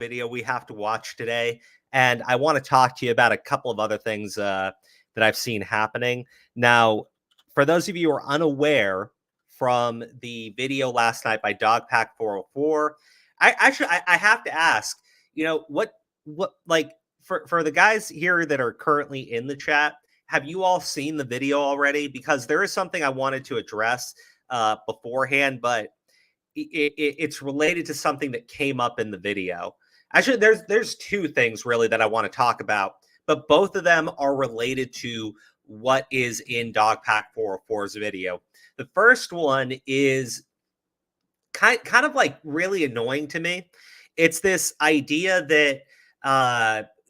video we have to watch today, and I want to talk to you about a couple of other things that I've seen happening. Now, for those of you who are unaware from the video last night by DogPack404, I have to ask, what like for the guys here that are currently in the chat, have you all seen the video already? Because there is something I wanted to address beforehand, but it's related to something that came up in the video. Actually, there's two things really that I want to talk about, but both of them are related to what is in DogPack404's video. The first one is kind of like really annoying to me. It's this idea that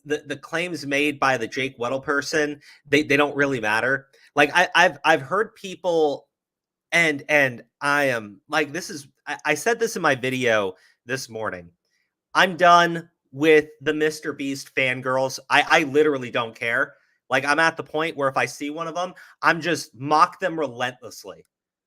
the claims made by the Jake Weddle person, they don't really matter. Like I've heard people, and I am like, I said this in my video this morning. I'm done with the MrBeast fangirls. I literally don't care. Like, I'm at the point where if I see one of them, I'm just mock them relentlessly,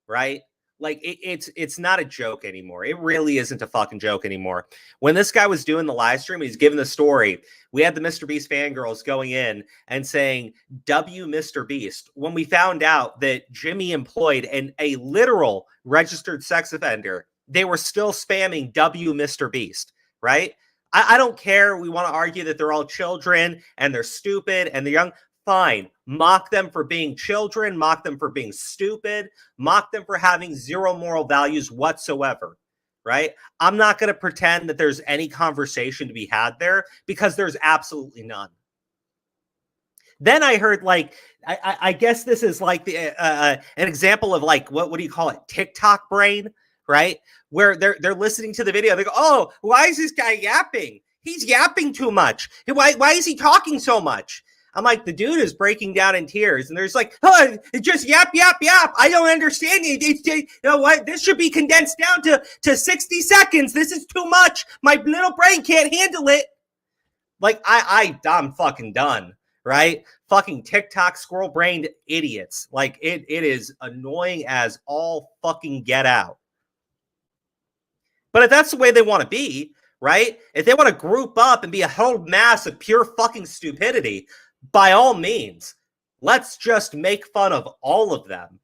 right? Like, it's not a joke anymore. It really isn't a fucking joke anymore. When this guy was doing the live stream, he's giving the story. We had the MrBeast fangirls going in and saying, W MrBeast. When we found out that Jimmy employed a literal registered sex offender, they were still spamming W MrBeast, right? I don't care. We want to argue that they're all children and they're stupid and they're young. Fine. Mock them for being children. Mock them for being stupid. Mock them for having zero moral values whatsoever, right? I'm not going to pretend that there's any conversation to be had there because there's absolutely none. Then I heard, like, I guess this is like an example of, like, what do you call it? TikTok brain, right? Where they're listening to the video. They go, oh, why is this guy yapping? He's yapping too much. Why is he talking so much? I'm like, the dude is breaking down in tears, and there's like, oh, it's just yap, yap, yap. I don't understand it. You know what? This should be condensed down to 60 seconds. This is too much. My little brain can't handle it. Like, I'm fucking done, right? Fucking TikTok squirrel-brained idiots. Like, it is annoying as all fucking get out. But if that's the way they want to be, right? If they want to group up and be a whole mass of pure fucking stupidity, by all means, let's just make fun of all of them.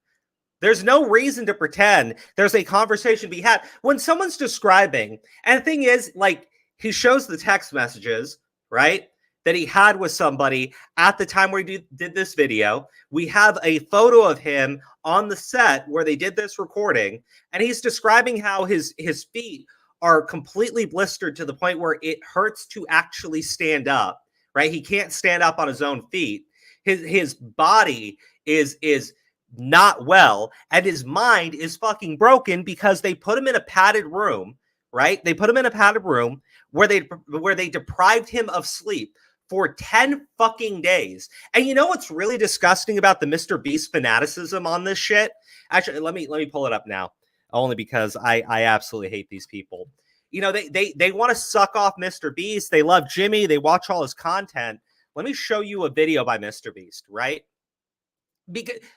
There's no reason to pretend there's a conversation to be had. When someone's describing, and the thing is, like, he shows the text messages, right, that he had with somebody at the time where he did this video. We have a photo of him on the set where they did this recording, and he's describing how his feet are completely blistered to the point where it hurts to actually stand up. Right? He can't stand up on his own feet. His body is not well, and his mind is fucking broken because they put him in a padded room, right? They put him in a padded room where they deprived him of sleep for 10 fucking days. And you know what's really disgusting about the MrBeast fanaticism on this shit? Actually, let me pull it up now, only because I absolutely hate these people. You know, they want to suck off MrBeast. They love Jimmy. They watch all his content. Let me show you a video by MrBeast, right?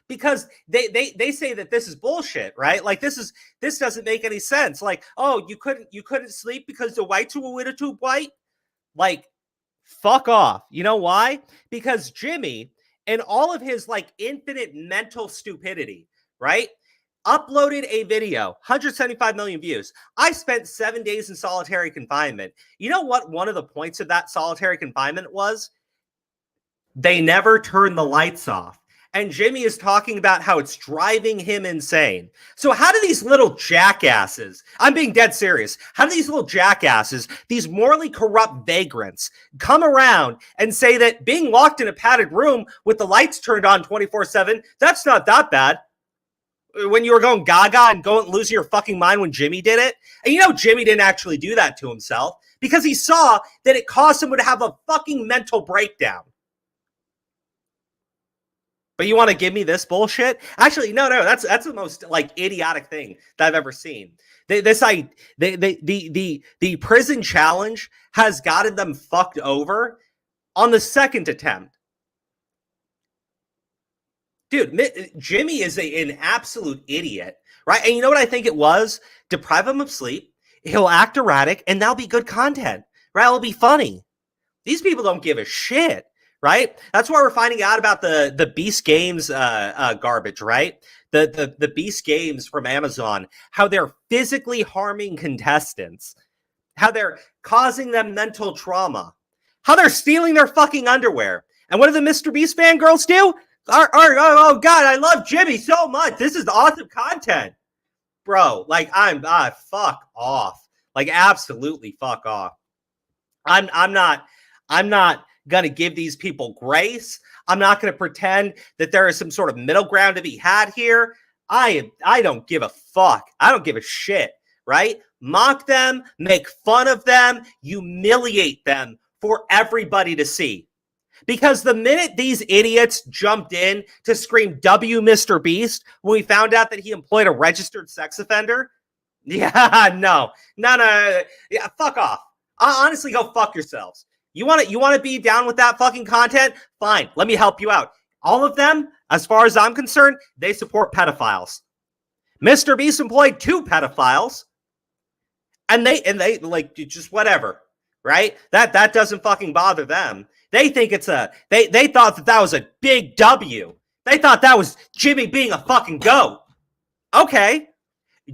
Because they say that this is bullshit, right? Like, this doesn't make any sense. Like, oh, you couldn't sleep because the whites were a little too white? Like, fuck off. You know why? Because Jimmy, and all of his, like, infinite mental stupidity, right, uploaded a video, 175 million views. I spent 7 days in solitary confinement. You know what one of the points of that solitary confinement was? They never turned the lights off. And Jimmy is talking about how it's driving him insane. So how do these little jackasses, I'm being dead serious, how do these little jackasses, these morally corrupt vagrants, come around and say that being locked in a padded room with the lights turned on 24/7, that's not that bad? When you were going gaga and losing your fucking mind when Jimmy did it. And you know Jimmy didn't actually do that to himself because he saw that it caused him to have a fucking mental breakdown. But you want to give me this bullshit? Actually, no, that's the most, like, idiotic thing that I've ever seen. The prison challenge has gotten them fucked over on the second attempt. Dude, Jimmy is an absolute idiot, right? And you know what I think it was? Deprive him of sleep. He'll act erratic, and that'll be good content, right? It'll be funny. These people don't give a shit, right? That's why we're finding out about the Beast Games garbage, right? The Beast Games from Amazon, how they're physically harming contestants, how they're causing them mental trauma, how they're stealing their fucking underwear. And what do the MrBeast fangirls do? Oh God, I love Jimmy so much. This is awesome content. Bro, like fuck off. Like absolutely fuck off. I'm not gonna give these people grace. I'm not gonna pretend that there is some sort of middle ground to be had here. I don't give a fuck. I don't give a shit, right? Mock them, make fun of them, humiliate them for everybody to see. Because the minute these idiots jumped in to scream W MrBeast when we found out that he employed a registered sex offender, no, yeah, fuck off. Honestly, go fuck yourselves. You want to be down with that fucking content? Fine, let me help you out. All of them, as far as I'm concerned, they support pedophiles. MrBeast employed 2 pedophiles, and they like just whatever, right? That doesn't fucking bother them. They think it's they thought that was a big W. They thought that was Jimmy being a fucking goat. Okay.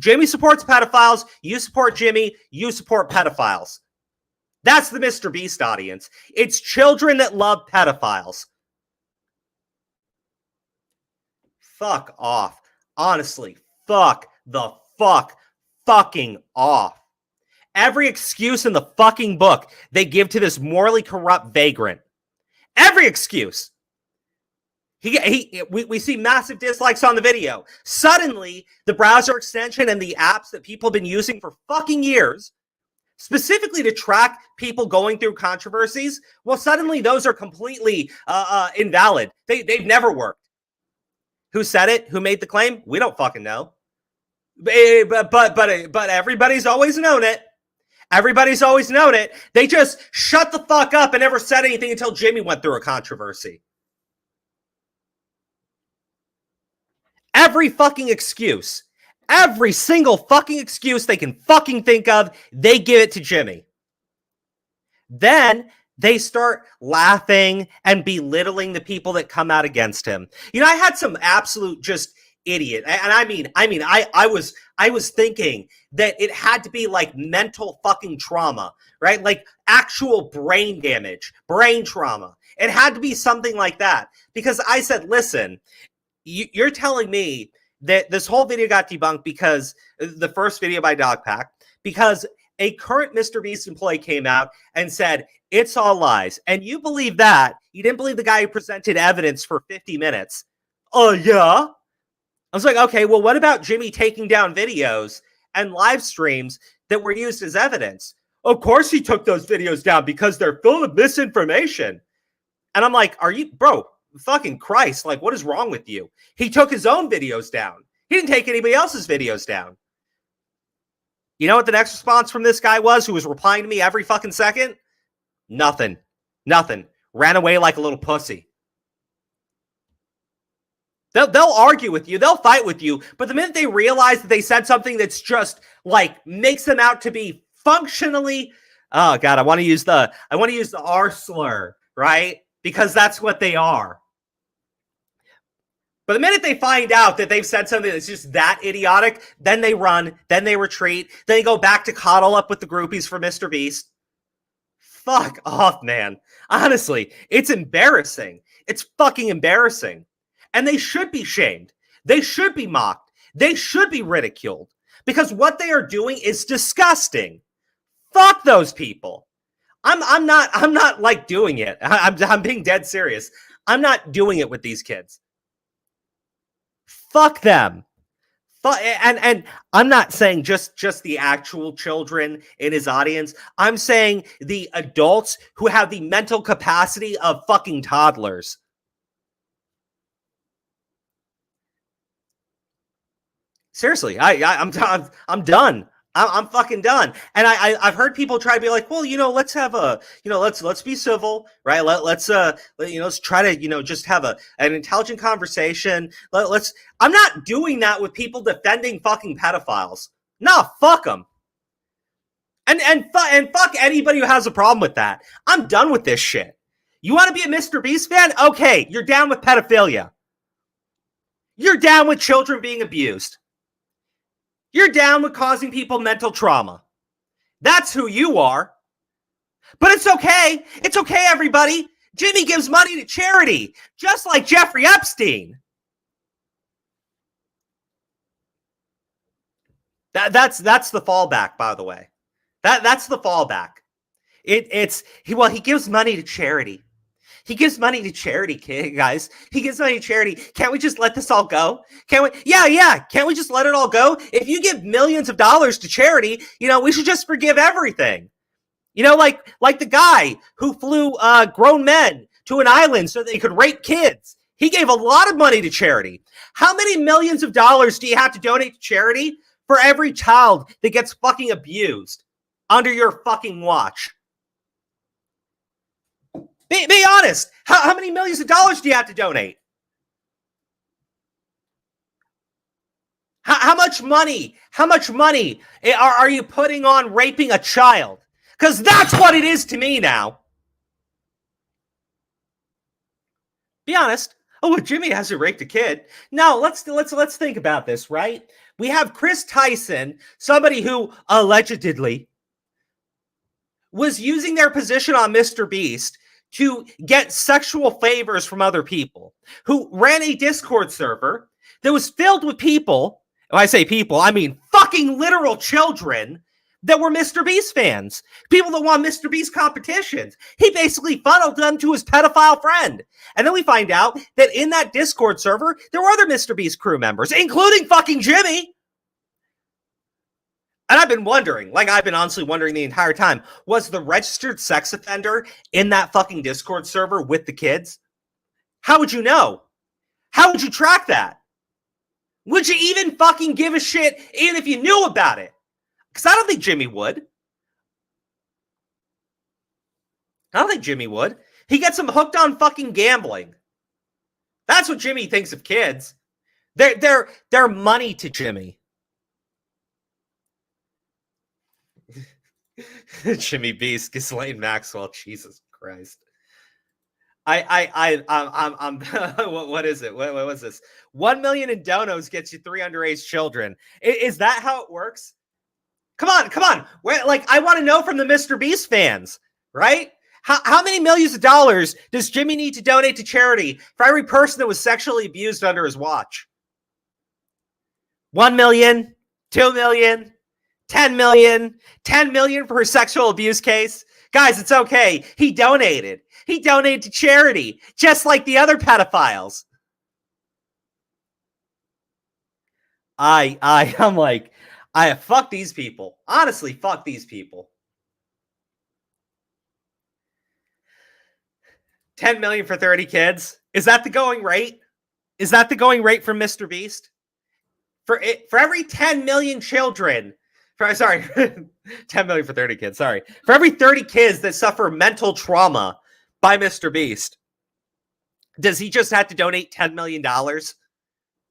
Jimmy supports pedophiles. You support Jimmy. You support pedophiles. That's the MrBeast audience. It's children that love pedophiles. Fuck off. Honestly, fuck the fucking off. Every excuse in the fucking book they give to this morally corrupt vagrant. Every excuse. We see massive dislikes on the video. Suddenly, the browser extension and the apps that people have been using for fucking years, specifically to track people going through controversies, well, suddenly those are completely invalid. They've never worked. Who said it? Who made the claim? We don't fucking know. But everybody's always known it. Everybody's always known it. They just shut the fuck up and never said anything until Jimmy went through a controversy. Every fucking excuse, every single fucking excuse they can fucking think of, they give it to Jimmy. Then they start laughing and belittling the people that come out against him. You know, I had some absolute just idiot. And I was thinking that it had to be like mental fucking trauma, right? Like actual brain damage, brain trauma. It had to be something like that. Because I said, listen, you're telling me that this whole video got debunked because the first video by DogPack, because a current MrBeast employee came out and said, it's all lies. And you believe that. You didn't believe the guy who presented evidence for 50 minutes. Oh, yeah? I was like, okay, well, what about Jimmy taking down videos and live streams that were used as evidence? Of course he took those videos down because they're full of misinformation. And I'm like, are you, bro, fucking Christ, like, what is wrong with you? He took his own videos down. He didn't take anybody else's videos down. You know what the next response from this guy was, who was replying to me every fucking second? Nothing. Ran away like a little pussy. They'll argue with you. They'll fight with you. But the minute they realize that they said something that's just like makes them out to be functionally, oh God, I want to use the R slur, right? Because that's what they are. But the minute they find out that they've said something that's just that idiotic, then they run, then they retreat, then they go back to coddle up with the groupies for MrBeast. Fuck off, man. Honestly, it's embarrassing. It's fucking embarrassing. And they should be shamed. They should be mocked. They should be ridiculed. Because what they are doing is disgusting. Fuck those people. I'm not like doing it. I'm being dead serious. I'm not doing it with these kids. Fuck them. And I'm not saying just the actual children in his audience. I'm saying the adults who have the mental capacity of fucking toddlers. Seriously, I'm done. I'm fucking done. And I've heard people try to be like, well, let's have let's be civil, right? Let's try to, just have an intelligent conversation. I'm not doing that with people defending fucking pedophiles. Nah, fuck them. And fuck anybody who has a problem with that. I'm done with this shit. You want to be a MrBeast fan? Okay, you're down with pedophilia. You're down with children being abused. You're down with causing people mental trauma. That's who you are. But it's okay. It's okay, everybody. Jimmy gives money to charity, just like Jeffrey Epstein. That's the fallback, by the way. That's the fallback. He gives money to charity. He gives money to charity, guys. He gives money to charity. Can't we just let this all go? Can't we? Yeah. Can't we just let it all go? If you give millions of dollars to charity, we should just forgive everything. Like the guy who flew grown men to an island so they could rape kids. He gave a lot of money to charity. How many millions of dollars do you have to donate to charity for every child that gets fucking abused under your fucking watch? Be honest. How many millions of dollars do you have to donate? How much money are you putting on raping a child? Because that's what it is to me now. Be honest. Oh, well, Jimmy hasn't raped a kid. No, let's think about this, right? We have Chris Tyson, somebody who allegedly was using their position on MrBeast to get sexual favors from other people, who ran a Discord server that was filled with people. When I say people, I mean fucking literal children that were MrBeast fans, people that want MrBeast competitions. He basically funneled them to his pedophile friend. And then we find out that in that Discord server, there were other MrBeast crew members, including fucking Jimmy. And I've been honestly wondering the entire time, was the registered sex offender in that fucking Discord server with the kids? How would you know? How would you track that? Would you even fucking give a shit even if you knew about it? Because I don't think Jimmy would. He gets them hooked on fucking gambling. That's what Jimmy thinks of kids. They're money to Jimmy. Jimmy Beast, Ghislaine Maxwell, Jesus Christ. I'm what is it? What was this? 1 million in donos gets you 3 underage children. Is that how it works? Come on. I want to know from the MrBeast fans, right? How many millions of dollars does Jimmy need to donate to charity for every person that was sexually abused under his watch? 1 million, 2 million, 10 million, 10 million for her sexual abuse case. Guys, it's okay. He donated to charity, just like the other pedophiles. I'm like, fuck these people. Honestly, fuck these people. 10 million for 30 kids. Is that the going rate? Is that the going rate for MrBeast? For every 10 million children, 10 million for 30 kids, sorry. For every 30 kids that suffer mental trauma by MrBeast, does he just have to donate $10 million?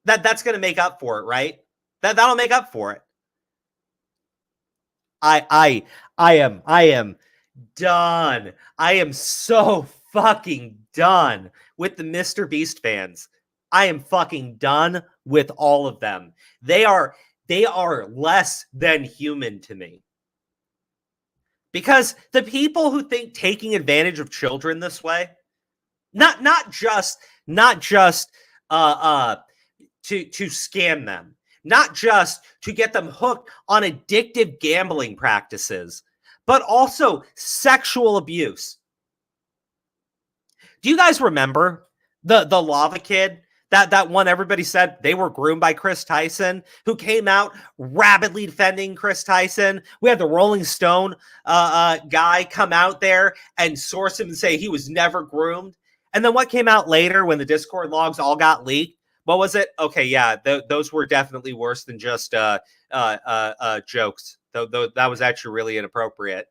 That's going to make up for it, right? That'll make up for it. I am done. I am so fucking done with the MrBeast fans. I am fucking done with all of them. They are less than human to me. Because the people who think taking advantage of children this way, not just to scam them, not just to get them hooked on addictive gambling practices, but also sexual abuse. Do you guys remember the lava kid? That one everybody said they were groomed by Chris Tyson, who came out rabidly defending Chris Tyson. We had the Rolling Stone guy come out there and source him and say he was never groomed. And then what came out later when the Discord logs all got leaked? What was it? Okay, yeah, those were definitely worse than just jokes. That was actually really inappropriate.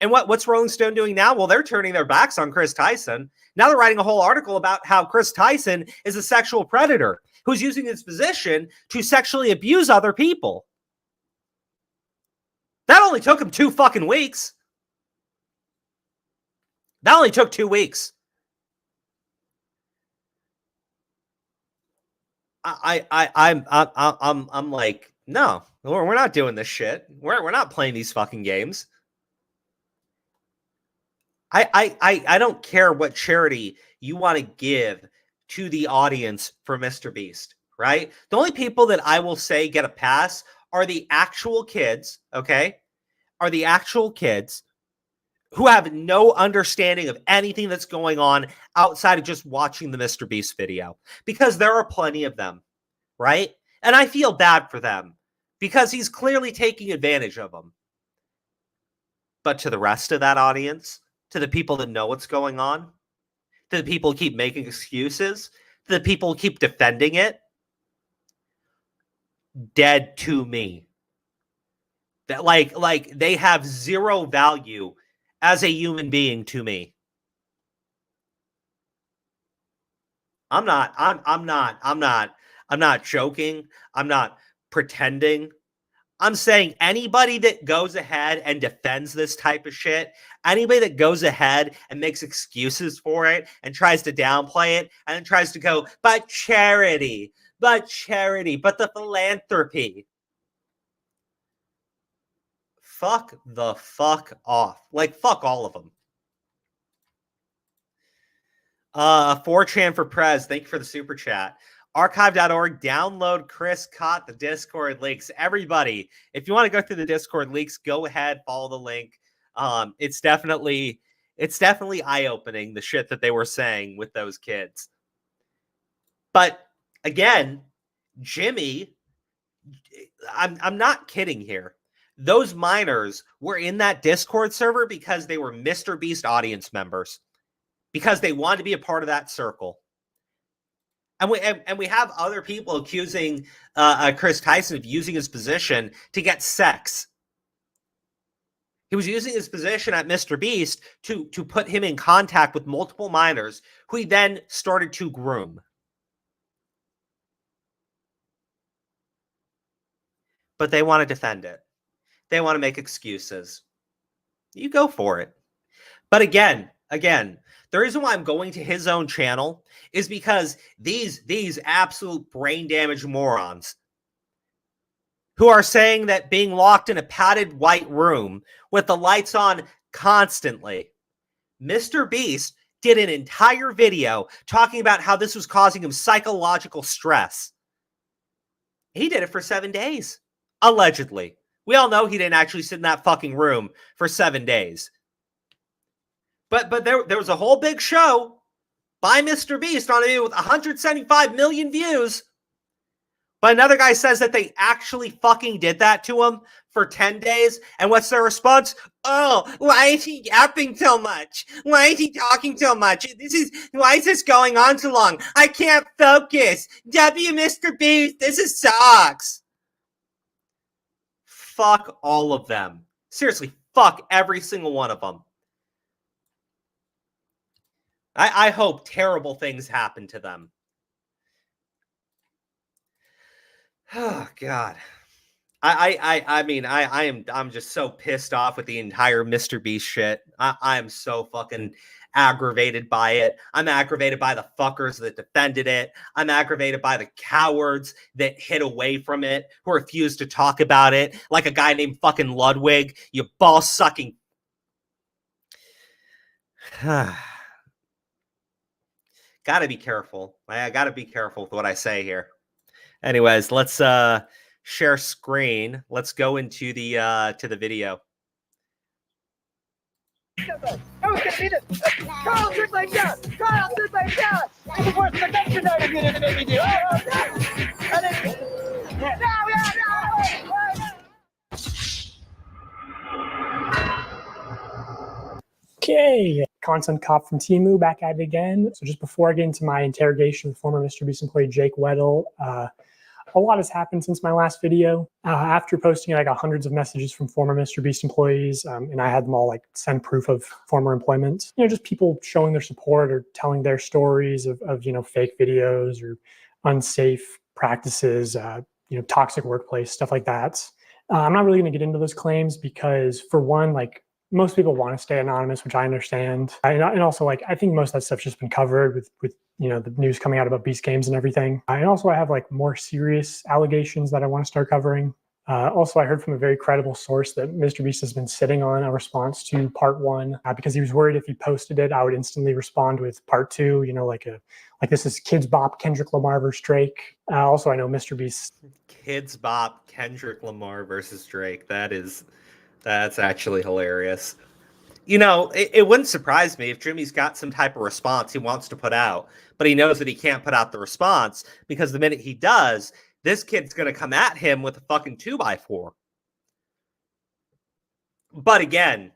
And what's Rolling Stone doing now? Well, they're turning their backs on Chris Tyson. Now they're writing a whole article about how Chris Tyson is a sexual predator who's using his position to sexually abuse other people. That only took him 2 fucking weeks. That only took 2 weeks. I'm like, no, we're not doing this shit. We're not playing these fucking games. I don't care what charity you want to give to the audience for MrBeast, right? The only people that I will say get a pass are the actual kids, okay? Are the actual kids who have no understanding of anything that's going on outside of just watching the MrBeast video, because there are plenty of them, right? And I feel bad for them because he's clearly taking advantage of them. But to the rest of that audience, to the people that know what's going on, to the people who keep making excuses, to the people who keep defending it, dead to me. That like they have zero value as a human being to me. I'm not joking. I'm not pretending. I'm saying anybody that goes ahead and defends this type of shit, anybody that goes ahead and makes excuses for it and tries to downplay it and then tries to go, but charity, but the philanthropy. Fuck the fuck off. Like, fuck all of them. 4chan for Prez, thank you for the super chat. Archive.org, download Chris Caught the Discord links. Everybody, if you want to go through the Discord links, go ahead, follow the link. It's definitely eye-opening, the shit that they were saying with those kids. But again, Jimmy, I'm not kidding here. Those minors were in that Discord server because they were MrBeast audience members, because they wanted to be a part of that circle. And we have other people accusing Chris Tyson of using his position to get sex. He was using his position at MrBeast to put him in contact with multiple minors who he then started to groom. But they want to defend it. They want to make excuses. You go for it. But again, the reason why I'm going to his own channel is because these absolute brain damaged morons who are saying that being locked in a padded white room with the lights on constantly, MrBeast did an entire video talking about how this was causing him psychological stress. He did it for 7 days, allegedly. We all know he didn't actually sit in that fucking room for 7 days. But there was a whole big show by MrBeast on a video with 175 million views. But another guy says that they actually fucking did that to him for 10 days. And what's their response? Oh, why is he yapping so much? Why is he talking so much? Why is this going on so long? I can't focus. MrBeast, this sucks. Fuck all of them. Seriously, fuck every single one of them. I hope terrible things happen to them. Oh God. I'm just so pissed off with the entire MrBeast shit. I am so fucking aggravated by it. I'm aggravated by the fuckers that defended it. I'm aggravated by the cowards that hid away from it, who refused to talk about it, like a guy named fucking Ludwig, you ball-sucking. Gotta be careful. I gotta be careful with what I say here. Anyways, let's share screen. Let's go into the to the video. Carl did like that! Carl did like that! It's the worst connection I did in the video! Okay, content cop from Temu back at it again. So just before I get into my interrogation with former MrBeast employee Jake Weddle, a lot has happened since my last video. After posting it, I got hundreds of messages from former MrBeast employees, and I had them all like send proof of former employment. You know, just people showing their support or telling their stories of fake videos or unsafe practices, toxic workplace, stuff like that. I'm not really going to get into those claims because, for one, like, most people want to stay anonymous, which I understand, and also, like, I think most of that stuff's just been covered with the news coming out about Beast Games and everything. And also, I have like more serious allegations that I want to start covering. Also, I heard from a very credible source that MrBeast has been sitting on a response to part 1 because he was worried if he posted it, I would instantly respond with part 2. Like this is Kids Bop, Kendrick Lamar versus Drake. Also, I know MrBeast. Kids Bop, Kendrick Lamar versus Drake. That's actually hilarious. It wouldn't surprise me if Jimmy's got some type of response he wants to put out, but he knows that he can't put out the response because the minute he does, this kid's going to come at him with a fucking 2x4. But again,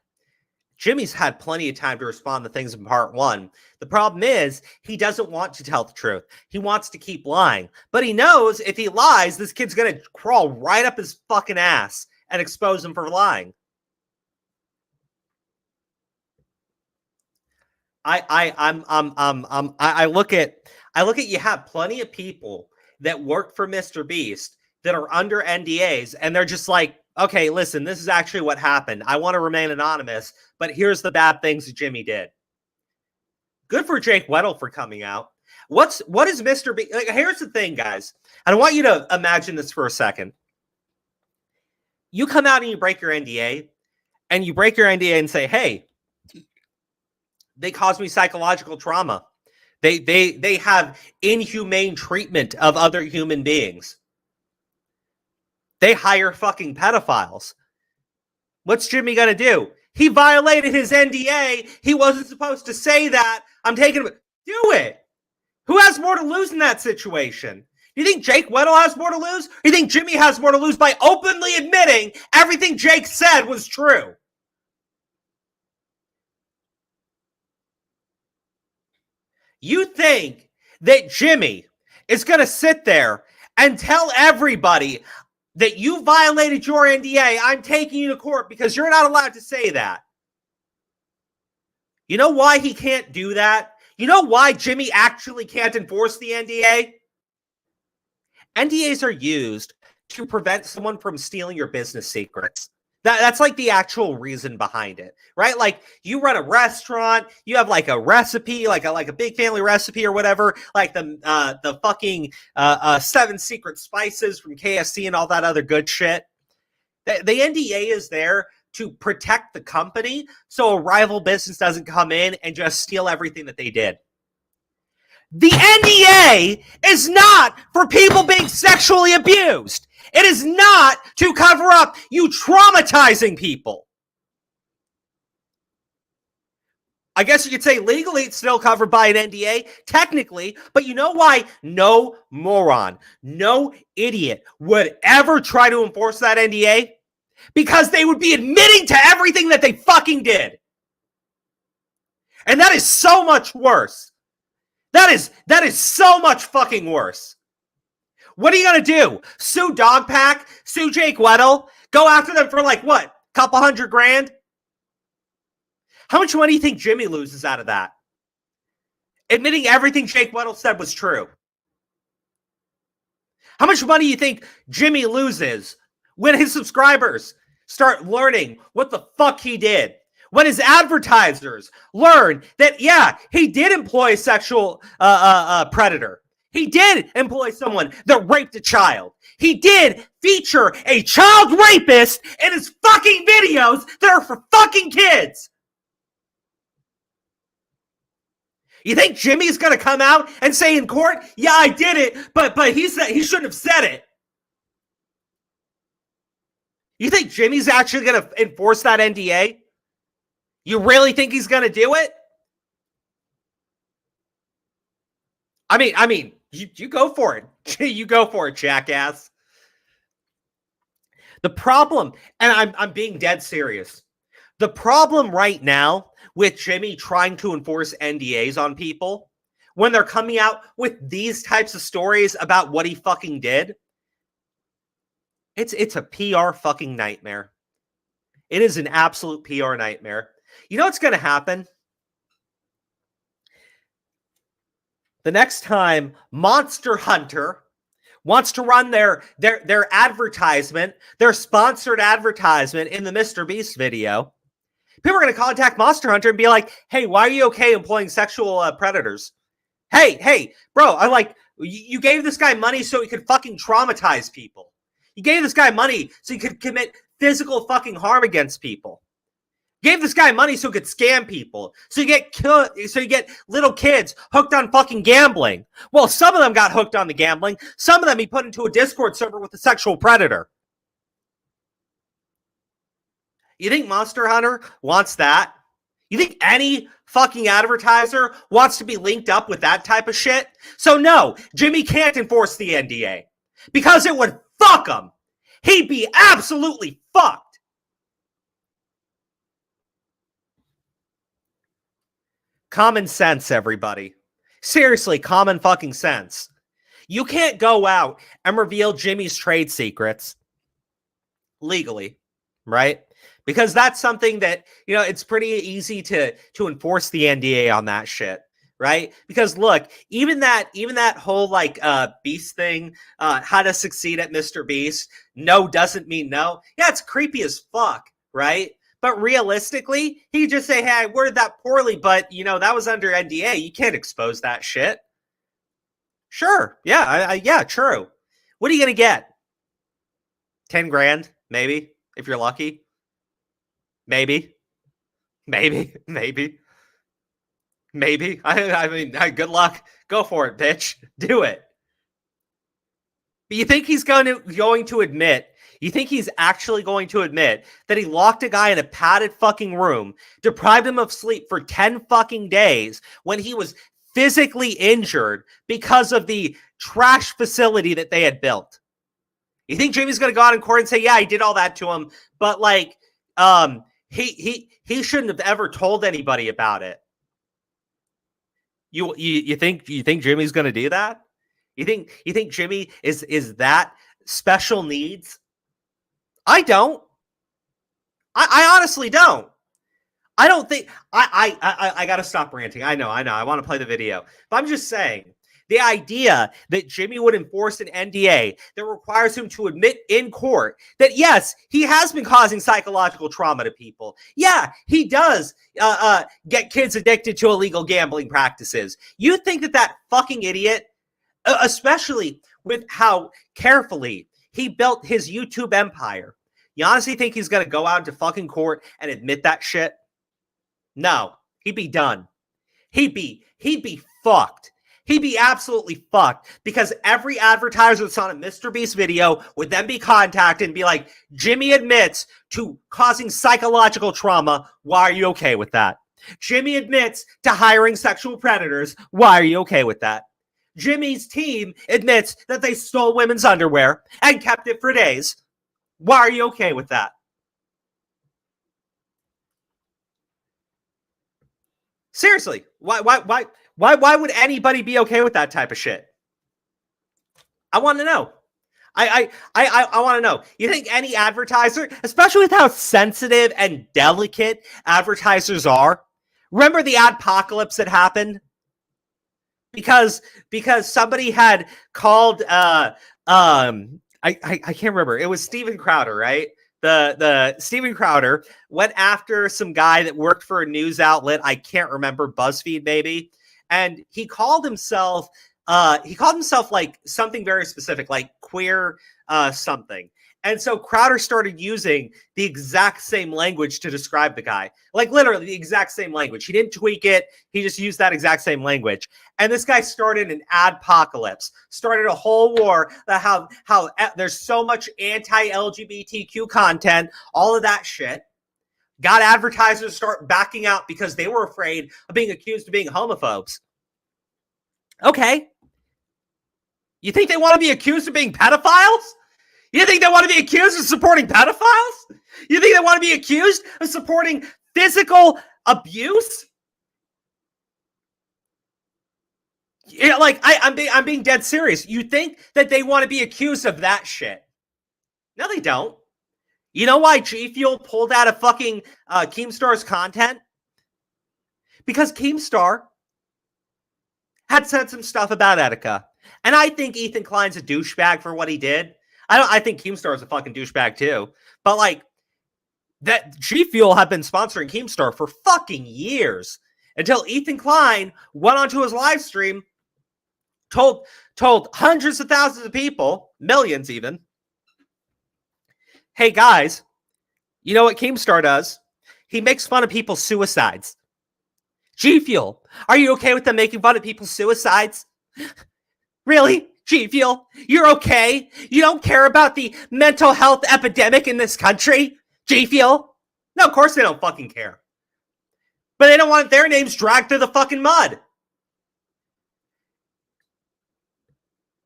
Jimmy's had plenty of time to respond to things in part 1. The problem is he doesn't want to tell the truth. He wants to keep lying. But he knows if he lies, this kid's going to crawl right up his fucking ass and expose him for lying. I look at you have plenty of people that work for MrBeast that are under NDAs, and they're just like, okay, listen, this is actually what happened. I want to remain anonymous, but here's the bad things that Jimmy did. Good for Jake Weddle for coming out. What is MrBeast? Like, here's the thing, guys. And I want you to imagine this for a second. You come out and you break your NDA, and you break your NDA and say, hey, they caused me psychological trauma. They have inhumane treatment of other human beings. They hire fucking pedophiles. What's Jimmy gonna do? He violated his NDA. He wasn't supposed to say that. I'm taking him. Do it. Who has more to lose in that situation? Do you think Jake Weddle has more to lose? Or do you think Jimmy has more to lose by openly admitting everything Jake said was true? You think that Jimmy is going to sit there and tell everybody that you violated your NDA, I'm taking you to court because you're not allowed to say that? You know why he can't do that? You know why Jimmy actually can't enforce the NDA? NDAs are used to prevent someone from stealing your business secrets. That's like the actual reason behind it, right? Like, you run a restaurant, you have like a recipe, like a big family recipe or whatever, like the fucking 7 secret spices from KFC and all that other good shit. The NDA is there to protect the company so a rival business doesn't come in and just steal everything that they did. The NDA is not for people being sexually abused. It is not to cover up you traumatizing people. I guess you could say legally it's still covered by an NDA, technically, but you know why no moron, no idiot would ever try to enforce that NDA? Because they would be admitting to everything that they fucking did. And that is so much worse. That is so much fucking worse. What are you going to do? Sue DogPack? Sue Jake Weddle? Go after them for like what? Couple $100,000? How much money do you think Jimmy loses out of that? Admitting everything Jake Weddle said was true. How much money do you think Jimmy loses when his subscribers start learning what the fuck he did? When his advertisers learn that, yeah, he did employ a sexual predator. He did employ someone that raped a child. He did feature a child rapist in his fucking videos that are for fucking kids. You think Jimmy's going to come out and say in court, yeah, I did it, but he shouldn't have said it? You think Jimmy's actually going to enforce that NDA? You really think he's going to do it? I mean, you go for it. You go for it, jackass. The problem, and I'm being dead serious, the problem right now with Jimmy trying to enforce NDAs on people when they're coming out with these types of stories about what he fucking did, it's a PR fucking nightmare. It is an absolute PR nightmare. You know what's going to happen? The next time Monster Hunter wants to run their advertisement, their sponsored advertisement in the MrBeast video, people are going to contact Monster Hunter and be like, hey, why are you okay employing sexual predators? Hey, bro, I like, you gave this guy money so he could fucking traumatize people. You gave this guy money so he could commit physical fucking harm against people. You gave this guy money so he could scam people. So you get little kids hooked on fucking gambling. Well, some of them got hooked on the gambling. Some of them he put into a Discord server with a sexual predator. You think Monster Hunter wants that? You think any fucking advertiser wants to be linked up with that type of shit? So no, Jimmy can't enforce the NDA because it would fuck him. He'd be absolutely fucked. Common sense, everybody. Seriously, common fucking sense. You can't go out and reveal Jimmy's trade secrets legally, right? Because that's something that, you know, it's pretty easy to enforce the NDA on that shit, right? Because look, even that whole like Beast thing, how to succeed at MrBeast, no doesn't mean no. Yeah, it's creepy as fuck, right? But realistically, he could just say, hey, I worded that poorly, but you know, that was under NDA. You can't expose that shit. Sure. Yeah, yeah, true. What are you gonna get? 10 grand, maybe, if you're lucky. Maybe. I mean, good luck. Go for it, bitch. Do it. But you think he's going to admit? You think he's actually going to admit that he locked a guy in a padded fucking room, deprived him of sleep for 10 fucking days when he was physically injured because of the trash facility that they had built? You think Jimmy's going to go out in court and say, yeah, I did all that to him, but like, he shouldn't have ever told anybody about it. You think Jimmy's going to do that? You think Jimmy is that special needs? I don't. I honestly don't. I don't think I got to stop ranting. I know. I want to play the video. But I'm just saying, the idea that Jimmy would enforce an NDA that requires him to admit in court that, yes, he has been causing psychological trauma to people. Yeah, he does get kids addicted to illegal gambling practices. You think that fucking idiot, especially with how carefully he built his YouTube empire, you honestly think he's going to go out into fucking court and admit that shit? No, he'd be done. He'd be fucked. He'd be absolutely fucked because every advertiser that's on a MrBeast video would then be contacted and be like, Jimmy admits to causing psychological trauma. Why are you okay with that? Jimmy admits to hiring sexual predators. Why are you okay with that? Jimmy's team admits that they stole women's underwear and kept it for days. Why are you okay with that? Seriously, why would anybody be okay with that type of shit? I want to know. I want to know. You think any advertiser, especially with how sensitive and delicate advertisers are, remember the adpocalypse that happened? Because somebody had called I can't remember. It was Steven Crowder, right? The Steven Crowder went after some guy that worked for a news outlet. I can't remember, BuzzFeed maybe. And he called himself like something very specific, like queer something. And so Crowder started using the exact same language to describe the guy, like literally the exact same language. He didn't tweak it. He just used that exact same language. And this guy started an adpocalypse, started a whole war about how there's so much anti-LGBTQ content, all of that shit. Got advertisers to start backing out because they were afraid of being accused of being homophobes. Okay. You think they want to be accused of being pedophiles? You think they want to be accused of supporting pedophiles? You think they want to be accused of supporting physical abuse? Yeah, like I'm being dead serious. You think that they want to be accused of that shit? No, they don't. You know why G Fuel pulled out of fucking Keemstar's content? Because Keemstar had said some stuff about Etika. And I think Ethan Klein's a douchebag for what he did. I think Keemstar is a fucking douchebag too. But like, that G Fuel had been sponsoring Keemstar for fucking years until Ethan Klein went onto his live stream, told hundreds of thousands of people, millions even, hey guys, you know what Keemstar does? He makes fun of people's suicides. G Fuel, are you okay with them making fun of people's suicides? Really? G Fuel, you're okay? You don't care about the mental health epidemic in this country? G Fuel? No, of course they don't fucking care. But they don't want their names dragged through the fucking mud.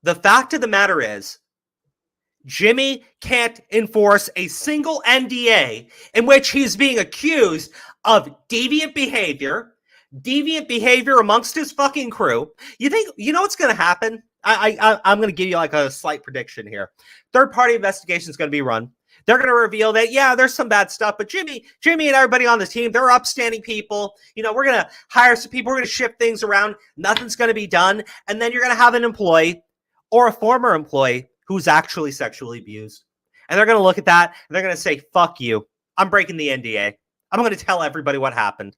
The fact of the matter is, Jimmy can't enforce a single NDA in which he's being accused of deviant behavior amongst his fucking crew. You know what's going to happen? I'm going to give you like a slight prediction here. Third-party investigation is going to be run. They're going to reveal that, yeah, there's some bad stuff, but Jimmy and everybody on the team, they're upstanding people. You know, we're going to hire some people. We're going to shift things around. Nothing's going to be done. And then you're going to have an employee or a former employee who's actually sexually abused. And they're going to look at that and they're going to say, fuck you. I'm breaking the NDA. I'm going to tell everybody what happened.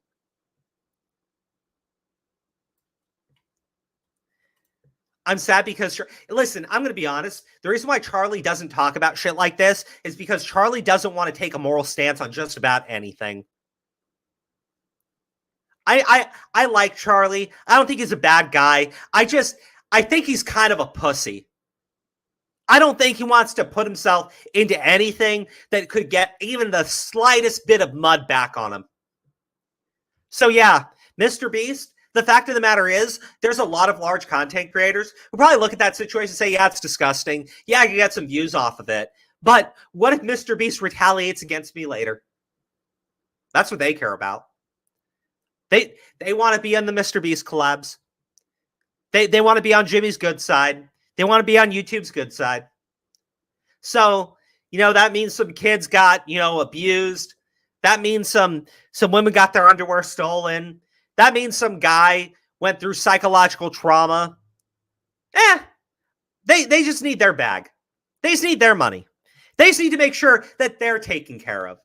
I'm sad because, listen, I'm going to be honest. The reason why Charlie doesn't talk about shit like this is because Charlie doesn't want to take a moral stance on just about anything. I like Charlie. I don't think he's a bad guy. I think he's kind of a pussy. I don't think he wants to put himself into anything that could get even the slightest bit of mud back on him. So yeah, MrBeast, the fact of the matter is, there's a lot of large content creators who probably look at that situation and say, yeah, it's disgusting. Yeah, I can get some views off of it. But what if MrBeast retaliates against me later? That's what they care about. They want to be on the MrBeast collabs. They want to be on Jimmy's good side. They want to be on YouTube's good side. So, you know, that means some kids got, you know, abused. That means some women got their underwear stolen. That means some guy went through psychological trauma. They just need their bag. They just need their money. They just need to make sure that they're taken care of.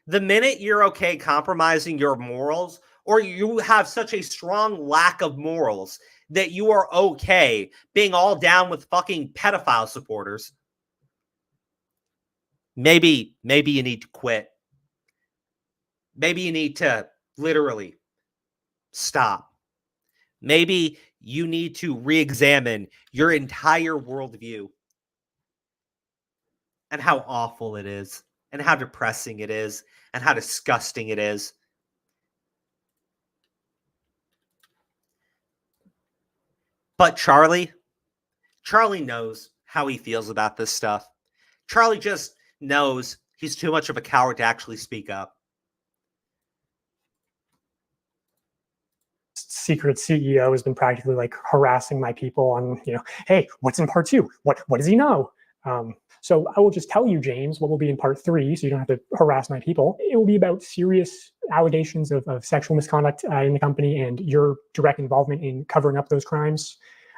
The minute you're okay compromising your morals, or you have such a strong lack of morals that you are okay being all down with fucking pedophile supporters, maybe you need to quit. Maybe you need to literally stop. Maybe you need to re-examine your entire worldview and how awful it is and how depressing it is and how disgusting it is. But Charlie knows how he feels about this stuff. Charlie just knows he's too much of a coward to actually speak up. Secret CEO has been practically like harassing my people on, you know, hey, what's in part 2? What does he know? So I will just tell you, James, what will be in part 3, so you don't have to harass my people. It will be about serious allegations of sexual misconduct in the company and your direct involvement in covering up those crimes.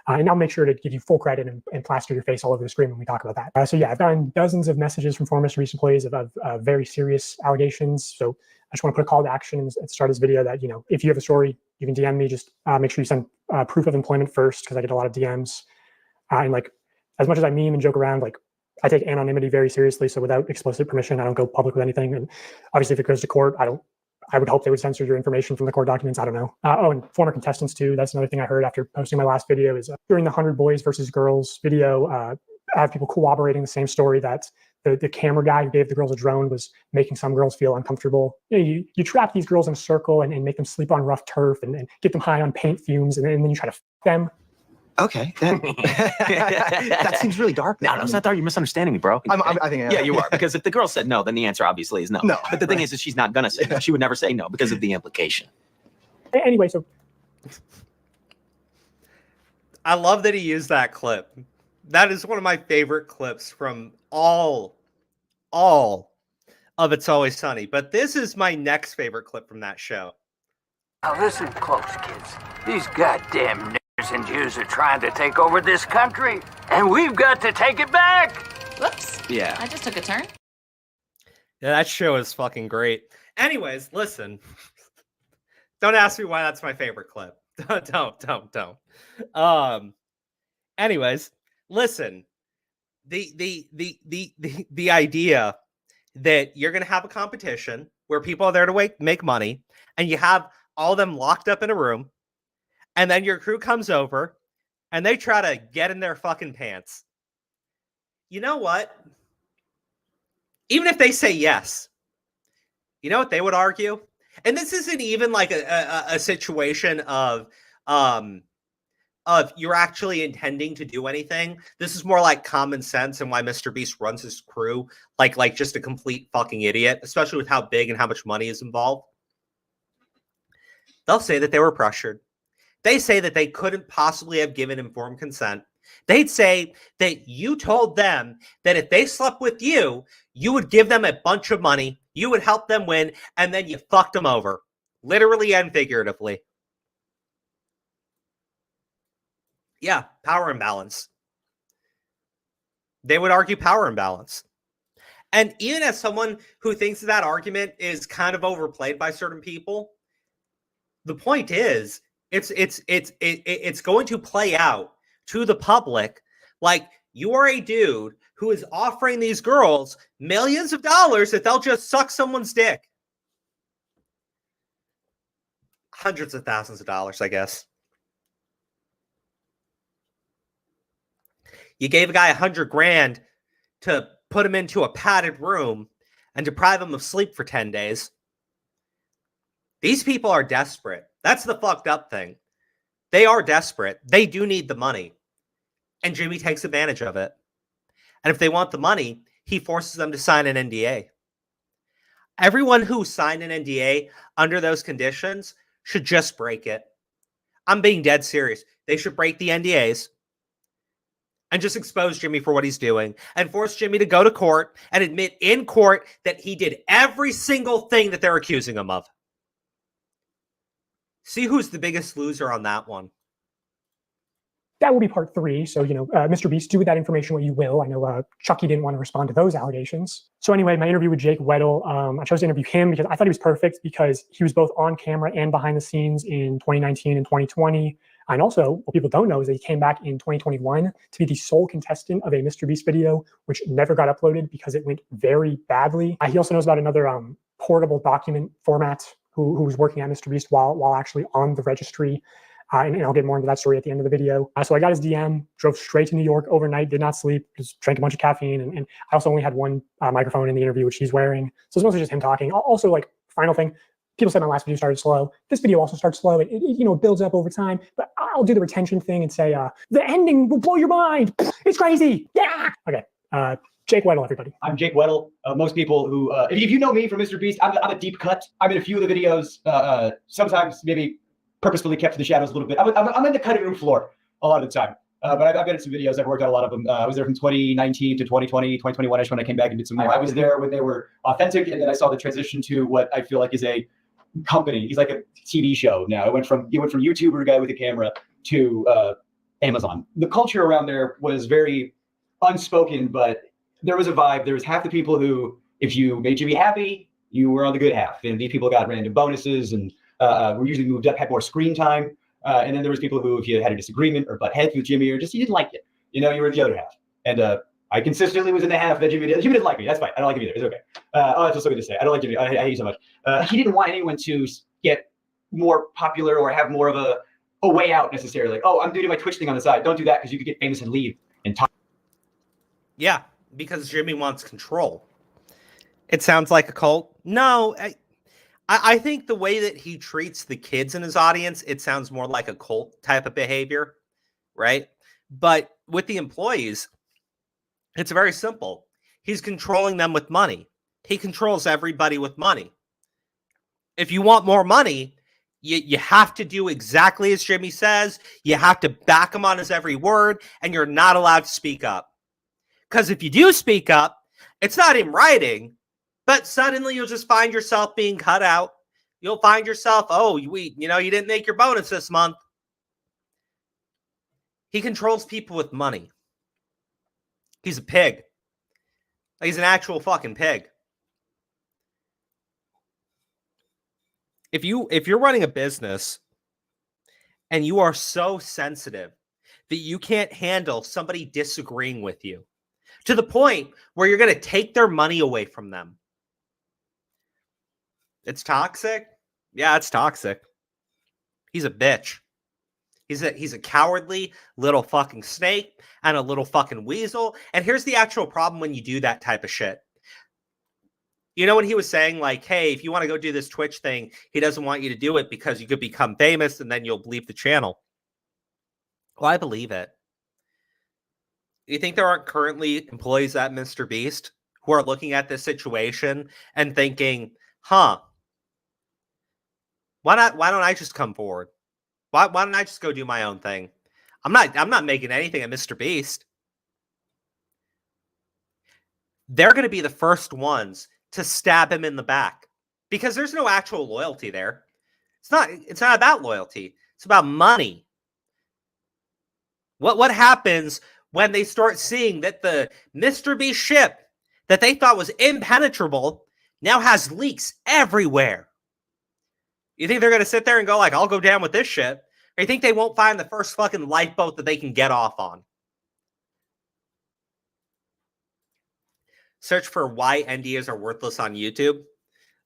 And I'll make sure to give you full credit and plaster your face all over the screen when we talk about that. So yeah, I've gotten dozens of messages from former MrBeast employees of very serious allegations. So I just want to put a call to action at the start of this video that, you know, if you have a story, you can DM me. Just make sure you send proof of employment first, because I get a lot of DMs. And like, as much as I meme and joke around, like, I take anonymity very seriously. So without explicit permission, I don't go public with anything. And obviously, if it goes to court, I would hope they would censor your information from the court documents. I don't know. And former contestants too. That's another thing I heard after posting my last video is during the 100 boys versus girls video, I have people corroborating the same story that the camera guy who gave the girls a drone was making some girls feel uncomfortable. You know, you trap these girls in a circle and make them sleep on rough turf and get them high on paint fumes, and then you try to f them. Okay, that seems really dark. No, it's not dark. You're misunderstanding me, bro. I think yeah, you are. Because if the girl said no, then the answer obviously is no. No. But the thing is that she's not gonna say no. She would never say no because of the implication. Anyway, so I love that he used that clip. That is one of my favorite clips from all of It's Always Sunny. But this is my next favorite clip from that show. Now listen close, kids. These goddamn niggers and Jews are trying to take over this country, and we've got to take it back. Whoops. Yeah. I just took a turn. Yeah, that show is fucking great. Anyways, listen. Don't ask me why that's my favorite clip. Don't. Anyways, listen. The idea that you're gonna have a competition where people are there to make money, and you have all of them locked up in a room, and then your crew comes over and they try to get in their fucking pants. You know what? Even if they say yes, you know what they would argue? And this isn't even like a situation of you're actually intending to do anything. This is more like common sense and why MrBeast runs his crew like just a complete fucking idiot, especially with how big and how much money is involved. They'll say that they were pressured. They say that they couldn't possibly have given informed consent. They'd say that you told them that if they slept with you, you would give them a bunch of money, you would help them win, and then you fucked them over, literally and figuratively. Yeah, power imbalance. They would argue power imbalance. And even as someone who thinks that argument is kind of overplayed by certain people, the point is, it's going to play out to the public like you are a dude who is offering these girls millions of dollars that they'll just suck someone's dick. Hundreds of thousands of dollars, I guess. You gave a guy 100 grand to put him into a padded room and deprive him of sleep for 10 days. These people are desperate. That's the fucked up thing. They are desperate. They do need the money. And Jimmy takes advantage of it. And if they want the money, he forces them to sign an NDA. Everyone who signed an NDA under those conditions should just break it. I'm being dead serious. They should break the NDAs and just expose Jimmy for what he's doing and force Jimmy to go to court and admit in court that he did every single thing that they're accusing him of. See who's the biggest loser on that one. That will be part 3. So, MrBeast, do with that information what you will. I know Chucky didn't want to respond to those allegations. So anyway, my interview with Jake Weddle, I chose to interview him because I thought he was perfect because he was both on camera and behind the scenes in 2019 and 2020. And also, what people don't know is that he came back in 2021 to be the sole contestant of a MrBeast video, which never got uploaded because it went very badly. He also knows about another portable document format who was working at MrBeast while actually on the registry. And I'll get more into that story at the end of the video. So I got his DM, drove straight to New York overnight, did not sleep, just drank a bunch of caffeine. And I also only had one microphone in the interview, which he's wearing. So it's mostly just him talking. Also, like, final thing, people said my last video started slow. This video also starts slow. It builds up over time. But I'll do the retention thing and say, the ending will blow your mind. It's crazy. Yeah. Okay. Jake Weddle, everybody. I'm Jake Weddle. Most people who, if you know me from MrBeast, I'm a deep cut. I'm in a few of the videos, sometimes maybe purposefully kept to the shadows a little bit. I'm in the cutting room floor a lot of the time. But I've been in some videos. I've worked on a lot of them. I was there from 2019 to 2020, 2021-ish when I came back and did some more. I was there when they were authentic, and then I saw the transition to what I feel like is a company. He's like a TV show now. It went from YouTuber guy with a camera to Amazon. The culture around there was very unspoken, but there was a vibe. There was half the people who, if you made Jimmy happy, you were on the good half. And these people got random bonuses and were usually moved up, had more screen time. And then there was people who, if you had a disagreement or butt heads with Jimmy or just you didn't like it, you were the other half. And I consistently was in the half that Jimmy didn't like me. That's fine. I don't like him either. It's okay. That's also good to say. I don't like Jimmy. I hate you so much. He didn't want anyone to get more popular or have more of a way out necessarily. Like, oh, I'm doing my Twitch thing on the side. Don't do that because you could get famous and leave and talk. Yeah, because Jimmy wants control. It sounds like a cult. No, I think the way that he treats the kids in his audience, it sounds more like a cult type of behavior, right? But with the employees, it's very simple. He's controlling them with money. He controls everybody with money. If you want more money, you have to do exactly as Jimmy says. You have to back him on his every word, and you're not allowed to speak up. Because if you do speak up, it's not in writing, but suddenly you'll just find yourself being cut out, you'll find yourself, oh, you didn't make your bonus this month. He controls people with money. He's a pig. He's an actual fucking pig. If you're running a business and you are so sensitive that you can't handle somebody disagreeing with you to the point where you're going to take their money away from them, it's toxic. Yeah, it's toxic. He's a bitch. He's a cowardly little fucking snake and a little fucking weasel. And here's the actual problem when you do that type of shit. You know when he was saying, like, hey, if you want to go do this Twitch thing, he doesn't want you to do it because you could become famous and then you'll leave the channel. Well, I believe it. You think there aren't currently employees at MrBeast who are looking at this situation and thinking, huh, why don't I just come forward? Why don't I just go do my own thing? I'm not making anything at MrBeast. They're going to be the first ones to stab him in the back because there's no actual loyalty there. It's not about loyalty. It's about money. What happens when they start seeing that the MrBeast ship that they thought was impenetrable now has leaks everywhere? You think they're going to sit there and go like, I'll go down with this ship? Or you think they won't find the first fucking lifeboat that they can get off on? Search for why NDAs are worthless on YouTube.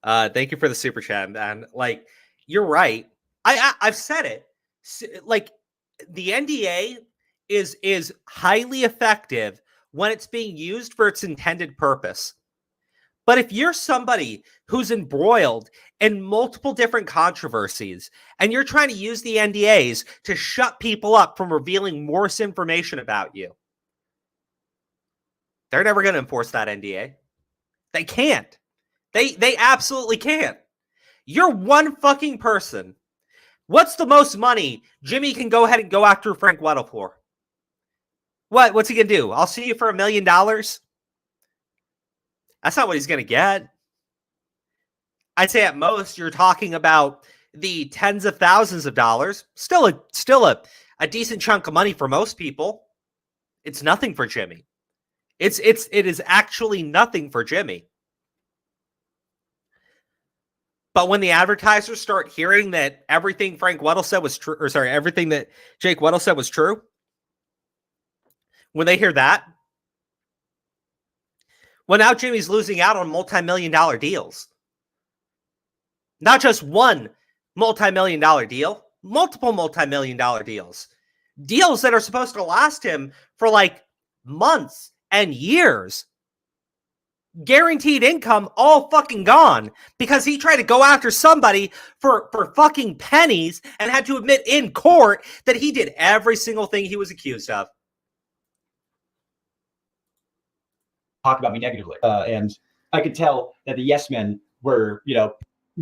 Thank you for the super chat. And like, you're right. I've said it. Like, the NDA is highly effective when it's being used for its intended purpose. But if you're somebody who's embroiled in multiple different controversies and you're trying to use the NDAs to shut people up from revealing more information about you, they're never going to enforce that NDA. They can't. They absolutely can't. You're one fucking person. What's the most money Jimmy can go ahead and go after Frank Weddle for? What's he going to do? I'll see you for $1 million? That's not what he's going to get. I'd say at most you're talking about the tens of thousands of dollars. Still a decent chunk of money for most people. It's nothing for Jimmy. It is actually nothing for Jimmy. But when the advertisers start hearing that everything Frank Weddle said was true, or sorry, everything that Jake Weddle said was true, when they hear that, well, now Jimmy's losing out on multi-million-dollar deals. Not just one multi-million-dollar deal, multiple multi-million-dollar deals. Deals that are supposed to last him for like months and years. Guaranteed income all fucking gone because he tried to go after somebody for fucking pennies and had to admit in court that he did every single thing he was accused of. Talk about me negatively. And I could tell that the yes men were,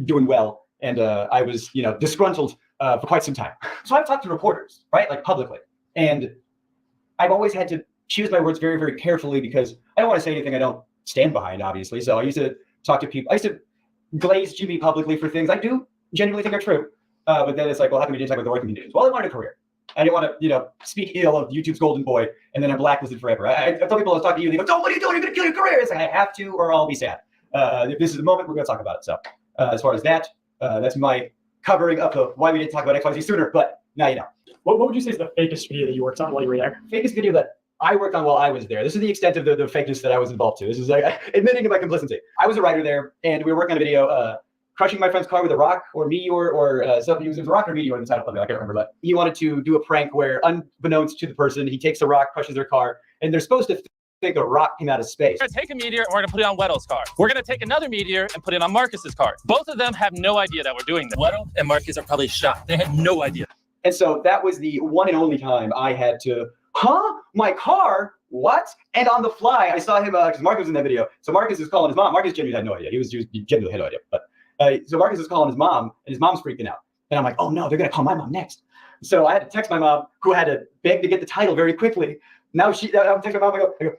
doing well. And I was, disgruntled for quite some time. So I've talked to reporters, right? Like publicly. And I've always had to choose my words very, very carefully because I don't want to say anything I don't stand behind, obviously. So I used to talk to people. I used to glaze Jimmy publicly for things I do genuinely think are true. But then it's like, well, how come you didn't talk about the working conditions? Well, I wanted a career. I didn't want to, speak ill of YouTube's golden boy and then I'm blacklisted forever. I tell people I was talking to you, and they go, "Oh, what are you doing? You're going to kill your career." It's like, I have to, or I'll be sad. If this is the moment, we're going to talk about it. So as far as that, that's my covering up of why we didn't talk about XYZ sooner. But now you know. What would you say is the fakest video that you worked on while you were there? Fakest video that I worked on while I was there. This is the extent of the fakeness that I was involved to. This is like admitting to my complicity. I was a writer there, and we were working on a video, crushing my friend's car with a rock or meteor or something. It was a rock or meteor in the title of it. I can't remember, but he wanted to do a prank where, unbeknownst to the person, he takes a rock, crushes their car, and they're supposed to think a rock came out of space. We're gonna take a meteor and we're gonna put it on Weddle's car. We're gonna take another meteor and put it on Marcus's car. Both of them have no idea that we're doing this. Weddle and Marcus are probably shocked. They had no idea. And so that was the one and only time I had to, my car? What? And on the fly, I saw him, because Marcus was in that video. So Marcus is calling his mom. Marcus genuinely had no idea. He genuinely had no idea. But so Marcus is calling his mom, and his mom's freaking out. And I'm like, oh no, they're going to call my mom next. So I had to text my mom, who had to beg to get the title very quickly. Now I'm texting my mom, I go,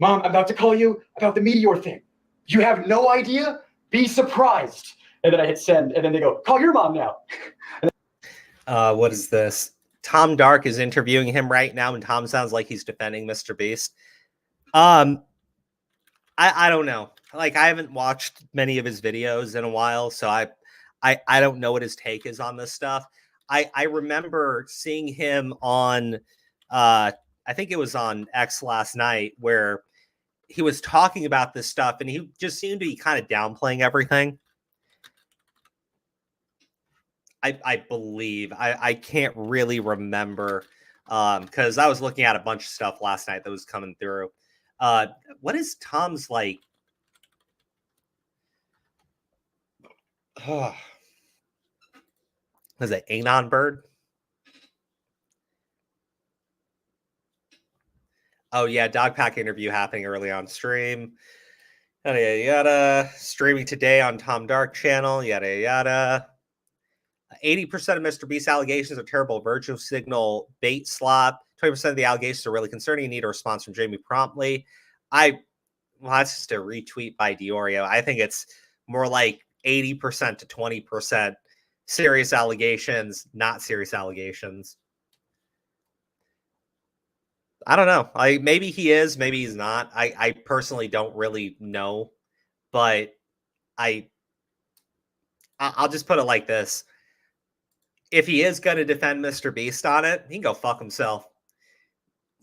Mom, I'm about to call you about the meteor thing. You have no idea? Be surprised. and then I hit send, and then they go, call your mom now. What is this? Tom Dark is interviewing him right now, and Tom sounds like he's defending MrBeast. I don't know. Like, I haven't watched many of his videos in a while, so I don't know what his take is on this stuff. I remember seeing him on I think it was on X last night, where he was talking about this stuff, and he just seemed to be kind of downplaying everything. I believe. I can't really remember because I was looking at a bunch of stuff last night that was coming through. What is Tom's like? Was it Anon Bird? Oh yeah, DogPack interview happening early on stream. Yada yada yada. Streaming today on Tom Dark channel. Yada yada. 80% of MrBeast allegations are terrible virtue signal bait slop. 20% of the allegations are really concerning. You need a response from Jamie promptly. Well, that's just a retweet by Diorio. I think it's more like 80% to 20% serious allegations, not serious allegations. I don't know. Maybe he is, maybe he's not. I personally don't really know, but I'll just put it like this. If he is going to defend MrBeast on it, he can go fuck himself.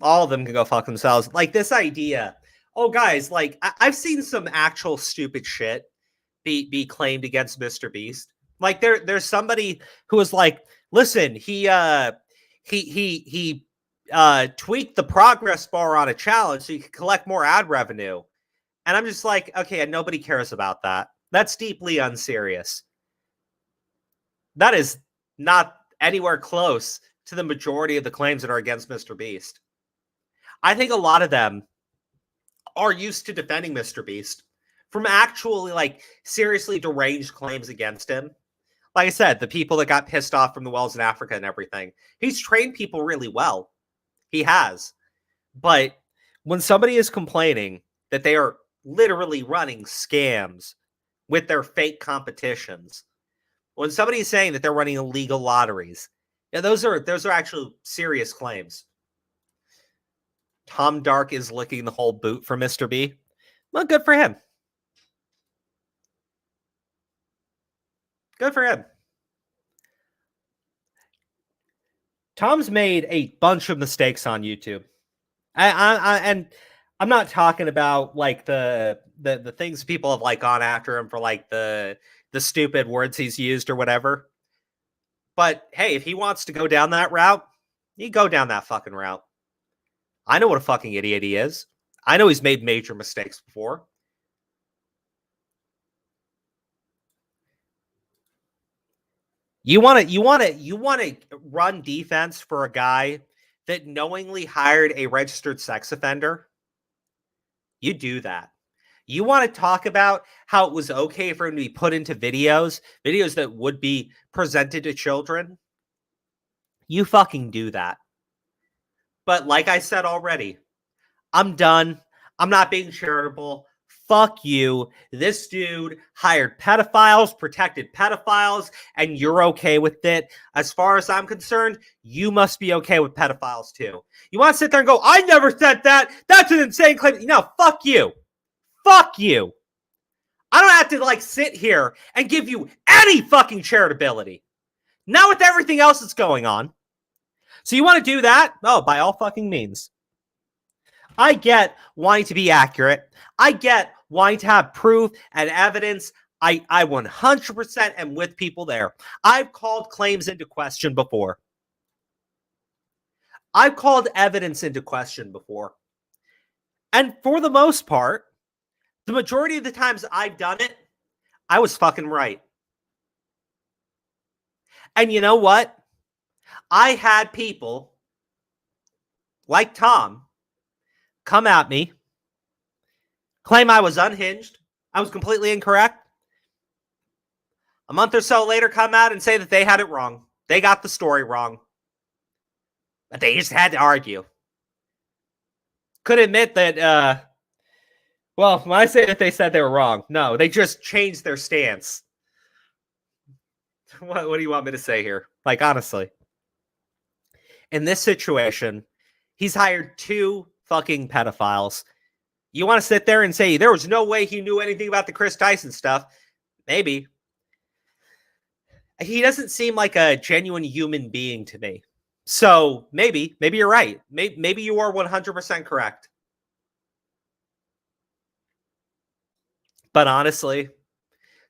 All of them can go fuck themselves. Like this idea. Oh, guys, like I've seen some actual stupid shit be claimed against MrBeast. Like there's somebody who was like, listen, he tweaked the progress bar on a challenge so you could collect more ad revenue. And I'm just like, okay, and nobody cares about that. That's deeply unserious. That is not anywhere close to the majority of the claims that are against MrBeast. I think a lot of them are used to defending MrBeast from actually like seriously deranged claims against him. Like I said, the people that got pissed off from the wells in Africa and everything. He's trained people really well. He has. But when somebody is complaining that they are literally running scams with their fake competitions, when somebody is saying that they're running illegal lotteries, yeah, those are actually serious claims. Tom Dark is licking the whole boot for Mr. B. Well, good for him. Good for him. Tom's made a bunch of mistakes on YouTube. And I'm not talking about like the things people have like gone after him for, like the stupid words he's used or whatever. But hey, if he wants to go down that route, he go down that fucking route. I know what a fucking idiot he is. I know he's made major mistakes before. You want to run defense for a guy that knowingly hired a registered sex offender? You do that. You want to talk about how it was okay for him to be put into videos that would be presented to children? You fucking do that. But like I said already, I'm done. I'm not being charitable. Fuck you. This dude hired pedophiles, protected pedophiles, and you're okay with it. As far as I'm concerned, you must be okay with pedophiles too. You want to sit there and go, I never said that. That's an insane claim. No, fuck you. Fuck you. I don't have to like sit here and give you any fucking charitability. Not with everything else that's going on. So you want to do that? Oh, by all fucking means. I get wanting to be accurate. I get wanting to have proof and evidence. I 100% am with people there. I've called claims into question before. I've called evidence into question before. And for the most part, the majority of the times I've done it, I was fucking right. And you know what? I had people like Tom come at me, claim I was unhinged, I was completely incorrect. A month or so later, come out and say that they had it wrong. They got the story wrong. But they just had to argue. Could admit that, well, when I say that they said they were wrong, no, they just changed their stance. What do you want me to say here? Like, honestly, in this situation, he's hired 2 fucking pedophiles. You want to sit there and say there was no way he knew anything about the Chris Tyson stuff? Maybe. He doesn't seem like a genuine human being to me. So maybe you're right. Maybe you are 100% correct. But honestly,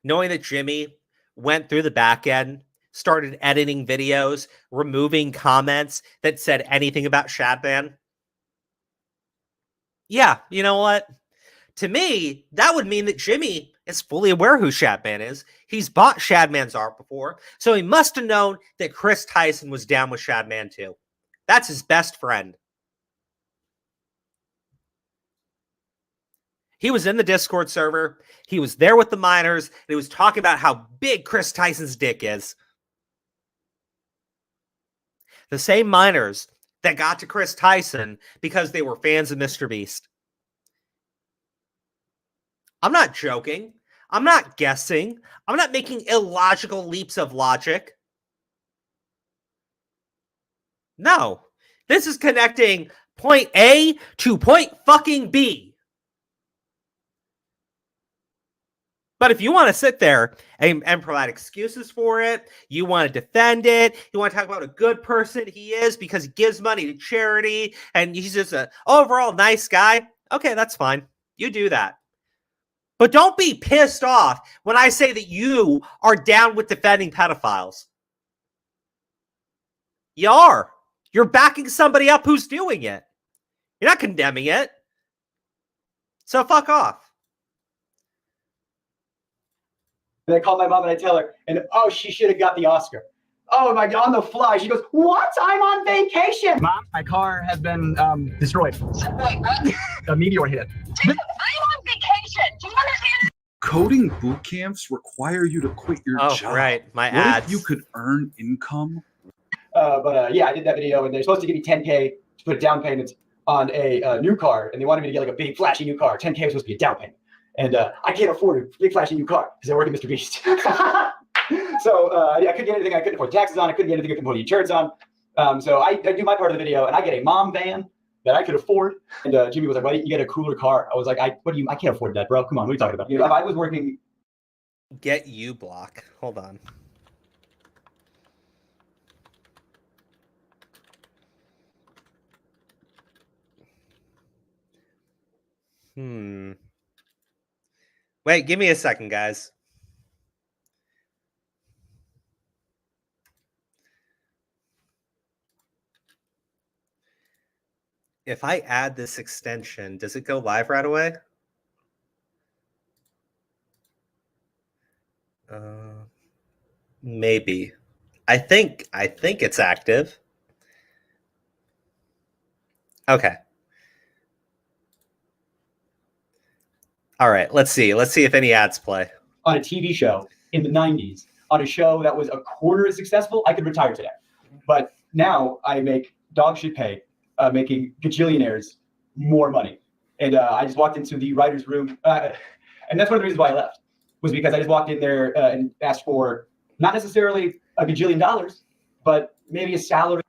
knowing that Jimmy went through the back end, started editing videos, removing comments that said anything about Shadman. Yeah, you know what? To me, that would mean that Jimmy is fully aware who Shadman is. He's bought Shadman's art before, so he must have known that Chris Tyson was down with Shadman too. That's his best friend. He was in the Discord server. He was there with the minors, and he was talking about how big Chris Tyson's dick is. The same minors that got to Chris Tyson because they were fans of MrBeast. I'm not joking. I'm not guessing. I'm not making illogical leaps of logic. No. This is connecting point A to point fucking B. But if you want to sit there and provide excuses for it, you want to defend it, you want to talk about what a good person he is because he gives money to charity and he's just an overall nice guy, okay, that's fine. You do that. But don't be pissed off when I say that you are down with defending pedophiles. You are. You're backing somebody up who's doing it. You're not condemning it. So fuck off. And I call my mom and I tell her, and oh, she should have got the Oscar. Oh my God, on the fly. She goes, what? I'm on vacation. Mom, my car has been destroyed. Wait, what? A meteor hit. Dude, I'm on vacation. Do you understand? Coding boot camps require you to quit your job. Oh, right. My what ads. if you could earn income? Yeah, I did that video, and they're supposed to give me $10K to put down payments on a new car, and they wanted me to get like a big flashy new car. $10K was supposed to be a down payment. And I can't afford a big flashy new car because I work at MrBeast. So I couldn't get anything I couldn't afford taxes on. I couldn't get anything I could put insurance on. So I do my part of the video, and I get a mom van that I could afford. And Jimmy was like, "Why didn't you get a cooler car?" I was like, I can't afford that, bro. Come on, what are you talking about? You know, I was working. Get you block. Hold on. Wait, give me a second, guys. If I add this extension, does it go live right away? Maybe. I think it's active. Okay. All right, let's see. Let's see if any ads play. On a TV show in the 90s, on a show that was a quarter as successful, I could retire today. But now I make dog shit pay, making gajillionaires more money. And I just walked into the writer's room. And that's one of the reasons why I left, was because I just walked in there and asked for not necessarily a gajillion dollars, but maybe a salary.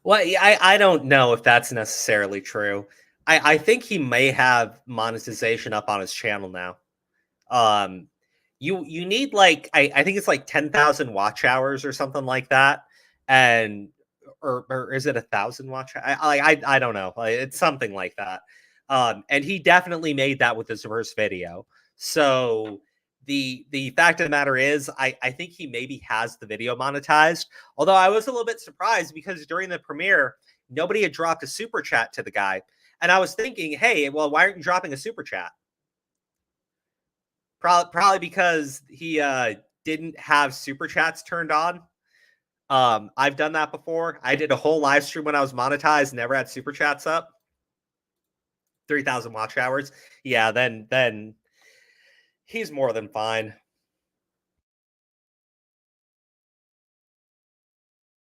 Well, I don't know if that's necessarily true. I think he may have monetization up on his channel now. You need like I think it's like 10,000 watch hours or something like that, and or is it 1,000 watch? I don't know. It's something like that. And he definitely made that with his first video. So the fact of the matter is, I think he maybe has the video monetized. Although I was a little bit surprised because during the premiere, nobody had dropped a super chat to the guy. And I was thinking, hey, well, why aren't you dropping a super chat? Probably because he didn't have super chats turned on. I've done that before. I did a whole live stream when I was monetized, never had super chats up. 3,000 watch hours. Yeah, then he's more than fine.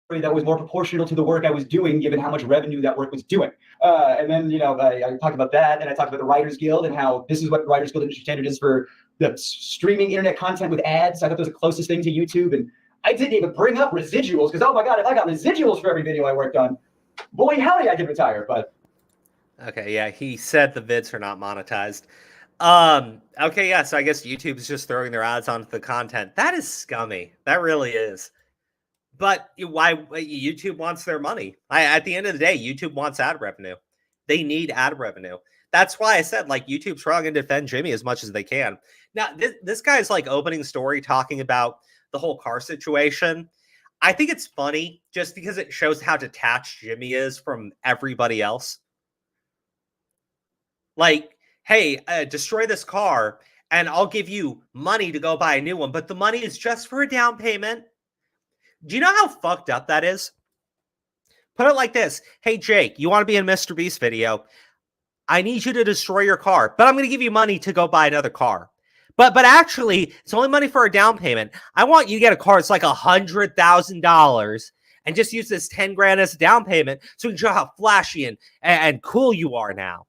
That was more proportional to the work I was doing, given how much revenue that work was doing. And then, you know, I talked about that, and I talked about the Writers Guild and how this is what the Writers Guild industry standard is for the streaming internet content with ads. I thought that was the closest thing to YouTube, and I didn't even bring up residuals because, oh my God, if I got residuals for every video I worked on, boy, hell yeah, I could retire. But Okay, yeah, he said the vids are not monetized. Okay, yeah, so I guess YouTube is just throwing their ads onto the content. That is scummy. That really is. But why YouTube wants their money? At the end of the day, YouTube wants ad revenue. They need ad revenue. That's why I said, like, YouTube's probably going to defend Jimmy as much as they can. Now, this guy's like opening story talking about the whole car situation. I think it's funny just because it shows how detached Jimmy is from everybody else. Like, hey, destroy this car and I'll give you money to go buy a new one, but the money is just for a down payment. Do you know how fucked up that is? Put it like this. Hey, Jake, you want to be in a MrBeast video? I need you to destroy your car, but I'm going to give you money to go buy another car. But actually, it's only money for a down payment. I want you to get a car. It's like $100,000 and just use this 10 grand as a down payment so you can show how flashy and cool you are now.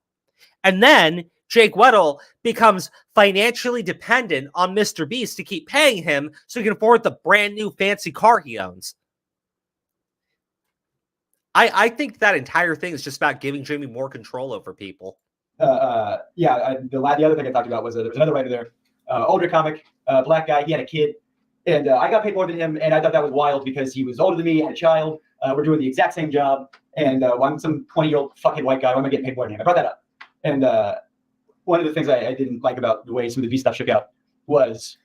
And then Jake Weddle becomes financially dependent on MrBeast to keep paying him so he can afford the brand new fancy car he owns. I think that entire thing is just about giving Jimmy more control over people. The other thing I talked about was there was another writer there, older comic, black guy. He had a kid, and I got paid more than him, and I thought that was wild because he was older than me, had a child. We're doing the exact same job, and I'm some 20-year-old fucking white guy. Why am I getting paid more than him? I brought that up, and one of the things I didn't like about the way some of the V stuff shook out was.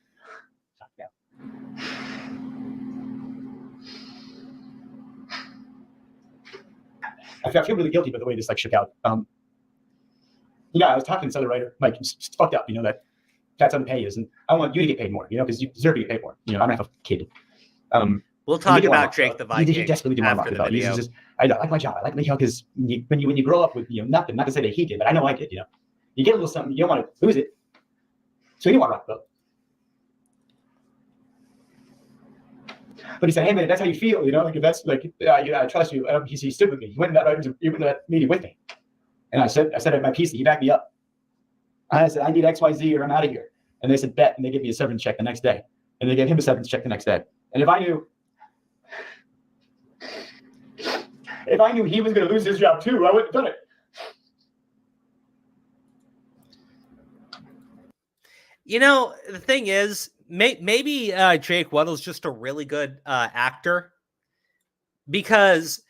I feel really guilty about the way this shook out. I was talking to this other writer, Mike, it's fucked up, that's how the pay is, and I want you to get paid more, because you deserve to get paid more. I don't have a kid. We'll talk about Jake the Viking. You desperately do want to talk about it. I like my job. I like because when you grow up with nothing, not to say that he did, but I know I did. You get a little something, you don't want to lose it, so you don't want to rock the boat. But he said, "Hey man, that's how you feel, if that's I trust you." He stood with me. He went in that meeting with me, and I said at my piece, and he backed me up. I said, "I need X, Y, Z, or I'm out of here." And they said, "Bet," and they gave me a severance check the next day, and they gave him a severance check the next day. And if I knew he was going to lose his job too, I wouldn't have done it. The thing is, maybe Jake Weddle's just a really good actor, because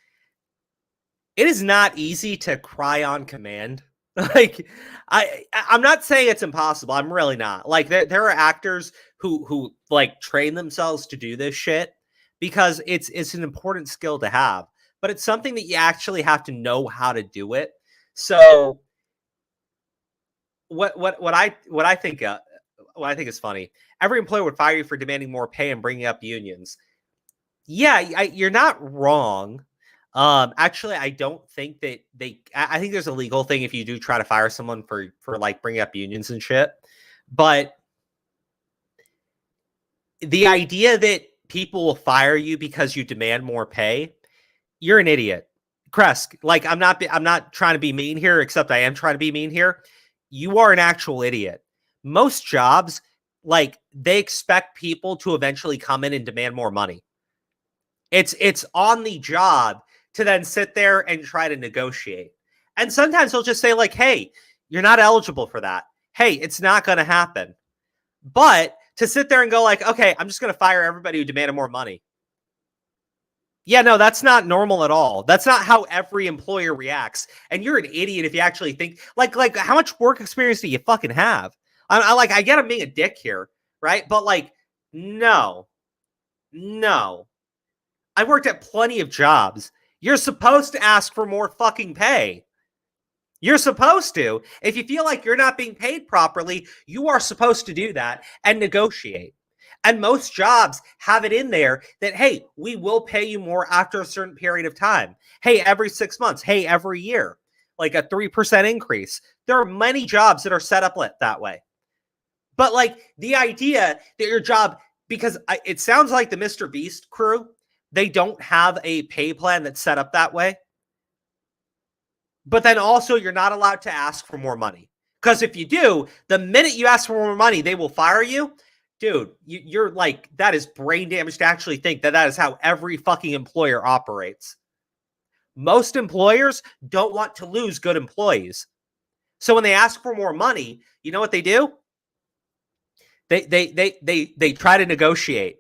it is not easy to cry on command. I'm not saying it's impossible. I'm really not. There are actors who train themselves to do this shit because it's an important skill to have, but it's something that you actually have to know how to do it. So what I think is funny. Every employer would fire you for demanding more pay and bringing up unions. Yeah, you're not wrong. Actually, I don't think that I think there's a legal thing if you do try to fire someone for bringing up unions and shit. But the idea that people will fire you because you demand more pay, you're an idiot. Kresk, I'm not trying to be mean here, except I am trying to be mean here. You are an actual idiot. Most jobs, they expect people to eventually come in and demand more money. It's on the job to then sit there and try to negotiate. And sometimes they'll just say, hey, you're not eligible for that. Hey, it's not going to happen. But to sit there and go okay, I'm just going to fire everybody who demanded more money. Yeah, no, that's not normal at all. That's not how every employer reacts. And you're an idiot if you actually think, how much work experience do you fucking have? I get I'm being a dick here, right? But no. I worked at plenty of jobs. You're supposed to ask for more fucking pay. You're supposed to. If you feel like you're not being paid properly, you are supposed to do that and negotiate. And most jobs have it in there that, hey, we will pay you more after a certain period of time. Hey, every 6 months. Hey, every year. A 3% increase. There are many jobs that are set up that way. But the idea that your job, because it sounds like the MrBeast crew, they don't have a pay plan that's set up that way. But then also you're not allowed to ask for more money. Because if you do, the minute you ask for more money, they will fire you. dude, you're like, that is brain damage to actually think that that is how every fucking employer operates. Most employers don't want to lose good employees. So when they ask for more money, you know what they do? They try to negotiate.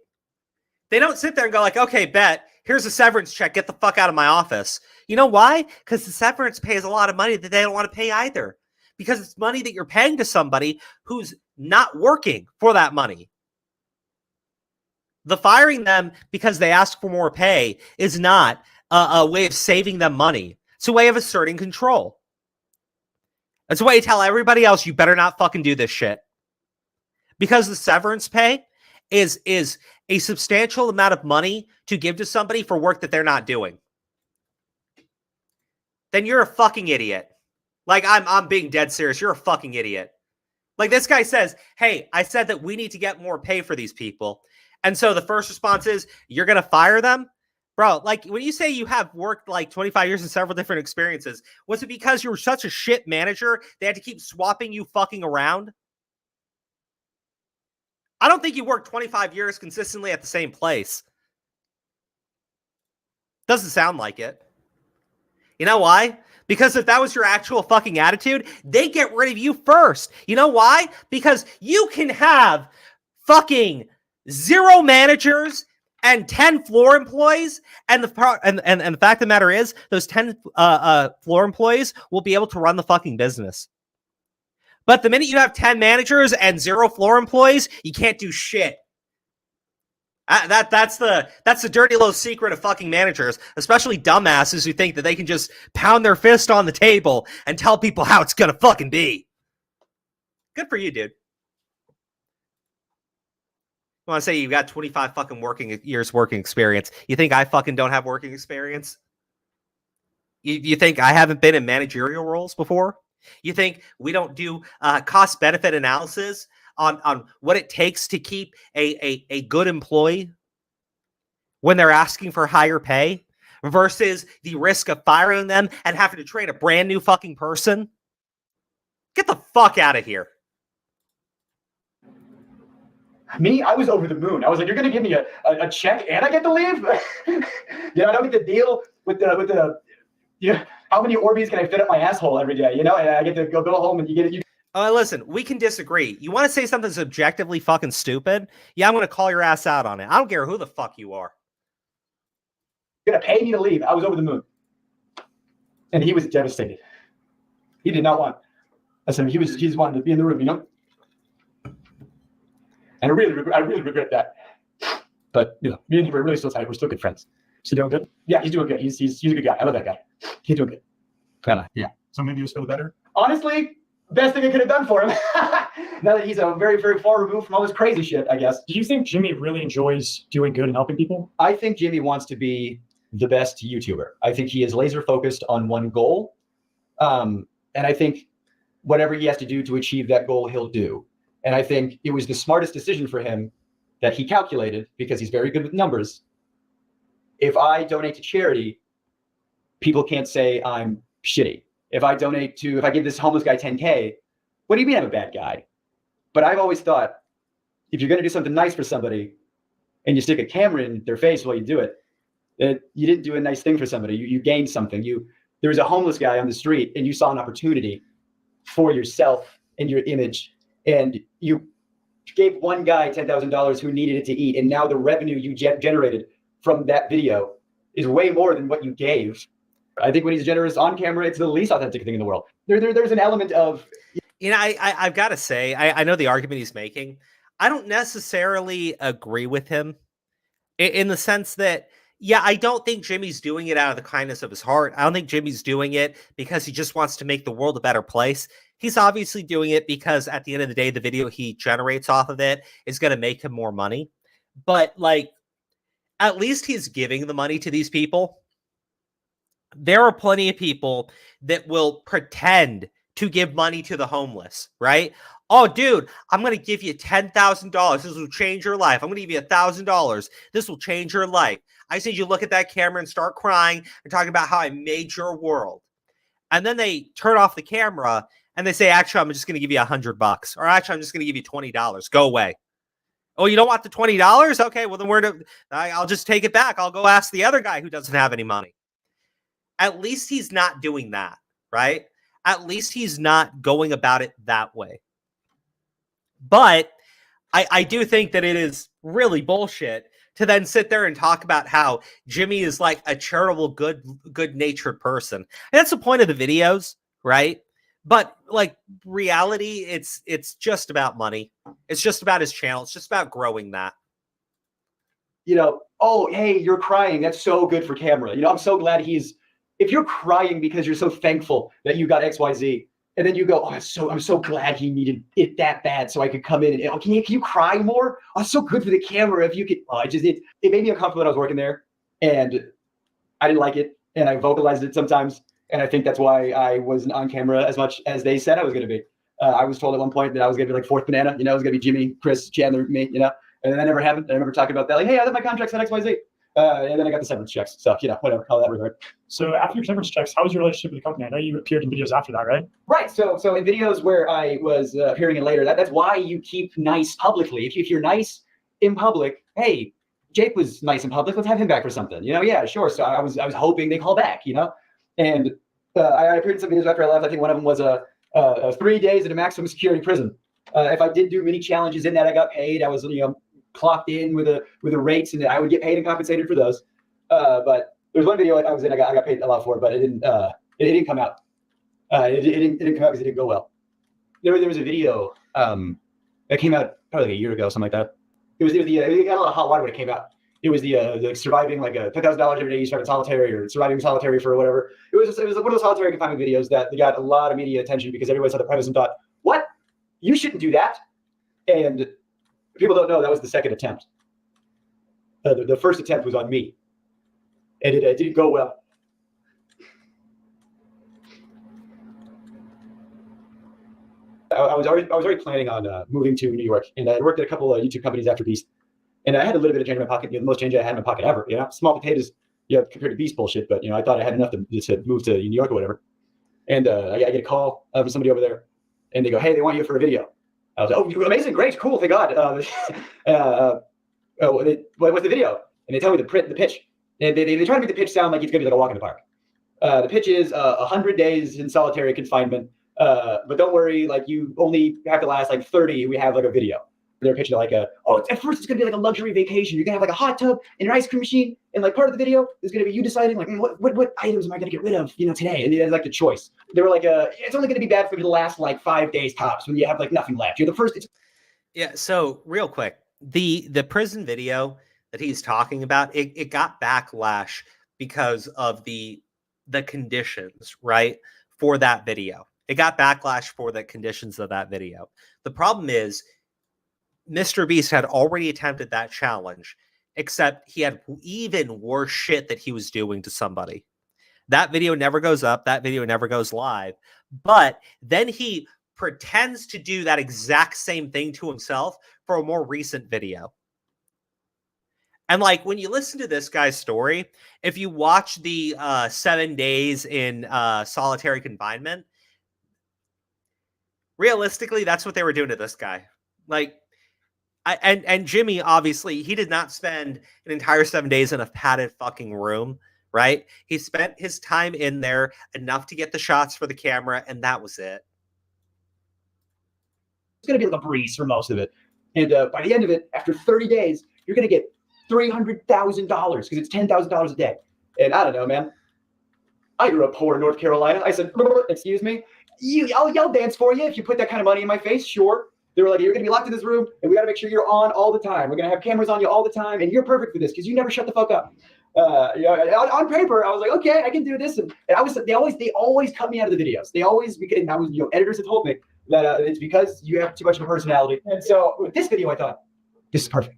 They don't sit there and go like, okay, bet, here's a severance check, get the fuck out of my office. You know why? Because the severance pays a lot of money that they don't want to pay either. Because it's money that you're paying to somebody who's not working for that money. The firing them because they ask for more pay is not a way of saving them money. It's a way of asserting control. It's a way to tell everybody else, you better not fucking do this shit. Because the severance pay is a substantial amount of money to give to somebody for work that they're not doing. Then you're a fucking idiot. Like, I'm being dead serious. You're a fucking idiot. Like, this guy says, hey, I said that we need to get more pay for these people. And so the first response is, you're going to fire them? Bro, like, when you say you have worked like 25 years in several different experiences, was it because you were such a shit manager they had to keep swapping you fucking around? I don't think you worked 25 years consistently at the same place. Doesn't sound like it. You know why? Because if that was your actual fucking attitude, they get rid of you first. You know why? Because you can have fucking 0 managers and 10 floor employees, and the fact of the matter is, those 10 floor employees will be able to run the fucking business. But the minute you have 10 managers and 0 floor employees, you can't do shit. That's the dirty little secret of fucking managers, especially dumbasses who think that they can just pound their fist on the table and tell people how it's gonna fucking be. Good for you, dude. I want to say you've got 25 fucking years working experience. You think I fucking don't have working experience? You think I haven't been in managerial roles before? You think we don't do cost-benefit analysis on what it takes to keep a good employee when they're asking for higher pay versus the risk of firing them and having to train a brand new fucking person? Get the fuck out of here. Me, I was over the moon. I was like, you're going to give me a check and I get to leave? I don't get to deal with the how many Orbeez can I fit up my asshole every day? And I get to go home and you get it. Listen, we can disagree. You want to say something's objectively fucking stupid? Yeah, I'm going to call your ass out on it. I don't care who the fuck you are. You're going to pay me to leave. I was over the moon. And he was devastated. He did not want. Listen, he just wanted to be in the room, And I really regret that. But me and him are really still tight. We're still good friends. Is he doing good? Yeah, he's doing good. He's a good guy. I love that guy. He's doing good. Yeah. So maybe you just feel better? Honestly, best thing I could have done for him. Now that he's a very, very far removed from all this crazy shit, I guess. Do you think Jimmy really enjoys doing good and helping people? I think Jimmy wants to be the best YouTuber. I think he is laser focused on one goal. And I think whatever he has to do to achieve that goal, he'll do. And I think it was the smartest decision for him that he calculated, because he's very good with numbers. If I donate to charity, people can't say I'm shitty. If I give this homeless guy 10K, what do you mean I'm a bad guy? But I've always thought, if you're going to do something nice for somebody and you stick a camera in their face while you do it, that you didn't do a nice thing for somebody. You gained something. There was a homeless guy on the street and you saw an opportunity for yourself and your image. And you gave one guy $10,000 who needed it to eat. And now the revenue you generated from that video is way more than what you gave. I think when he's generous on camera, it's the least authentic thing in the world. There's an element of... I've got to say, I know the argument he's making. I don't necessarily agree with him in the sense that, yeah, I don't think Jimmy's doing it out of the kindness of his heart. I don't think Jimmy's doing it because he just wants to make the world a better place. He's obviously doing it because at the end of the day, the video he generates off of it is going to make him more money. But like, at least he's giving the money to these people. There are plenty of people that will pretend to give money to the homeless, right? Oh, dude, I'm going to give you $10,000. This will change your life. I'm going to give you $1,000. This will change your life. I just need you to look at that camera and start crying and talking about how I made your world. And then they turn off the camera and they say, actually, I'm just going to give you $100. Or actually, I'm just going to give you $20. Go away. Oh, you don't want the $20? Okay, well then I'll just take it back. I'll go ask the other guy who doesn't have any money. At least he's not doing that, right? At least he's not going about it that way. But I do think that it is really bullshit to then sit there and talk about how Jimmy is like a charitable, good-natured person. And that's the point of the videos, right? But like reality, it's just about money. It's just about his channel. It's just about growing that. You know, oh, hey, you're crying. That's so good for camera. You know, I'm so glad if you're crying because you're so thankful that you got XYZ, and then you go, oh, I'm so glad he needed it that bad so I could come in and, oh, can you cry more? Oh, it's so good for the camera if you could. Oh, it made me uncomfortable when I was working there, and I didn't like it, and I vocalized it sometimes, and I think that's why I wasn't on camera as much as they said I was going to be. I was told at one point that I was going to be like fourth banana, you know, it was going to be Jimmy, Chris, Chandler, me, you know, and that never happened. I remember talking about that, like, hey, I thought my contract's on XYZ. And then I got the severance checks. So, you know, whatever, how that regard. So after your severance checks, how was your relationship with the company? I know you appeared in videos after that, right? Right. So in videos where I was appearing in later, that's why you keep nice publicly. If you're nice in public, hey, Jake was nice in public, let's have him back for something. You know, yeah, sure. So I was hoping they call back, you know. And I appeared in some videos after I left. I think one of them was 3 days in a maximum security prison. If I did do many challenges in that, I got paid. I was, you know, clocked in with a rates, and I would get paid and compensated for those. But there's one video I was in, I got paid a lot for it, but it didn't come out. It didn't come out because it didn't go well. There was a video that came out probably like a year ago, something like that. It got a lot of hot water when it came out. It was the surviving like $10,000 every day you start in solitary, or surviving solitary for whatever. It was one of those solitary confinement videos that got a lot of media attention because everybody saw the premise and thought, what? You shouldn't do that. And people don't know that was the second attempt. The first attempt was on me, and it didn't go well. I was already planning on moving to New York, and I worked at a couple of YouTube companies after Beast, and I had a little bit of change in my pocket, you know, the most change I had in my pocket ever. You know, small potatoes, yeah, compared to Beast bullshit, but you know, I thought I had enough to move to New York or whatever. And I get a call from somebody over there, and they go, "Hey, they want you for a video." I was like, "Oh, amazing, great, cool, thank God." What's the video? And they tell me the pitch. And they try to make the pitch sound like it's gonna be like a walk in the park. The pitch is 100 days in solitary confinement, but don't worry, like you only have to last like 30. We have like a video. They're pitching like at first it's gonna be like a luxury vacation. You're gonna have like a hot tub and an ice cream machine, and like part of the video is gonna be you deciding like what items am I gonna get rid of, you know, today? And it's like the choice. They were like, it's only gonna be bad for you to last like 5 days tops when you have like nothing left. You're the first. Yeah. So real quick, the prison video that he's talking about, it got backlash because of the conditions, right, for that video. It got backlash for the conditions of that video. The problem is, MrBeast had already attempted that challenge, except he had even worse shit that he was doing to somebody. That video never goes up. That video never goes live. But then he pretends to do that exact same thing to himself for a more recent video. And like when you listen to this guy's story, if you watch the 7 days in solitary confinement, realistically, that's what they were doing to this guy. Like, and Jimmy, obviously, he did not spend an entire 7 days in a padded fucking room, right? He spent his time in there enough to get the shots for the camera, and that was it. It's going to be like a breeze for most of it. And by the end of it, after 30 days, you're going to get $300,000 because it's $10,000 a day. And I don't know, man. I grew up poor in North Carolina. I said, excuse me, I'll dance for you if you put that kind of money in my face, sure. They were like, you're going to be locked in this room, and we got to make sure you're on all the time. We're going to have cameras on you all the time, and you're perfect for this because you never shut the fuck up. On paper, I was like, okay, I can do this. And they always cut me out of the videos. They always, because editors have told me that it's because you have too much of a personality. And so with this video, I thought, this is perfect.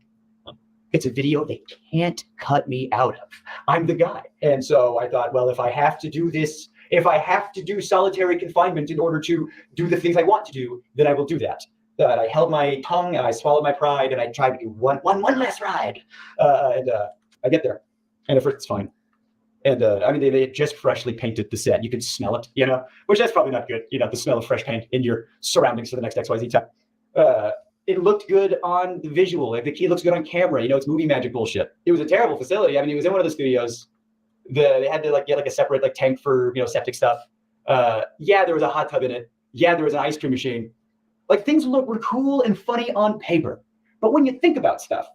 It's a video they can't cut me out of. I'm the guy. And so I thought, well, if I have to do this, if I have to do solitary confinement in order to do the things I want to do, then I will do that. I held my tongue and I swallowed my pride and I tried to do one last ride. And I get there. And at first it's fine. And I mean, they just freshly painted the set. You can smell it, you know, which that's probably not good. You know, the smell of fresh paint in your surroundings for the next XYZ time. it looked good on the visual. Like the key looks good on camera. You know, it's movie magic bullshit. It was a terrible facility. I mean, it was in one of the studios. They had to like get like a separate like tank for, you know, septic stuff. Yeah, there was a hot tub in it. Yeah, there was an ice cream machine. Like things were cool and funny on paper. But when you think about stuff,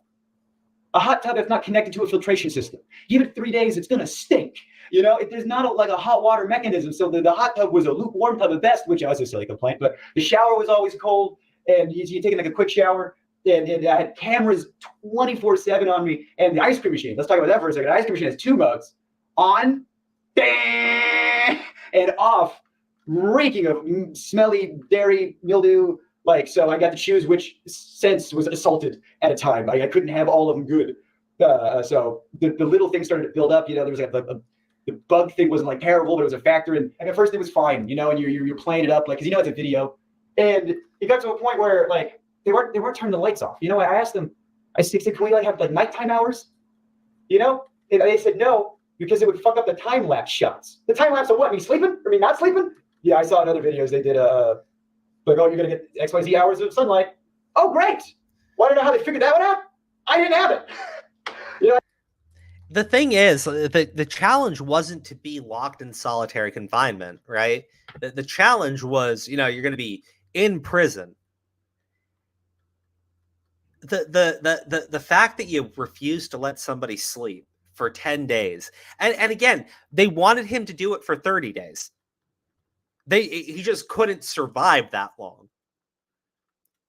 a hot tub that's not connected to a filtration system, give it 3 days, it's gonna stink. You know, there's not like a hot water mechanism. So the hot tub was a lukewarm tub at best, which was a silly complaint, but the shower was always cold, and you're taking like a quick shower, and I had cameras 24/7 on me, and the ice cream machine, let's talk about that for a second. The ice cream machine has 2 modes, on, and off, reeking of smelly dairy mildew. Like, so I got to choose which sense was assaulted at a time. I couldn't have all of them good. So the little things started to build up. You know, there was like the bug thing wasn't like terrible, but it was a factor. And at first it was fine, you know, and you're playing it up like, because you know it's a video. And it got to a point where like they weren't turning the lights off. You know, I asked them, I said, can we like have like nighttime hours? You know, and they said no, because it would fuck up the time lapse shots. The time lapse of what? Me sleeping? Or me not sleeping? Yeah, I saw in other videos they did like, oh, you're gonna get XYZ hours of sunlight. Oh, great! Want to know how they figured that one out? I didn't have it. You know. The thing is, the challenge wasn't to be locked in solitary confinement, right? The challenge was, you know, you're going to be in prison. The fact that you refused to let somebody sleep for 10 days, and again, they wanted him to do it for 30 days. He just couldn't survive that long.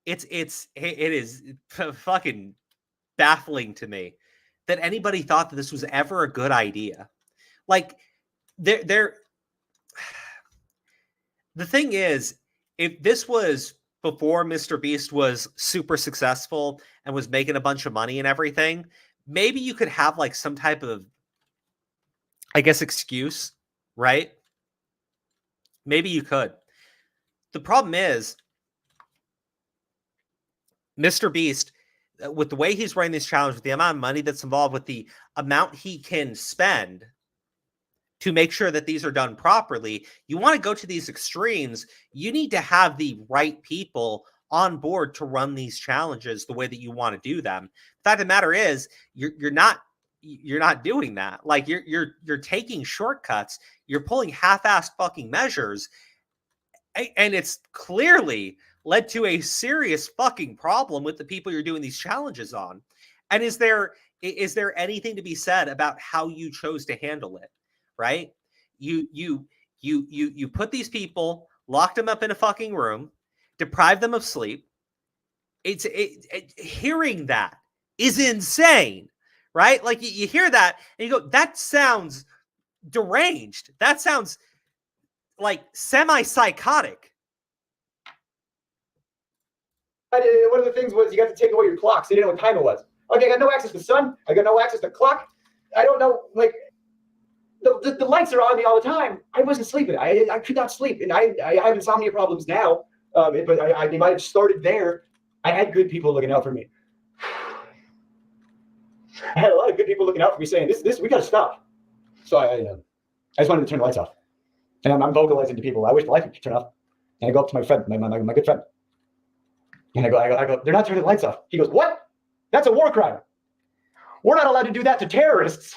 It is fucking baffling to me that anybody thought that this was ever a good idea. Like, the thing is, if this was before MrBeast was super successful and was making a bunch of money and everything, maybe you could have like some type of, I guess, excuse, right? Maybe you could. The problem is, MrBeast, with the way he's running this challenge, with the amount of money that's involved, with the amount he can spend to make sure that these are done properly, you want to go to these extremes, you need to have the right people on board to run these challenges the way that you want to do them. The fact of the matter is, you're not doing that. Like, you're taking shortcuts, you're pulling half-assed fucking measures, and it's clearly led to a serious fucking problem with the people you're doing these challenges on. And is there anything to be said about how you chose to handle it? Right? You put these people, locked them up in a fucking room, deprived them of sleep. Hearing that is insane, right? Like, you hear that and you go, that sounds deranged. That sounds like semi-psychotic. One of the things was you got to take away your clock, so you didn't know what time it was. Okay, I got no access to the sun. I got no access to clock. I don't know, like, the lights are on me all the time. I wasn't sleeping. I could not sleep, and I have insomnia problems now. But they might have started there. I had good people looking out for me. I had a lot of good people looking out for me, saying, "This we got to stop." So I just wanted to turn the lights off, and I'm vocalizing to people, "I wish the lights would turn off." And I go up to my friend, my good friend, and I go, "They're not turning the lights off." He goes, "What? That's a war crime. We're not allowed to do that to terrorists."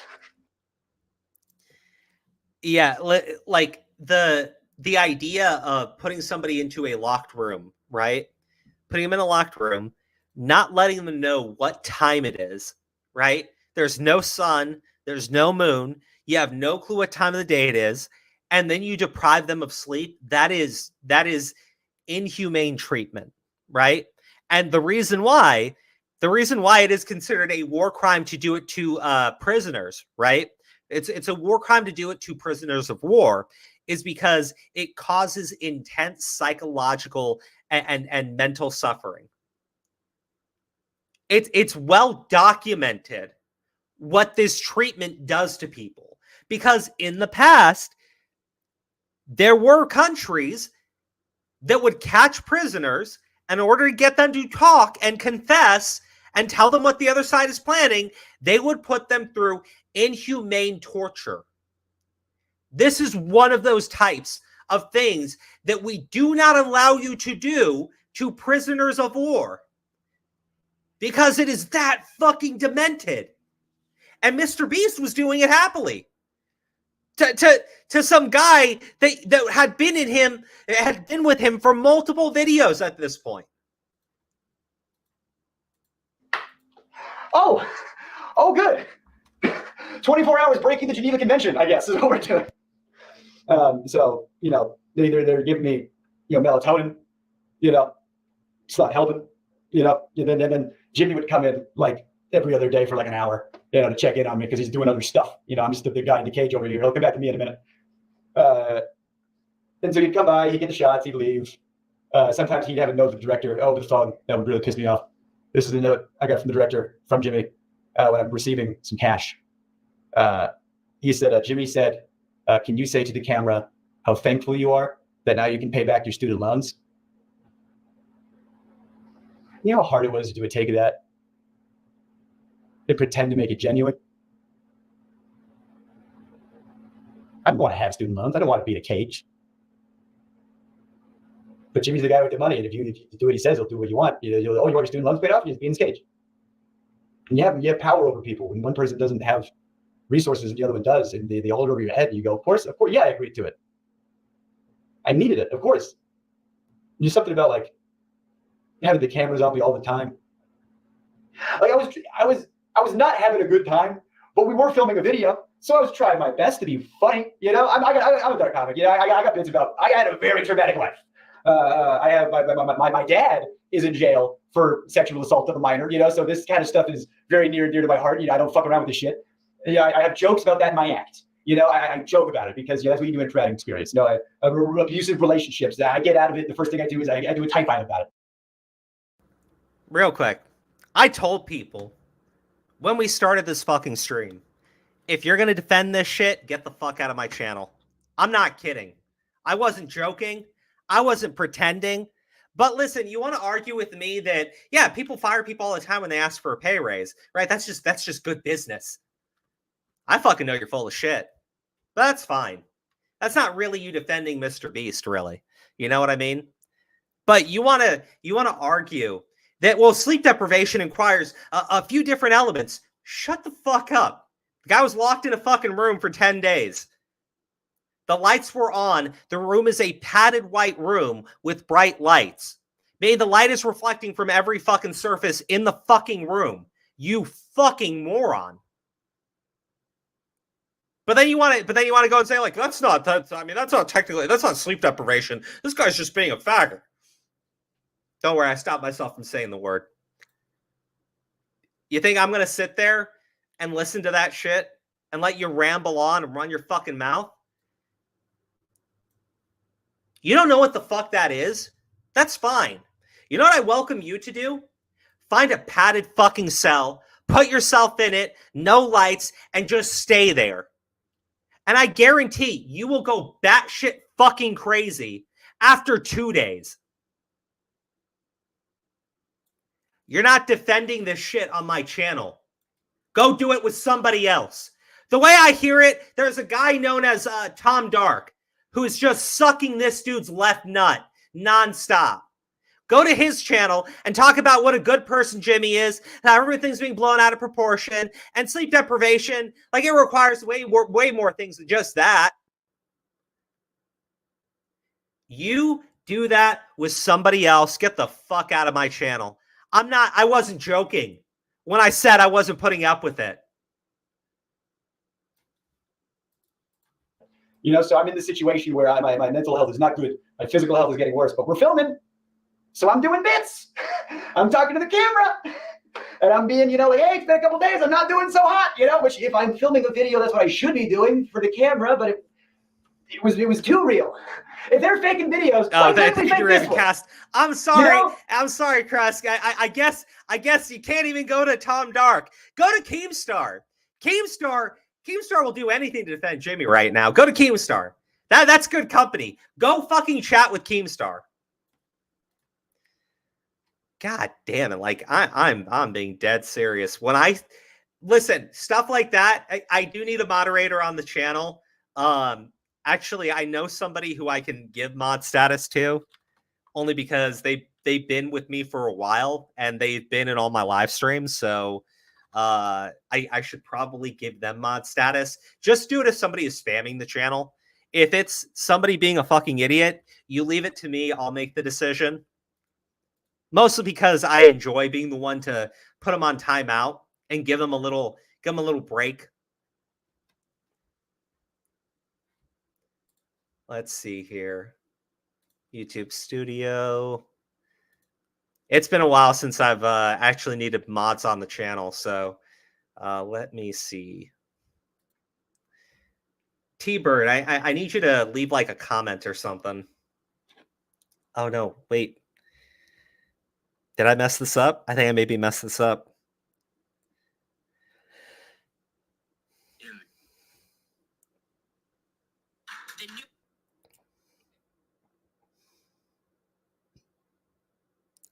Yeah, like the idea of putting somebody into a locked room, right? Putting them in a locked room, not letting them know what time it is, right? There's no sun, there's no moon, you have no clue what time of the day it is, and then you deprive them of sleep. That is inhumane treatment, right? And the reason why it is considered a war crime to do it to prisoners, right? It's a war crime to do it to prisoners of war, is because it causes intense psychological and mental suffering. It's well documented what this treatment does to people, because in the past there were countries that would catch prisoners, in order to get them to talk and confess and tell them what the other side is planning, they would put them through inhumane torture. This is one of those types of things that we do not allow you to do to prisoners of war. because it is that fucking demented. And MrBeast was doing it happily to some guy that had been with him for multiple videos at this point. Oh, good. 24 hours breaking the Geneva Convention, I guess, is what we're doing. So, you know, they're giving me, you know, melatonin, you know, it's not helping, you know, and then Jimmy would come in like every other day for like an hour, you know, to check in on me because he's doing other stuff. You know, I'm just the guy in the cage over here. He'll come back to me in a minute. And so he'd come by, he'd get the shots, he'd leave. Sometimes he'd have a note from the director over the phone. That would really piss me off. This is a note I got from the director, from Jimmy, when I'm receiving some cash. He said, Jimmy said, can you say to the camera how thankful you are that now you can pay back your student loans? You know how hard it was to do a take of that? And pretend to make it genuine? I don't want to have student loans. I don't want to be in a cage. But Jimmy's the guy with the money, and if you do what he says, he'll do what you want. You want your student loans paid off? You just be in his cage. And you have power over people. When one person doesn't have resources and the other one does, and they hold it over your head, and you go, of course, yeah, I agreed to it. I needed it, of course. There's something about like having the cameras on me all the time. Like I was not having a good time, but we were filming a video, so I was trying my best to be funny. You know, I'm a dark comic. You know, I got bits about. I had a very traumatic life. I have my dad is in jail for sexual assault of a minor. You know, so this kind of stuff is very near and dear to my heart. You know, I don't fuck around with this shit. Yeah, I have jokes about that in my act. You know, I joke about it because that's what you do in traumatic experience. You know, abusive relationships. I get out of it. The first thing I do is I do a type about it. Real quick, I told people when we started this fucking stream, if you're going to defend this shit, get the fuck out of my channel. I'm not kidding. I wasn't joking. I wasn't pretending. But listen, you want to argue with me that, yeah, people fire people all the time when they ask for a pay raise, right? That's just good business. I fucking know you're full of shit. But that's fine. That's not really you defending MrBeast, really. You know what I mean? But you want to argue that, well, sleep deprivation requires a few different elements. Shut the fuck up. The guy was locked in a fucking room for 10 days. The lights were on. The room is a padded white room with bright lights. Maybe the light is reflecting from every fucking surface in the fucking room. You fucking moron. But then you want to go and say, like, that's not technically, that's not sleep deprivation. This guy's just being a faggot. Don't worry, I stopped myself from saying the word. You think I'm going to sit there and listen to that shit and let you ramble on and run your fucking mouth? You don't know what the fuck that is? That's fine. You know what I welcome you to do? Find a padded fucking cell, put yourself in it, no lights, and just stay there. And I guarantee you will go batshit fucking crazy after 2 days. You're not defending this shit on my channel. Go do it with somebody else. The way I hear it, there's a guy known as Tom Dark who is just sucking this dude's left nut nonstop. Go to his channel and talk about what a good person Jimmy is, and how everything's being blown out of proportion, and sleep deprivation. Like, it requires way more things than just that. You do that with somebody else. Get the fuck out of my channel. I wasn't joking when I said I wasn't putting up with it. You know, so I'm in the situation where my mental health is not good. My physical health is getting worse, but we're filming. So I'm doing bits. I'm talking to the camera. And I'm being, you know, like, hey, it's been a couple days. I'm not doing so hot, you know, which if I'm filming a video, that's what I should be doing for the camera. But it was too real. If they're faking videos, cast. I'm sorry. You know? I'm sorry, Krusk. I guess you can't even go to Tom Dark. Go to Keemstar. Keemstar will do anything to defend Jimmy right now. Go to Keemstar. That's good company. Go fucking chat with Keemstar. God damn it. Like, I'm being dead serious. When I listen, stuff like that, I do need a moderator on the channel. Actually, I know somebody who I can give mod status to, only because they they've been with me for a while, and they've been in all my live streams. So I should probably give them mod status. Just do it if somebody is spamming the channel. If it's somebody being a fucking idiot, you leave it to me. I'll make the decision. Mostly because I enjoy being the one to put them on timeout and give them a little break. Let's see here. YouTube Studio. It's been a while since I've actually needed mods on the channel, so let me see. T-Bird, I need you to leave like a comment or something. Oh no, wait. Did I mess this up? I think I maybe messed this up.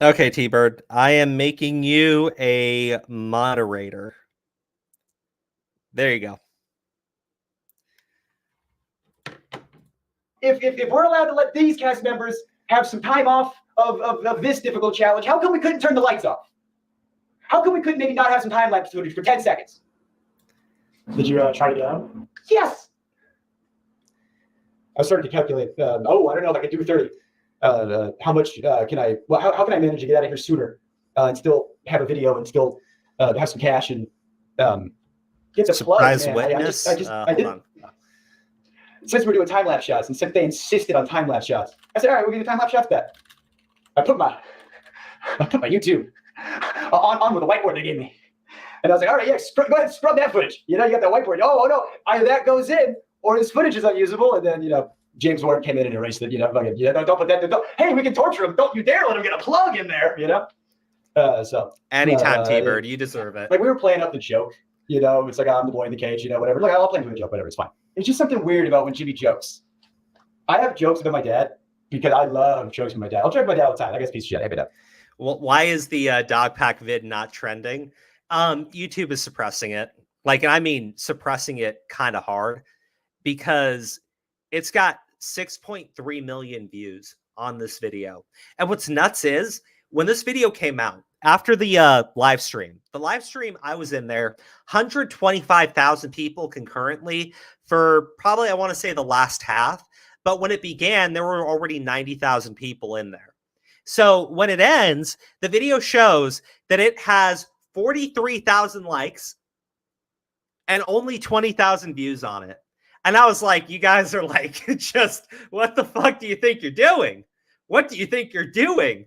Okay, T-Bird, I am making you a moderator. There you go. If we're allowed to let these cast members have some time off of this difficult challenge, how come we couldn't turn the lights off? How come we couldn't maybe not have some time-lapse footage for 10 seconds? Did you try to get out? Yes! I was starting to calculate, I don't know if I could do 30. How much can I, well, how can I manage to get out of here sooner and still have a video and still have some cash and get the surprise plug, witness? I didn't. Since we're doing time-lapse shots, and since they insisted on time-lapse shots, I said, all right, we'll give you the time-lapse shots back. I put my YouTube on with the whiteboard they gave me. And I was like, all right, yeah, go ahead and scrub that footage. You know, you got that whiteboard. Oh, no, either that goes in or this footage is unusable. And then, you know, James Warren came in and erased it. You know, fucking, don't put that. Hey, we can torture him. Don't you dare let him get a plug in there, you know? So anytime, T-Bird, you deserve it. Like, we were playing up the joke, you know, it's like, I'm the boy in the cage, you know, whatever. Look, I'll play him a joke, whatever, it's fine. It's just something weird about when Jimmy jokes. I have jokes about my dad because I love jokes with my dad. I'll joke with my dad all the time. I guess piece of shit. I hate it. Well, why is the dog pack vid not trending? YouTube is suppressing it. Like, and I mean suppressing it kind of hard because it's got 6.3 million views on this video. And what's nuts is when this video came out after the live stream, I was in there, 125,000 people concurrently for probably, I want to say the last half. But when it began, there were already 90,000 people in there. So when it ends, the video shows that it has 43,000 likes and only 20,000 views on it. And I was like, you guys are like, just what the fuck do you think you're doing? What do you think you're doing?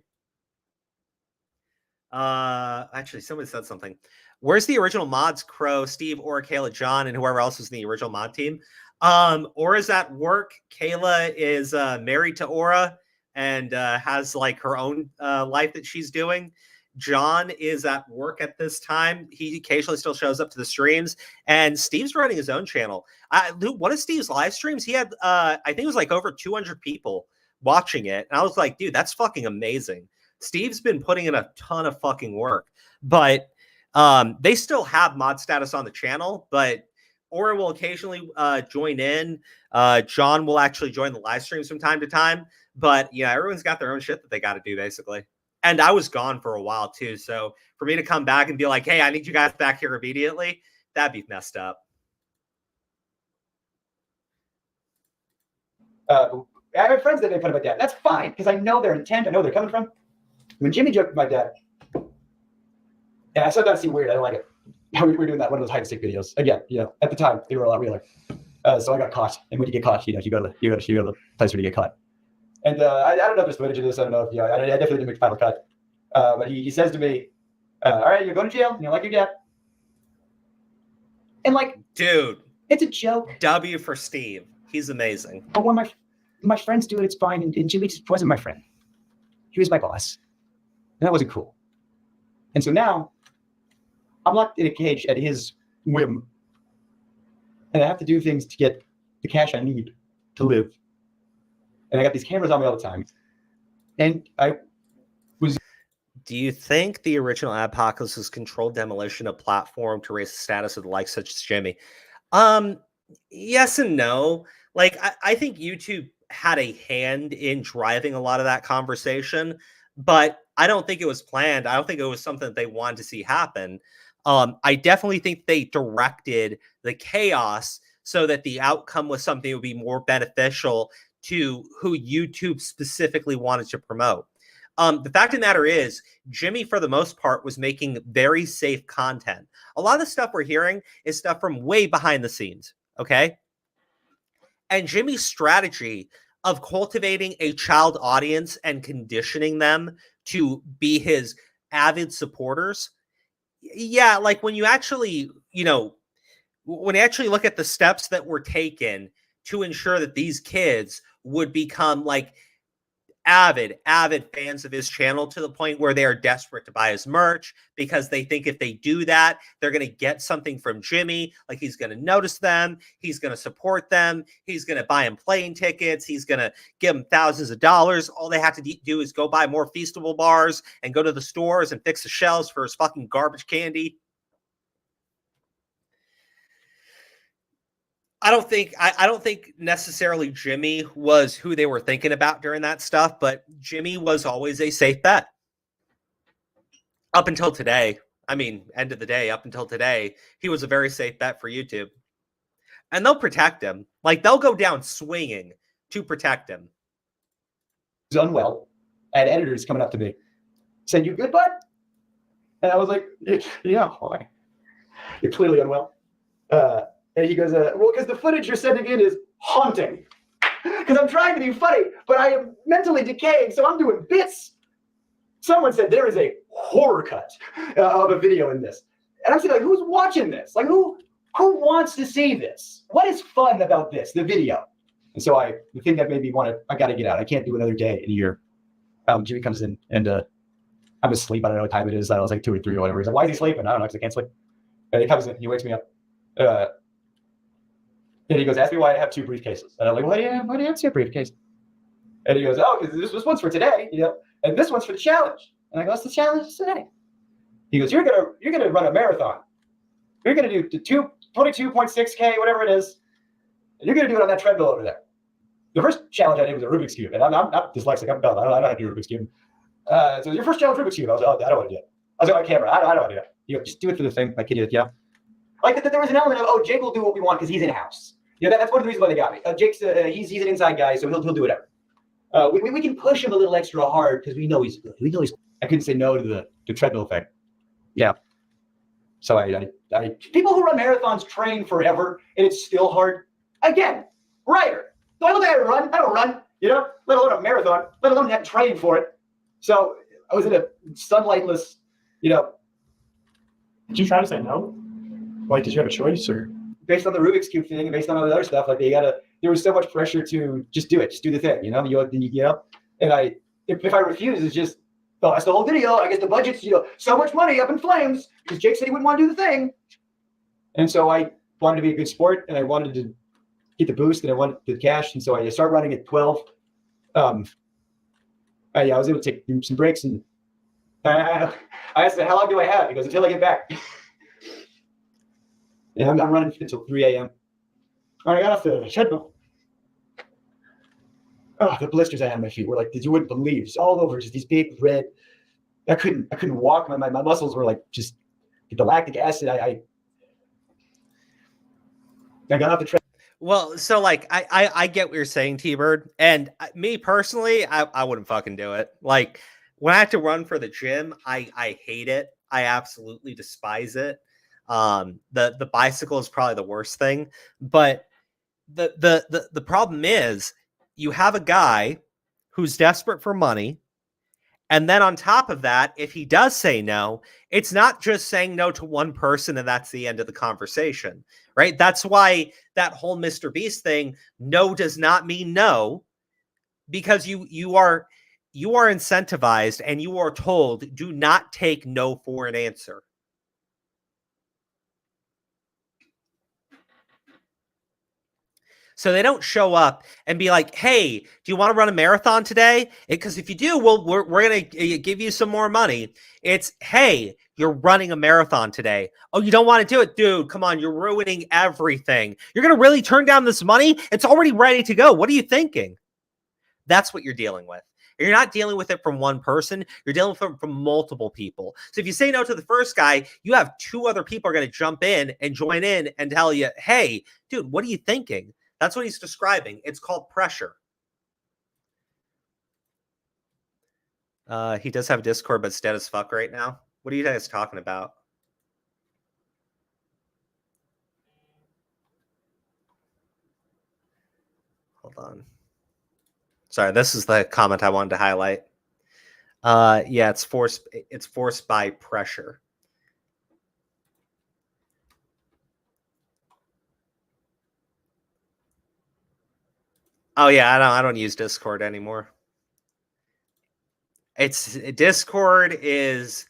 Actually, somebody said something. Where's the original mods? Crow, Steve, Aura, Kayla, John, and whoever else was in the original mod team. Aura's at work. Kayla is married to Aura and has like her own life that she's doing. John is at work at this time. He occasionally still shows up to the streams, and Steve's running his own channel. One of Steve's live streams, he had I think it was like over 200 people watching it, and I was like, dude, that's fucking amazing. Steve's been putting in a ton of fucking work, but they still have mod status on the channel, but Aura will occasionally join in. John will actually join the live streams from time to time, but yeah, everyone's got their own shit that they got to do basically. And I was gone for a while too, so for me to come back and be like, hey, I need you guys back here immediately, that'd be messed up. I have friends that make fun of my dad. That's fine, because I know their intent. I know where they're coming from. When Jimmy joked with my dad, and I sometimes see weird. I don't like it. We were doing that one of those hide and seek videos. Again, you know, at the time they were a lot realer. So I got caught, and when you get caught, you know, you go to the place where you get caught. And I don't know if there's footage of this. I don't know if I definitely didn't make the final cut. But he says to me, "All right, you're going to jail. You know, like your dad." And like, dude, it's a joke. W for Steve. He's amazing. But when my friends do it, it's fine. And Jimmy just wasn't my friend. He was my boss. And that wasn't cool. And so now I'm locked in a cage at his whim. And I have to do things to get the cash I need to live. And I got these cameras on me all the time. And I was... Do you think the original Adpocalypse was controlled demolition of platform to raise the status of the likes such as Jimmy? Yes and no. Like, I think YouTube had a hand in driving a lot of that conversation, but I don't think it was planned. I don't think it was something that they wanted to see happen. I definitely think they directed the chaos so that the outcome was something that would be more beneficial to who YouTube specifically wanted to promote. The fact of the matter is, Jimmy, for the most part, was making very safe content. A lot of the stuff we're hearing is stuff from way behind the scenes, okay? And Jimmy's strategy of cultivating a child audience and conditioning them to be his avid supporters, yeah, like when you actually, when you actually look at the steps that were taken to ensure that these kids would become like avid fans of his channel to the point where they are desperate to buy his merch because they think if they do that, they're going to get something from Jimmy. Like he's going to notice them. He's going to support them. He's going to buy them plane tickets. He's going to give them thousands of dollars. All they have to do is go buy more Feastable bars and go to the stores and fix the shelves for his fucking garbage candy. I don't think necessarily Jimmy was who they were thinking about during that stuff, but Jimmy was always a safe bet. Up until today. I mean, end of the day, up until today, he was a very safe bet for YouTube. And they'll protect him. Like, they'll go down swinging to protect him. He's unwell. I had editors coming up to me saying, "You good, bud?" And I was like, "Yeah, why? You're clearly unwell." And he goes, "Well, because the footage you're sending in is haunting. Because I'm trying to be funny, but I am mentally decaying, so I'm doing bits." Someone said there is a horror cut of a video in this. And I'm saying, like, who's watching this? Like, who wants to see this? What is fun about this, the video? And so the thing that made me want to, I got to get out. I can't do another day in a year. Jimmy comes in, and I'm asleep. I don't know what time it is. I was like 2 or 3 or whatever. He's like, "Why is he sleeping?" I don't know, because I can't sleep. And he comes in, he wakes me up. And he goes, "Ask me why I have 2 briefcases." And I'm like, why do you have 2 briefcases? And he goes, "Oh, because this one's for today, and this one's for the challenge." And I go, "What's the challenge today?" He goes, You're gonna run a marathon. You're gonna do 22.6K, whatever it is, and you're gonna do it on that treadmill over there." The first challenge I did was a Rubik's Cube, and I'm dyslexic. I'm dumb. I don't know how to do a Rubik's Cube. So your first challenge, Rubik's Cube. I was like, "Oh, I don't want to do it." I was like, "On camera, I don't want to do it." You go, "Just do it for the thing, like idiot, yeah." Like there was an element of, Jake will do what we want because he's in house. That's one of the reasons why they got me. Jake's he's an inside guy, so he'll do whatever. We can push him a little extra hard because we know he's good. I couldn't say no to the treadmill thing. Yeah. So I people who run marathons train forever, and it's still hard. Again, writer. So I look at it run. I don't run. Let alone a marathon. Let alone have to train for it. So I was in a sunlightless. Did you try to say no? Like, did you have a choice, or based on the Rubik's Cube thing and based on all the other stuff? Like, there was so much pressure to just do it, just do the thing, And if I refuse, it's just, well, that's the whole video. I guess the budget's, so much money up in flames because Jake said he wouldn't want to do the thing. And so I wanted to be a good sport, and I wanted to get the boost, and I wanted the cash, and so I started running at 12. I was able to take some breaks, and I asked him, "How long do I have?" He goes, "Until I get back." And I'm running until 3 a.m. I got off the treadmill. Oh, the blisters I had on my feet were like, you wouldn't believe, just all over, just these big red. I couldn't walk. My muscles were like just the lactic acid. I got off the treadmill. Well, so like I get what you're saying, T-Bird, and me personally, I wouldn't fucking do it. Like when I have to run for the gym, I hate it. I absolutely despise it. The bicycle is probably the worst thing, but the problem is you have a guy who's desperate for money, and then on top of that, if he does say no, it's not just saying no to one person and that's the end of the conversation, right? That's why that whole MrBeast thing, no does not mean no, because you are incentivized and you are told, do not take no for an answer. So they don't show up and be like, "Hey, do you want to run a marathon today? Because if you do, we're going to give you some more money." It's, "Hey, you're running a marathon today. Oh, you don't want to do it? Dude, come on, you're ruining everything. You're going to really turn down this money? It's already ready to go. What are you thinking?" That's what you're dealing with. You're not dealing with it from one person. You're dealing with it from multiple people. So if you say no to the first guy, you have 2 other people are going to jump in and join in and tell you, hey, dude, what are you thinking? That's what he's describing. It's called pressure. He does have Discord, but it's dead as fuck right now. What are you guys talking about? Hold on. Sorry, this is the comment I wanted to highlight. Yeah, it's forced by pressure. Oh yeah, I don't use Discord anymore. Discord is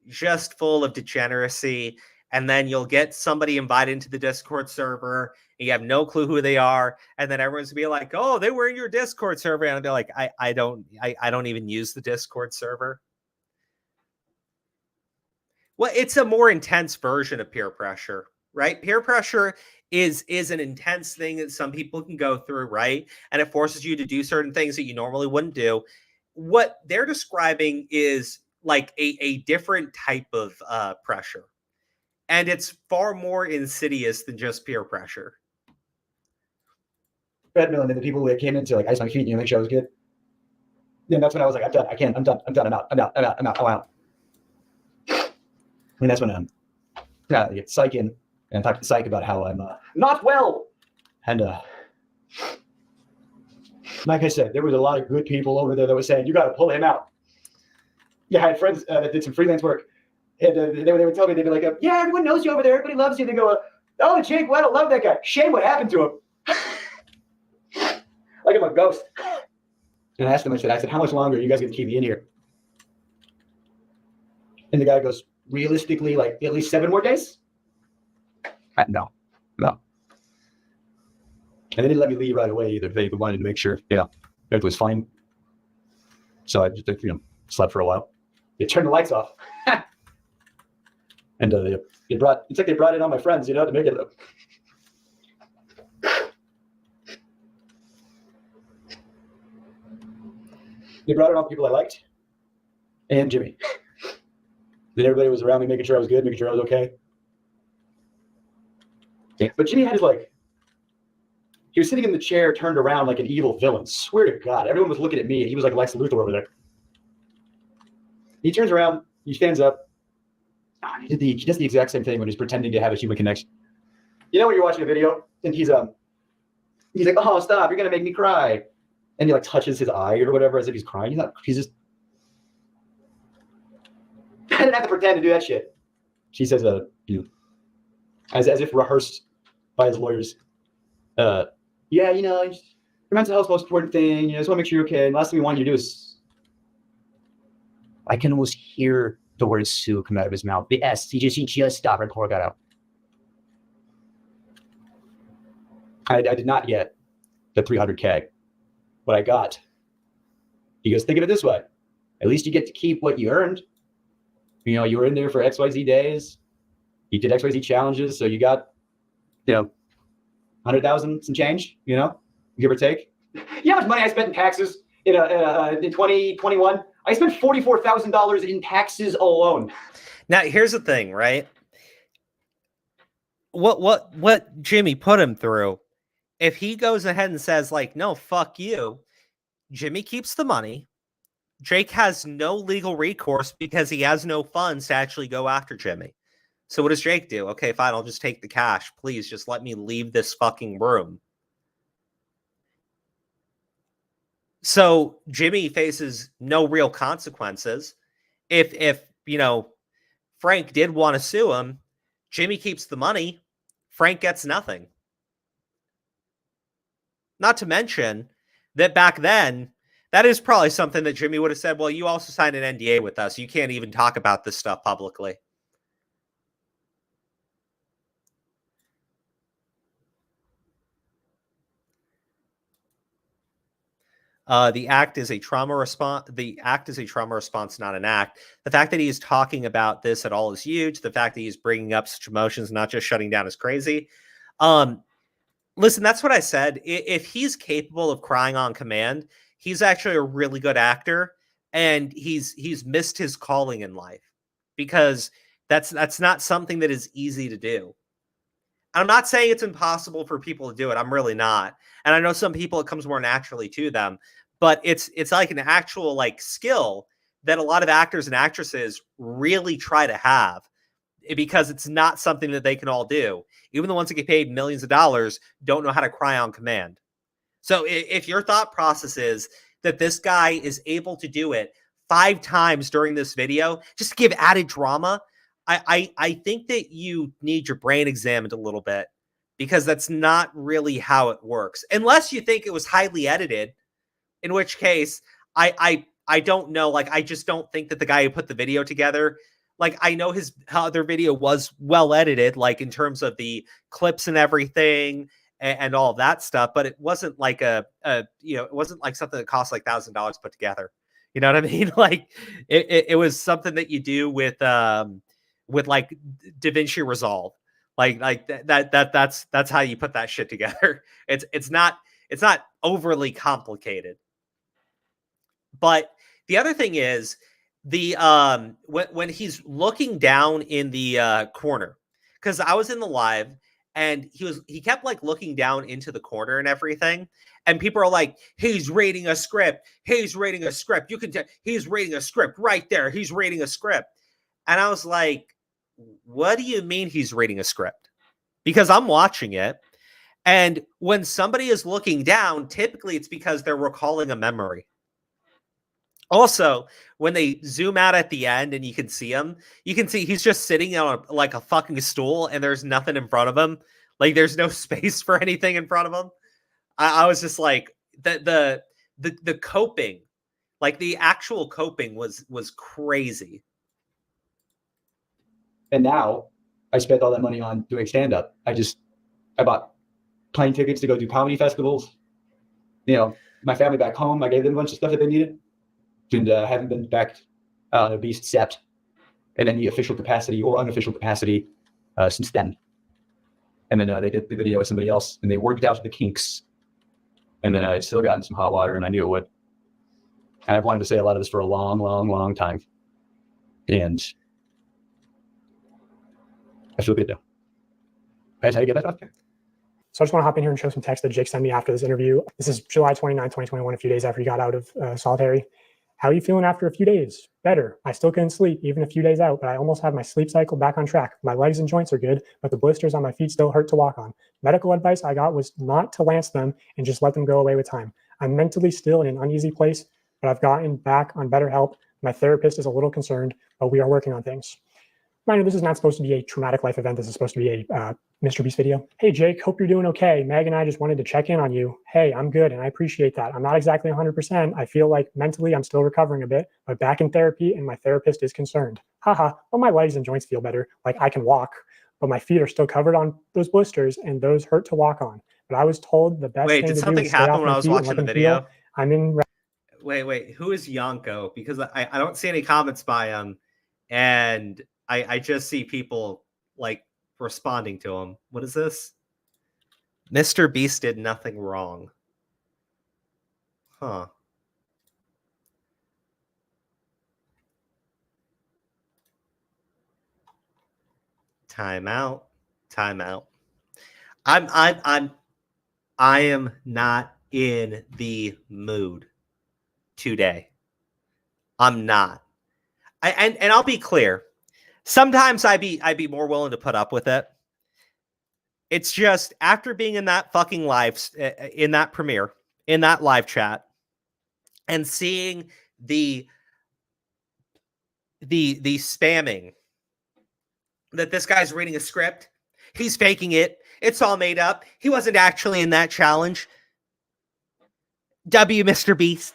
just full of degeneracy, and then you'll get somebody invited into the Discord server, and you have no clue who they are, and then everyone's gonna be like, "Oh, they were in your Discord server," and I'll be like, "I don't even use the Discord server." Well, it's a more intense version of peer pressure, right? Peer pressure is an intense thing that some people can go through, right? And it forces you to do certain things that you normally wouldn't do. What they're describing is like a different type of pressure, and it's far more insidious than just peer pressure. Treadmill, and then the people that came into like ice my feet, make sure I was good. Then that's when I was like, I'm done. I can't. I'm done. I'm out. I'm out. And that's when I get psych in and talk to psych about how I'm not well. And like I said, there was a lot of good people over there that were saying, you got to pull him out. Yeah, I had friends that did some freelance work. And they would tell me, they'd be like, yeah, everyone knows you over there. Everybody loves you. They go, oh, Jake Weddle, love that guy. Shame what happened to him. Like I'm a ghost. And I asked him, I said, how much longer are you guys going to keep me in here? And the guy goes, realistically, like at least 7 more days? No. And they didn't let me leave right away either. They wanted to make sure, everything was fine. So I just, slept for a while. They turned the lights off. And it's like they brought in all my friends, to make it. They brought in all the people I liked and Jimmy. Then everybody was around me, making sure I was good, making sure I was okay. But Jimmy had his he was sitting in the chair, turned around like an evil villain. Swear to God, everyone was looking at me, and he was like Lex Luthor over there. He turns around, he stands up. He does the exact same thing when he's pretending to have a human connection. When you're watching a video and he's like, "Oh, stop! You're gonna make me cry," and he touches his eye or whatever as if he's crying. He's just. I didn't have to pretend to do that shit. She says, as if rehearsed by his lawyers. Your mental health's the most important thing. Just want to make sure you're okay. And last thing we want you to do is. I can almost hear the word Sue come out of his mouth. The S. He just stopped right before I got out. I did not get the 300K. What I got. He goes, think of it this way. At least you get to keep what you earned. You were in there for XYZ days. You did XYZ challenges, so you got, 100,000 some change, give or take. You know how much money I spent in taxes in 2021? I spent $44,000 in taxes alone. Now, here's the thing, right? What Jimmy put him through, if he goes ahead and says, no, fuck you, Jimmy keeps the money. Jake has no legal recourse because he has no funds to actually go after Jimmy. So what does Jake do? Okay, fine, I'll just take the cash. Please, just let me leave this fucking room. So Jimmy faces no real consequences. If Frank did want to sue him, Jimmy keeps the money. Frank gets nothing. Not to mention that back then, that is probably something that Jimmy would have said, well, you also signed an NDA with us. You can't even talk about this stuff publicly. The act is a trauma response. The act is a trauma response, not an act. The fact that he is talking about this at all is huge. The fact that he's bringing up such emotions, not just shutting down, is crazy. Listen, that's what I said. If he's capable of crying on command, he's actually a really good actor, and he's missed his calling in life because that's not something that is easy to do. I'm not saying it's impossible for people to do it. I'm really not. And I know some people it comes more naturally to them, but it's like an actual like skill that a lot of actors and actresses really try to have because it's not something that they can all do. Even the ones that get paid millions of dollars don't know how to cry on command. So if your thought process is that this guy is able to do it 5 times during this video, just to give added drama, I think that you need your brain examined a little bit because that's not really how it works. Unless you think it was highly edited, in which case I don't know. Like, I just don't think that the guy who put the video together, like, I know his other video was well edited, like in terms of the clips and everything and all of that stuff, but it wasn't like it wasn't like something that cost like $1,000 to put together. You know what I mean? Like it was something that you do with like DaVinci Resolve. Like that's how you put that shit together. It's not overly complicated. But the other thing is the when he's looking down in the corner, because I was in the live and he kept like looking down into the corner and everything, and people are like, he's reading a script, he's reading a script, you can tell he's reading a script right there, he's reading a script. And I was like, what do you mean he's reading a script? Because I'm watching it, and when somebody is looking down, typically it's because they're recalling a memory. Also, when they zoom out at the end and you can see him, you can see he's just sitting on like a fucking stool and there's nothing in front of him. Like, there's no space for anything in front of him. I was just like, the coping, like the actual coping was crazy. And now I spent all that money on doing stand-up. I bought plane tickets to go do comedy festivals. You know, my family back home, I gave them a bunch of stuff that they needed. And haven't been back on a Beast set in any official capacity or unofficial capacity since then. And then they did the video with somebody else, and they worked out the kinks. And then I still got in some hot water, and I knew it would. And I've wanted to say a lot of this for a long, long, long time. And I feel good now. I had to get that off there. So I just want to hop in here and show some text that Jake sent me after this interview. This is July 29, 2021, a few days after he got out of solitary. How are you feeling after a few days? Better. I still couldn't sleep, even a few days out, but I almost have my sleep cycle back on track. My legs and joints are good, but the blisters on my feet still hurt to walk on. Medical advice I got was not to lance them and just let them go away with time. I'm mentally still in an uneasy place, but I've gotten back on better help. My therapist is a little concerned, but we are working on things. Mind you, this is not supposed to be a traumatic life event. This is supposed to be a MrBeast video. Hey, Jake, hope you're doing okay. Meg and I just wanted to check in on you. Hey, I'm good, and I appreciate that. I'm not exactly 100%. I feel like mentally I'm still recovering a bit, but back in therapy, and my therapist is concerned. Haha, well, my legs and joints feel better. Like, I can walk, but my feet are still covered on those blisters, and those hurt to walk on. But I was told the best thing to do is stay off my feet. Wait, did something happen when I was watching the video? I'm in... Wait, who is Yonko? Because I don't see any comments by him, and I just see people like responding to him. What is this? MrBeast did nothing wrong. Huh. Time out. I am not in the mood today. I'm not. And I'll be clear. Sometimes I'd be more willing to put up with it. It's just after being in that fucking live, in that premiere, in that live chat, and seeing the spamming that this guy's reading a script, he's faking it, it's all made up, he wasn't actually in that challenge. MrBeast.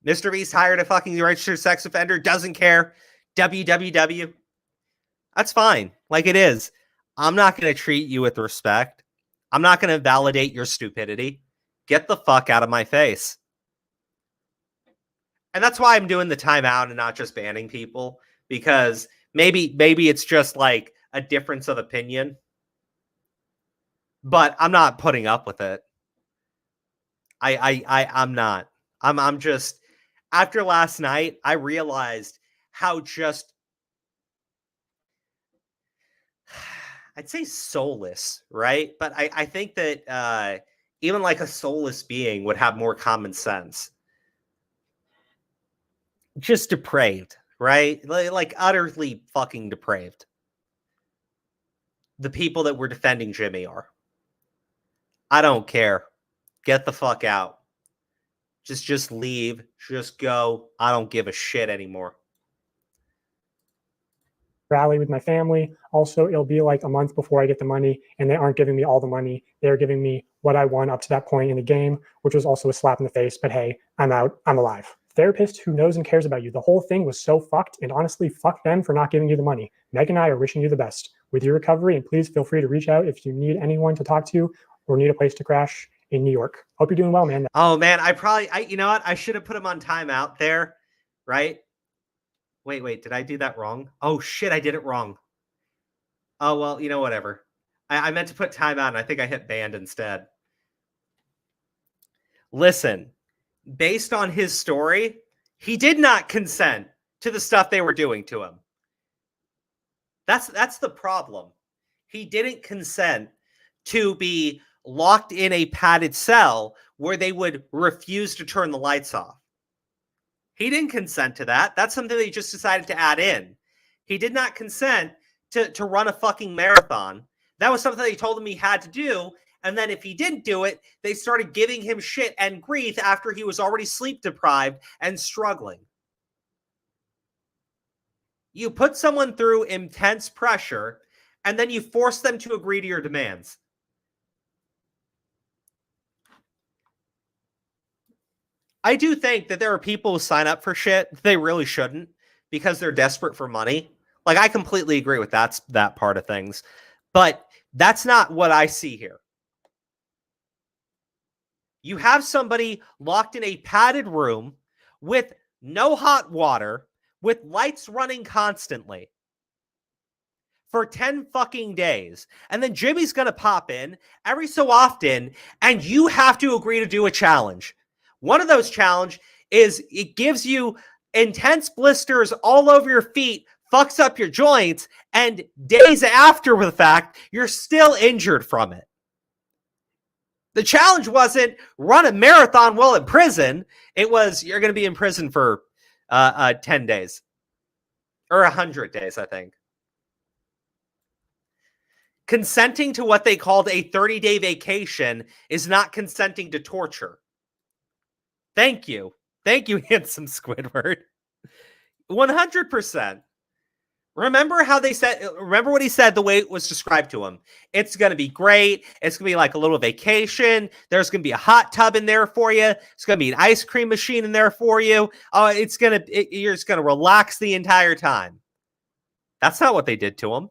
MrBeast hired a fucking registered sex offender, doesn't care. WWW. That's fine. Like, it is. I'm not going to treat you with respect. I'm not going to validate your stupidity. Get the fuck out of my face. And that's why I'm doing the timeout and not just banning people, because maybe it's just like a difference of opinion, but I'm not putting up with it. I'm not. I'm just, after last night, I realized how just, I'd say soulless, right? But I think that even like a soulless being would have more common sense. Just depraved, right? Like utterly fucking depraved. The people that were defending Jimmy are. I don't care. Get the fuck out. Just leave. Just go. I don't give a shit anymore. Rally with my family. Also, it'll be like a month before I get the money, and they aren't giving me all the money. They're giving me what I won up to that point in the game, which was also a slap in the face. But hey, I'm out. I'm alive. Therapist who knows and cares about you. The whole thing was so fucked, and honestly, fuck them for not giving you the money. Meg and I are wishing you the best with your recovery, and please feel free to reach out if you need anyone to talk to or need a place to crash in New York. Hope you're doing well, man. Oh man, you know what? I should have put him on timeout there, right? Wait, did I do that wrong? Oh shit, I did it wrong. Oh well, you know, whatever. I meant to put timeout and I think I hit banned instead. Listen, based on his story, he did not consent to the stuff they were doing to him. That's the problem. He didn't consent to be locked in a padded cell where they would refuse to turn the lights off. He didn't consent to that. That's something they just decided to add in. He did not consent to run a fucking marathon. That was something they told him he had to do. And then if he didn't do it, they started giving him shit and grief after he was already sleep deprived and struggling. You put someone through intense pressure and then you force them to agree to your demands. I do think that there are people who sign up for shit they really shouldn't because they're desperate for money. Like, I completely agree with that part of things. But that's not what I see here. You have somebody locked in a padded room with no hot water, with lights running constantly for 10 fucking days. And then Jimmy's going to pop in every so often, and you have to agree to do a challenge. One of those challenge is it gives you intense blisters all over your feet, fucks up your joints, and days after the fact, you're still injured from it. The challenge wasn't run a marathon while in prison. It was you're going to be in prison for 10 days. Or 100 days, I think. Consenting to what they called a 30-day vacation is not consenting to torture. Thank you. Thank you, handsome Squidward. 100%. Remember what he said the way it was described to him. It's going to be great. It's going to be like a little vacation. There's going to be a hot tub in there for you. It's going to be an ice cream machine in there for you. You're just going to relax the entire time. That's not what they did to him.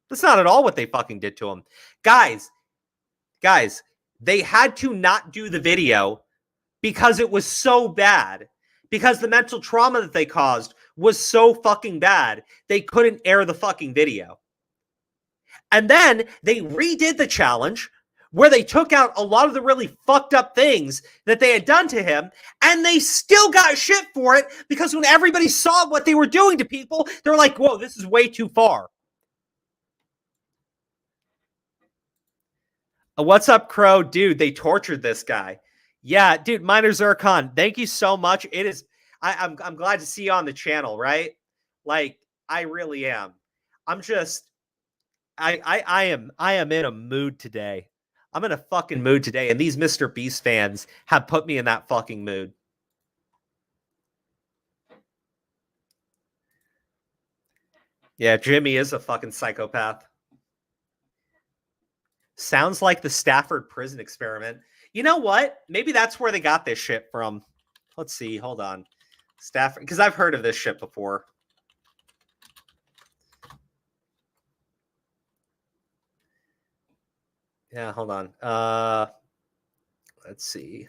That's not at all what they fucking did to him. Guys, they had to not do the video because it was so bad. Because the mental trauma that they caused was so fucking bad, they couldn't air the fucking video. And then they redid the challenge where they took out a lot of the really fucked up things that they had done to him, and they still got shit for it because when everybody saw what they were doing to people, they were like, whoa, this is way too far. What's up, Crow? Dude, they tortured this guy. Yeah, dude, Minor Zircon, thank you so much. It is, I'm glad to see you on the channel, right? Like, I really am. I'm just, I am in a mood today. I'm in a fucking mood today, and these MrBeast fans have put me in that fucking mood. Yeah, Jimmy is a fucking psychopath. Sounds like the Stafford prison experiment. You know what? Maybe that's where they got this shit from. Let's see. Hold on. Stafford, because I've heard of this shit before. Yeah, hold on. Let's see.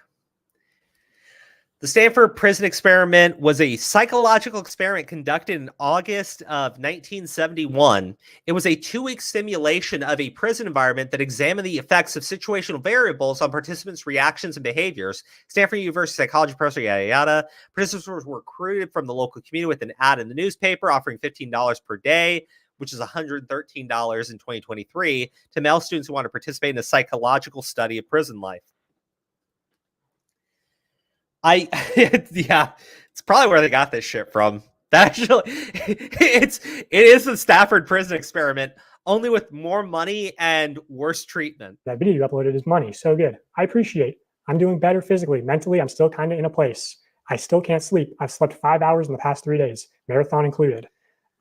The Stanford prison experiment was a psychological experiment conducted in August of 1971. It was a 2-week simulation of a prison environment that examined the effects of situational variables on participants' reactions and behaviors. Stanford University psychology professor, yada, yada. Participants were recruited from the local community with an ad in the newspaper offering $15 per day, which is $113 in 2023, to male students who want to participate in a psychological study of prison life. Yeah, it's probably where they got this shit from. That actually, it is the Stafford prison experiment, only with more money and worse treatment. That video you uploaded is money. So good. I appreciate. I'm doing better physically. Mentally, I'm still kind of in a place. I still can't sleep. I've slept 5 hours in the past 3 days, marathon included.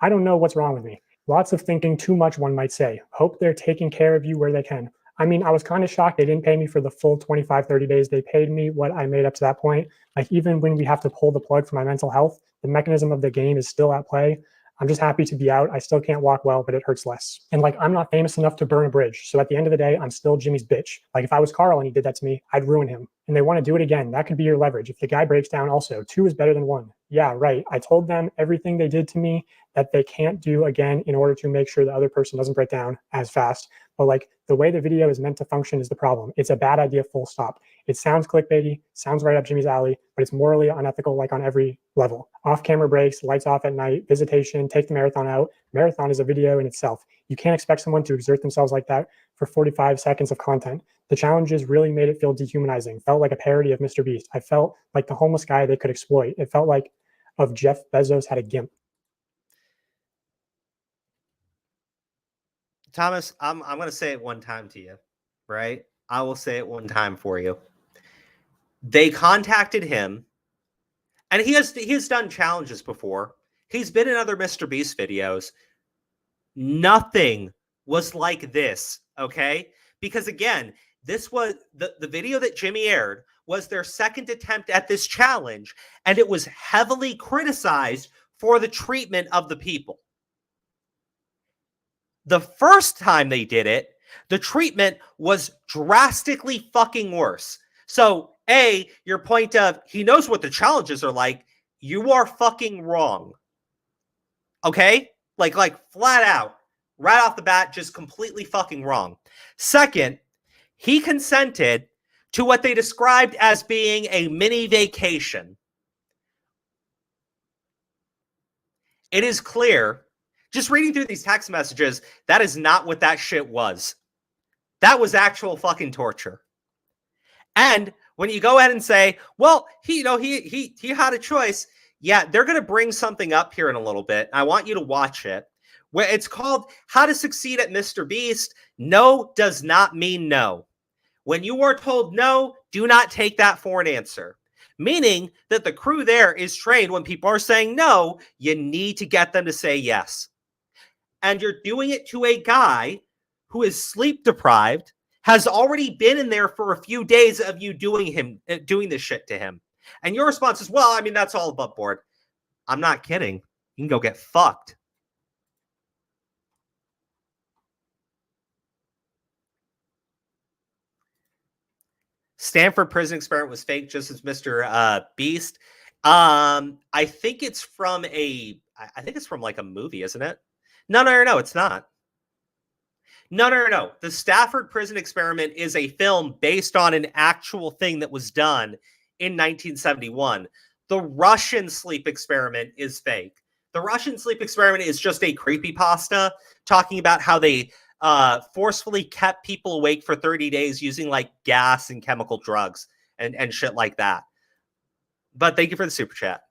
I don't know what's wrong with me. Lots of thinking too much, one might say. Hope they're taking care of you where they can. I mean, I was kind of shocked they didn't pay me for the full 25, 30 days. They paid me what I made up to that point. Like, even when we have to pull the plug for my mental health, the mechanism of the game is still at play. I'm just happy to be out. I still can't walk well, but it hurts less. And like, I'm not famous enough to burn a bridge. So at the end of the day, I'm still Jimmy's bitch. Like, if I was Carl and he did that to me, I'd ruin him. And they want to do it again. That could be your leverage. If the guy breaks down also, 2 is better than 1. Yeah, right. I told them everything they did to me that they can't do again in order to make sure the other person doesn't break down as fast. But like, the way the video is meant to function is the problem. It's a bad idea, full stop. It sounds clickbaity, sounds right up Jimmy's alley, but it's morally unethical, like on every level. Off-camera breaks, lights off at night, visitation, take the marathon out. Marathon is a video in itself. You can't expect someone to exert themselves like that for 45 seconds of content. The challenges really made it feel dehumanizing, felt like a parody of MrBeast. I felt like the homeless guy they could exploit. It felt like of Jeff Bezos had a gimp. Thomas, I'm going to say it one time to you, right? I will say it one time for you. They contacted him, and he has done challenges before. He's been in other MrBeast videos. Nothing was like this, okay? Because again, this was the video that Jimmy aired was their second attempt at this challenge, and it was heavily criticized for the treatment of the people. The first time they did it, the treatment was drastically fucking worse. So, A, your point of he knows what the challenges are like, you are fucking wrong. Okay? Like flat out, right off the bat, just completely fucking wrong. Second, he consented to what they described as being a mini vacation. It is clear, just reading through these text messages, that is not what that shit was. That was actual fucking torture. And when you go ahead and say, well, he had a choice. Yeah, they're going to bring something up here in a little bit. I want you to watch it. Where it's called How to Succeed at MrBeast. No does not mean no. When you are told no, do not take that for an answer. Meaning that the crew there is trained when people are saying no, you need to get them to say yes. And you're doing it to a guy who is sleep deprived, has already been in there for a few days of you doing this shit to him. And your response is, well, I mean, that's all above board. I'm not kidding. You can go get fucked. Stanford prison experiment was fake, just as MrBeast. I think it's from like a movie, isn't it? No, it's not. No. The Stafford prison experiment is a film based on an actual thing that was done in 1971. The Russian sleep experiment is fake. The Russian sleep experiment is just a creepypasta talking about how they forcefully kept people awake for 30 days using like gas and chemical drugs and shit like that. But thank you for the super chat.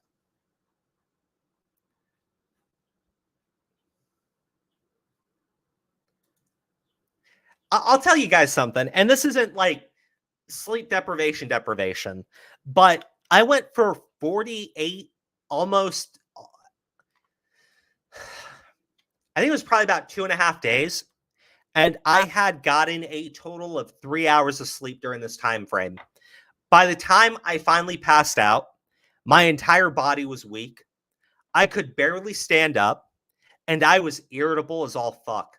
I'll tell you guys something, and this isn't like sleep deprivation, but I went for 48, almost, I think it was probably about 2.5 days, and I had gotten a total of 3 hours of sleep during this time frame. By the time I finally passed out, my entire body was weak. I could barely stand up, and I was irritable as all fuck.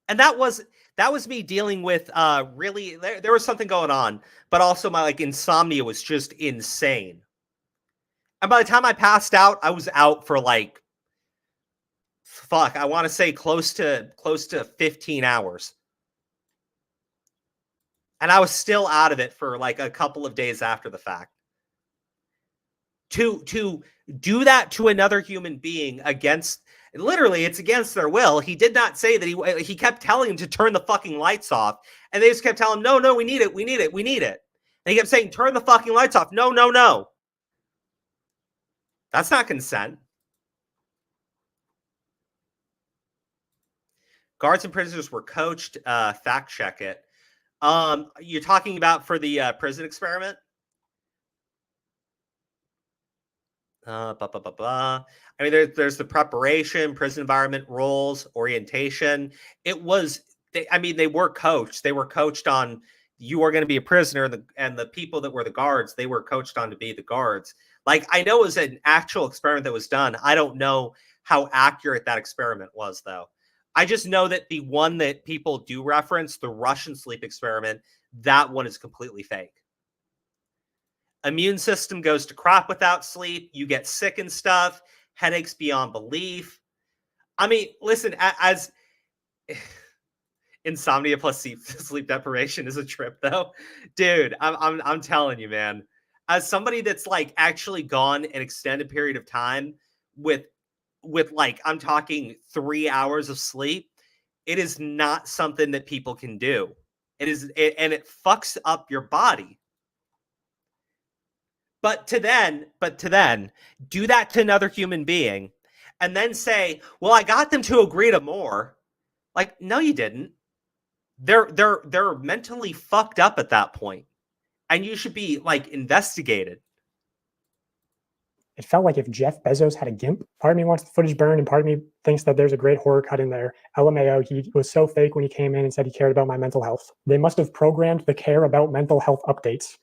And that was That was me dealing with really there was something going on, but also my like insomnia was just insane. And by the time I passed out, I was out for like fuck, I want to say close to 15 hours. And I was still out of it for like a couple of days after the fact. To do that to another human being against literally it's against their will. He did not say that he kept telling him to turn the fucking lights off, and they just kept telling him, no, we need it. And he kept saying, turn the fucking lights off. No. That's not consent. Guards and prisoners were coached. Fact check it. You're talking about for the prison experiment? I mean, there's the preparation, prison environment, roles, orientation. It was, they were coached. They were coached on you are going to be a prisoner, and the people that were the guards, they were coached on to be the guards. Like, I know it was an actual experiment that was done. I don't know how accurate that experiment was, though. I just know that the one that people do reference, the Russian sleep experiment, that one is completely fake. Immune system goes to crap without sleep. You get sick and stuff. Headaches beyond belief. I mean, listen, as insomnia plus sleep deprivation is a trip, though, dude. I'm telling you, man. As somebody that's like actually gone an extended period of time with like I'm talking 3 hours of sleep, it is not something that people can do. And it fucks up your body. But to then do that to another human being and then say, well, I got them to agree to more. Like, no, you didn't. They're mentally fucked up at that point. And you should be like investigated. It felt like if Jeff Bezos had a GIMP. Part of me wants the footage burned, and part of me thinks that there's a great horror cut in there. LMAO, he was so fake when he came in and said he cared about my mental health. They must have programmed the care about mental health updates.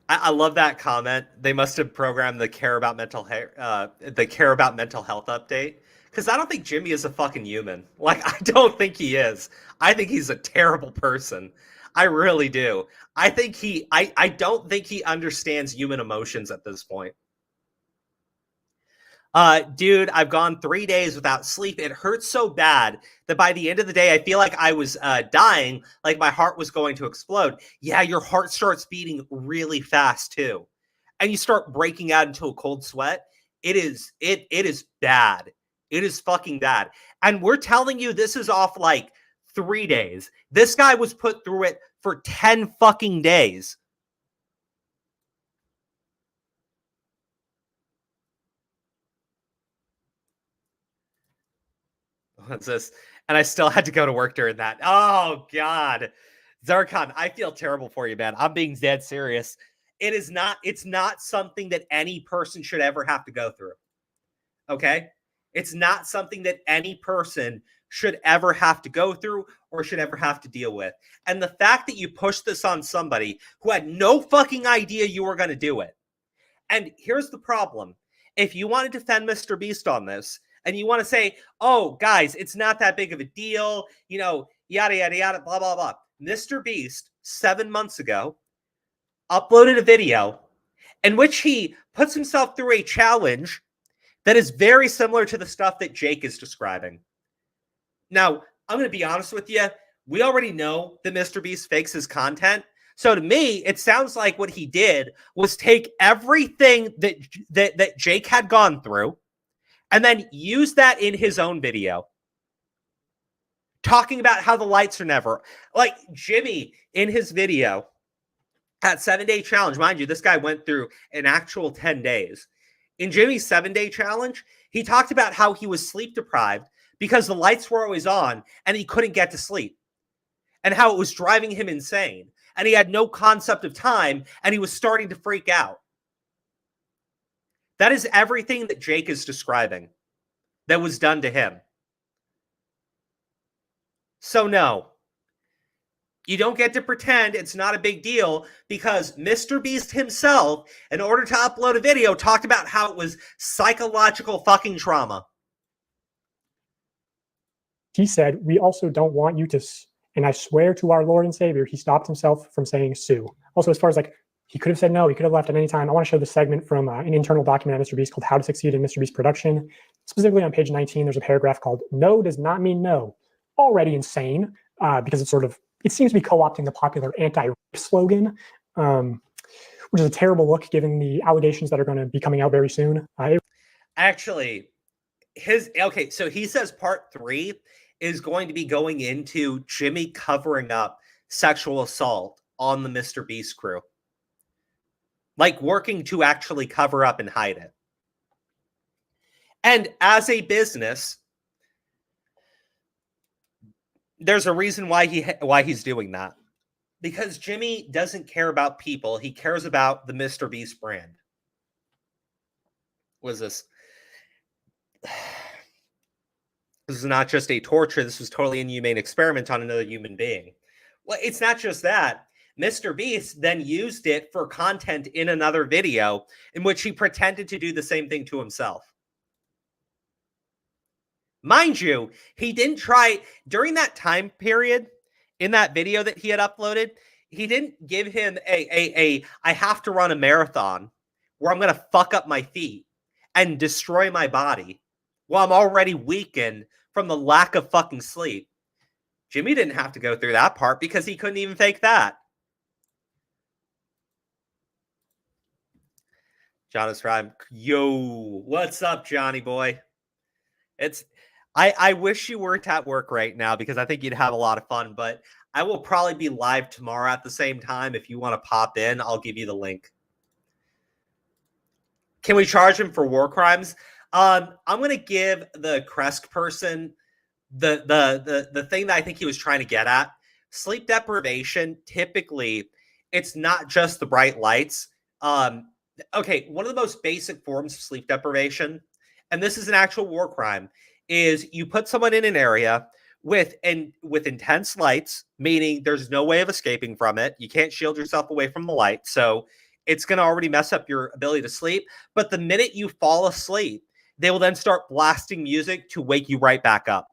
I love that comment. They must have programmed the care about mental health update. Because I don't think Jimmy is a fucking human. Like, I don't think he is. I think he's a terrible person. I really do. I don't think he understands human emotions at this point. Dude, I've gone 3 days without sleep. It hurts so bad that by the end of the day, I feel like I was dying, like my heart was going to explode. Yeah, your heart starts beating really fast too. And you start breaking out into a cold sweat. It is bad. It is fucking bad. And we're telling you this is off like 3 days. This guy was put through it for 10 fucking days. What's this? And I still had to go to work during that. Oh, God. Zarkon, I feel terrible for you, man. I'm being dead serious. It's not something that any person should ever have to go through. Okay? It's not something that any person should ever have to go through or should ever have to deal with. And the fact that you pushed this on somebody who had no fucking idea you were going to do it. And here's the problem. If you want to defend MrBeast on this, and you want to say, oh, guys, it's not that big of a deal, you know, yada, yada, yada, blah, blah, blah. MrBeast, 7 months ago, uploaded a video in which he puts himself through a challenge that is very similar to the stuff that Jake is describing. Now, I'm going to be honest with you. We already know that MrBeast fakes his content. So to me, it sounds like what he did was take everything that Jake had gone through and then use that in his own video. Talking about how the lights are never... Like, Jimmy, in his video, at 7-day challenge, mind you, this guy went through an actual 10 days. In Jimmy's 7-day challenge, he talked about how he was sleep deprived because the lights were always on and he couldn't get to sleep. And how it was driving him insane. And he had no concept of time and he was starting to freak out. That is everything that Jake is describing that was done to him. So no, you don't get to pretend it's not a big deal because MrBeast himself, in order to upload a video, talked about how it was psychological fucking trauma. He said, "We also don't want you to, and I swear to our Lord and Savior," he stopped himself from saying sue. Also, as far as like, he could have said no, he could have left at any time. I want to show the segment from an internal document at MrBeast called How to Succeed in MrBeast Production. Specifically on page 19, there's a paragraph called "No does not mean no." Already insane, because it seems to be co-opting the popular anti-rape slogan, which is a terrible look given the allegations that are going to be coming out very soon. Actually, so he says part 3 is going to be going into Jimmy covering up sexual assault on the MrBeast crew. Like working to actually cover up and hide it. And as a business, there's a reason why he's doing that. Because Jimmy doesn't care about people. He cares about the MrBeast brand. What is this? This is not just a torture. This was totally inhumane experiment on another human being. Well, it's not just that. MrBeast then used it for content in another video in which he pretended to do the same thing to himself. Mind you, he didn't try during that time period in that video that he had uploaded. He didn't give him I have to run a marathon where I'm going to fuck up my feet and destroy my body while I'm already weakened from the lack of fucking sleep. Jimmy didn't have to go through that part because he couldn't even fake that. John is Prime. Yo, what's up, Johnny boy? I wish you weren't at work right now because I think you'd have a lot of fun, but I will probably be live tomorrow at the same time. If you want to pop in, I'll give you the link. Can we charge him for war crimes? I'm going to give the Kresk person the thing that I think he was trying to get at. Sleep deprivation, typically, it's not just the bright lights. Okay, one of the most basic forms of sleep deprivation, and this is an actual war crime, is you put someone in an area with intense lights, meaning there's no way of escaping from it. You can't shield yourself away from the light, so it's going to already mess up your ability to sleep. But the minute you fall asleep, they will then start blasting music to wake you right back up.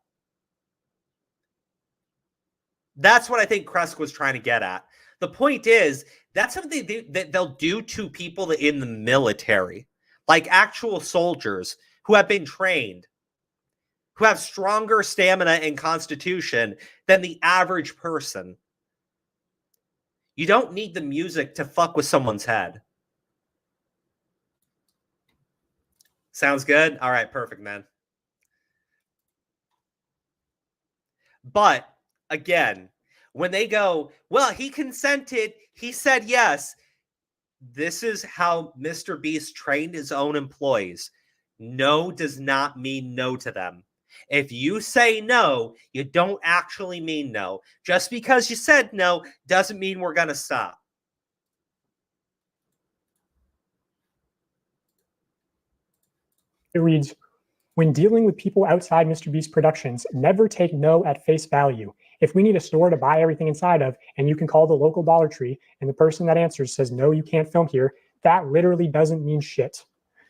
That's what I think Kresk was trying to get at. The point is, that's something that they'll do to people in the military, like actual soldiers who have been trained, who have stronger stamina and constitution than the average person. You don't need the music to fuck with someone's head. Sounds good? All right, perfect, man. But, again, when they go, well, he consented, he said yes. This is how MrBeast trained his own employees. No does not mean no to them. If you say no, you don't actually mean no. Just because you said no doesn't mean we're going to stop. It reads, "When dealing with people outside MrBeast Productions, never take no at face value. If we need a store to buy everything inside of, and you can call the local Dollar Tree, and the person that answers says, no, you can't film here, that literally doesn't mean shit.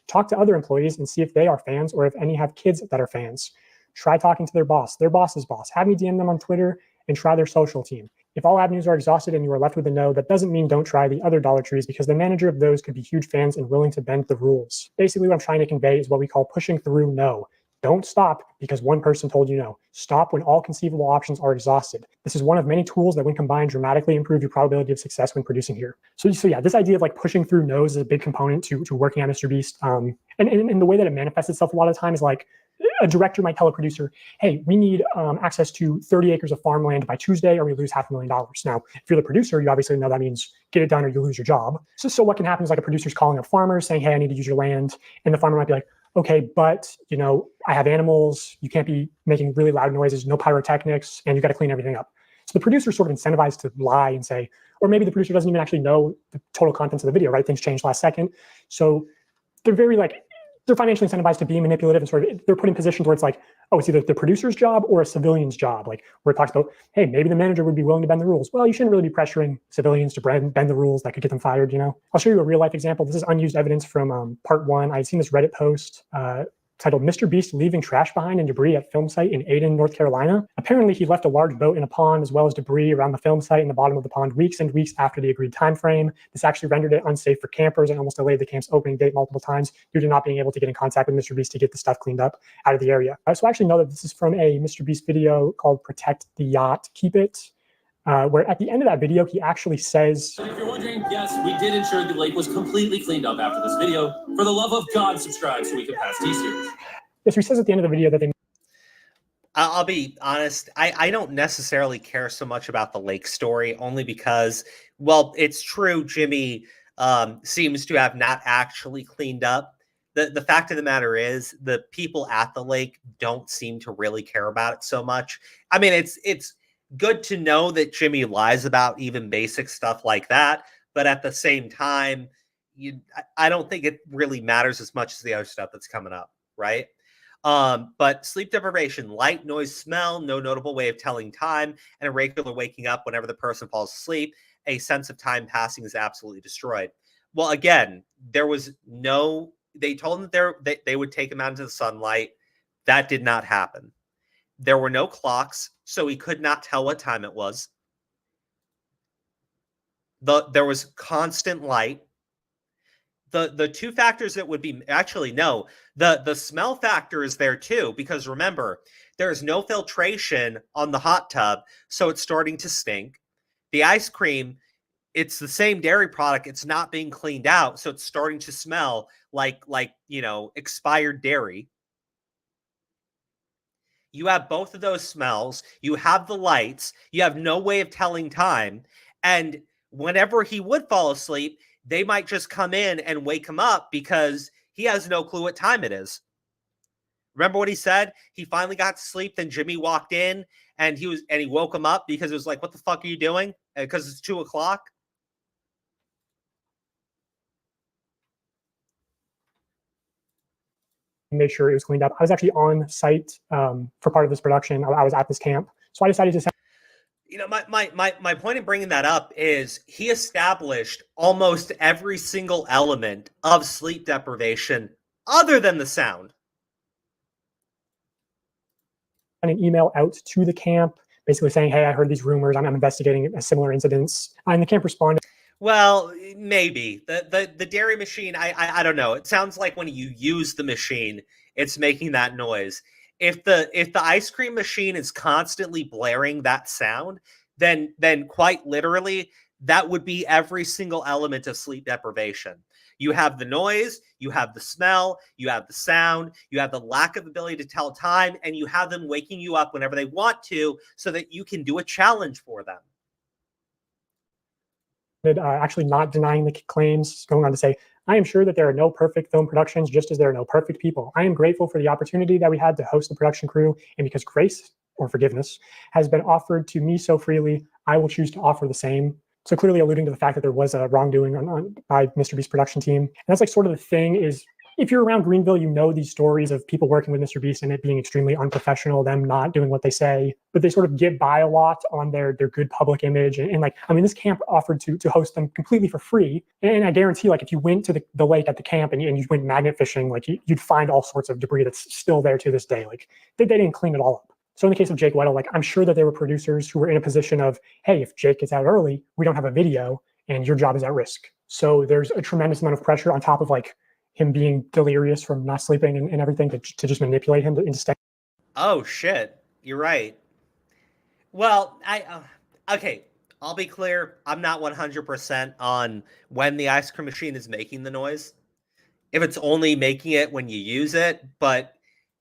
Talk to other employees and see if they are fans or if any have kids that are fans. Try talking to their boss's boss. Have me DM them on Twitter and try their social team. If all avenues are exhausted and you are left with a no, that doesn't mean don't try the other Dollar Trees because the manager of those could be huge fans and willing to bend the rules." Basically, what I'm trying to convey is what we call pushing through no. Don't stop because one person told you no. Stop when all conceivable options are exhausted. This is one of many tools that when combined dramatically improve your probability of success when producing here. So yeah, this idea of like pushing through no's is a big component to working on MrBeast. And the way that it manifests itself a lot of times is like a director might tell a producer, hey, we need access to 30 acres of farmland by Tuesday or we lose $500,000. Now, if you're the producer, you obviously know that means get it done or you lose your job. So what can happen is like a producer's calling up farmers saying, hey, I need to use your land. And the farmer might be like, okay, but I have animals, you can't be making really loud noises, no pyrotechnics, and you got to clean everything up. So the producer is sort of incentivized to lie and say, or maybe the producer doesn't even actually know the total contents of the video, right? Things change last second. So they're very they're financially incentivized to be manipulative and sort of they're put in positions where it's like, oh, it's either the producer's job or a civilian's job, like where it talks about, hey, maybe the manager would be willing to bend the rules. Well, you shouldn't really be pressuring civilians to bend the rules that could get them fired, I'll show you a real life example. This is unused evidence from part 1. I'd seen this Reddit post titled Mr. Beast Leaving Trash Behind and Debris at Film Site in Aden, North Carolina. Apparently, he left a large boat in a pond as well as debris around the film site in the bottom of the pond weeks and weeks after the agreed time frame. This actually rendered it unsafe for campers and almost delayed the camp's opening date multiple times due to not being able to get in contact with Mr. Beast to get the stuff cleaned up out of the area. So I actually know that this is from a Mr. Beast video called Protect the Yacht, Keep It, where at the end of that video, he actually says, If you're wondering, yes, we did ensure the lake was completely cleaned up after this video. For the love of God, subscribe so we can pass T-Series. yes, he says at the end of the video that they I'll be honest, I don't necessarily care so much about the lake story, only because, well, it's true, Jimmy seems to have not actually cleaned up. The fact of the matter is the people at the lake don't seem to really care about it so much. I mean, it's good to know that Jimmy lies about even basic stuff like that, but at the same time, I don't think it really matters as much as the other stuff that's coming up, right? But sleep deprivation, light, noise, smell, no notable way of telling time, and irregular waking up whenever the person falls asleep, a sense of time passing is absolutely destroyed. Well, again, there was no, they told him that they would take him out into the sunlight. That did not happen. There were no clocks, so he could not tell what time it was. There was constant light. The two factors that would be, actually, no, the smell factor is there too, because remember, there is no filtration on the hot tub, so it's starting to stink. The ice cream, it's the same dairy product, it's not being cleaned out, so it's starting to smell like expired dairy. You have both of those smells, you have the lights, you have no way of telling time, and whenever he would fall asleep, they might just come in and wake him up because he has no clue what time it is. Remember what he said? He finally got to sleep, then Jimmy walked in and he woke him up because it was like, what the fuck are you doing? Because it's 2 o'clock. made sure it was cleaned up. I was actually on site for part of this production. I was at this camp. So I decided to send my point in bringing that up is he established almost every single element of sleep deprivation other than the sound. an email out to the camp, basically saying, hey, I heard these rumors. I'm investigating similar incidents. And the camp responded. Well, maybe. The dairy machine, I don't know. It sounds like when you use the machine, it's making that noise. If the ice cream machine is constantly blaring that sound, then quite literally, that would be every single element of sleep deprivation. You have the noise, you have the smell, you have the sound, you have the lack of ability to tell time, and you have them waking you up whenever they want to so that you can do a challenge for them. Actually not denying the claims, going on to say, I am sure that there are no perfect film productions, just as there are no perfect people. I am grateful for the opportunity that we had to host the production crew, and because grace or forgiveness has been offered to me so freely, I will choose to offer the same. So clearly alluding to the fact that there was a wrongdoing by MrBeast production team. And that's like sort of the thing is, if you're around Greenville, you know these stories of people working with MrBeast and it being extremely unprofessional, them not doing what they say, but they sort of get by a lot on their good public image. And like, I mean, this camp offered to host them completely for free. And I guarantee, like, if you went to the lake at the camp and you went magnet fishing, like you'd find all sorts of debris that's still there to this day. Like they didn't clean it all up. So in the case of Jake Weddle, like I'm sure that there were producers who were in a position of, hey, if Jake gets out early, we don't have a video and your job is at risk. So there's a tremendous amount of pressure on top of like him being delirious from not sleeping and everything to just manipulate him into staying. Oh, shit. You're right. Well, okay, I'll be clear. I'm not 100% on when the ice cream machine is making the noise. If it's only making it when you use it, but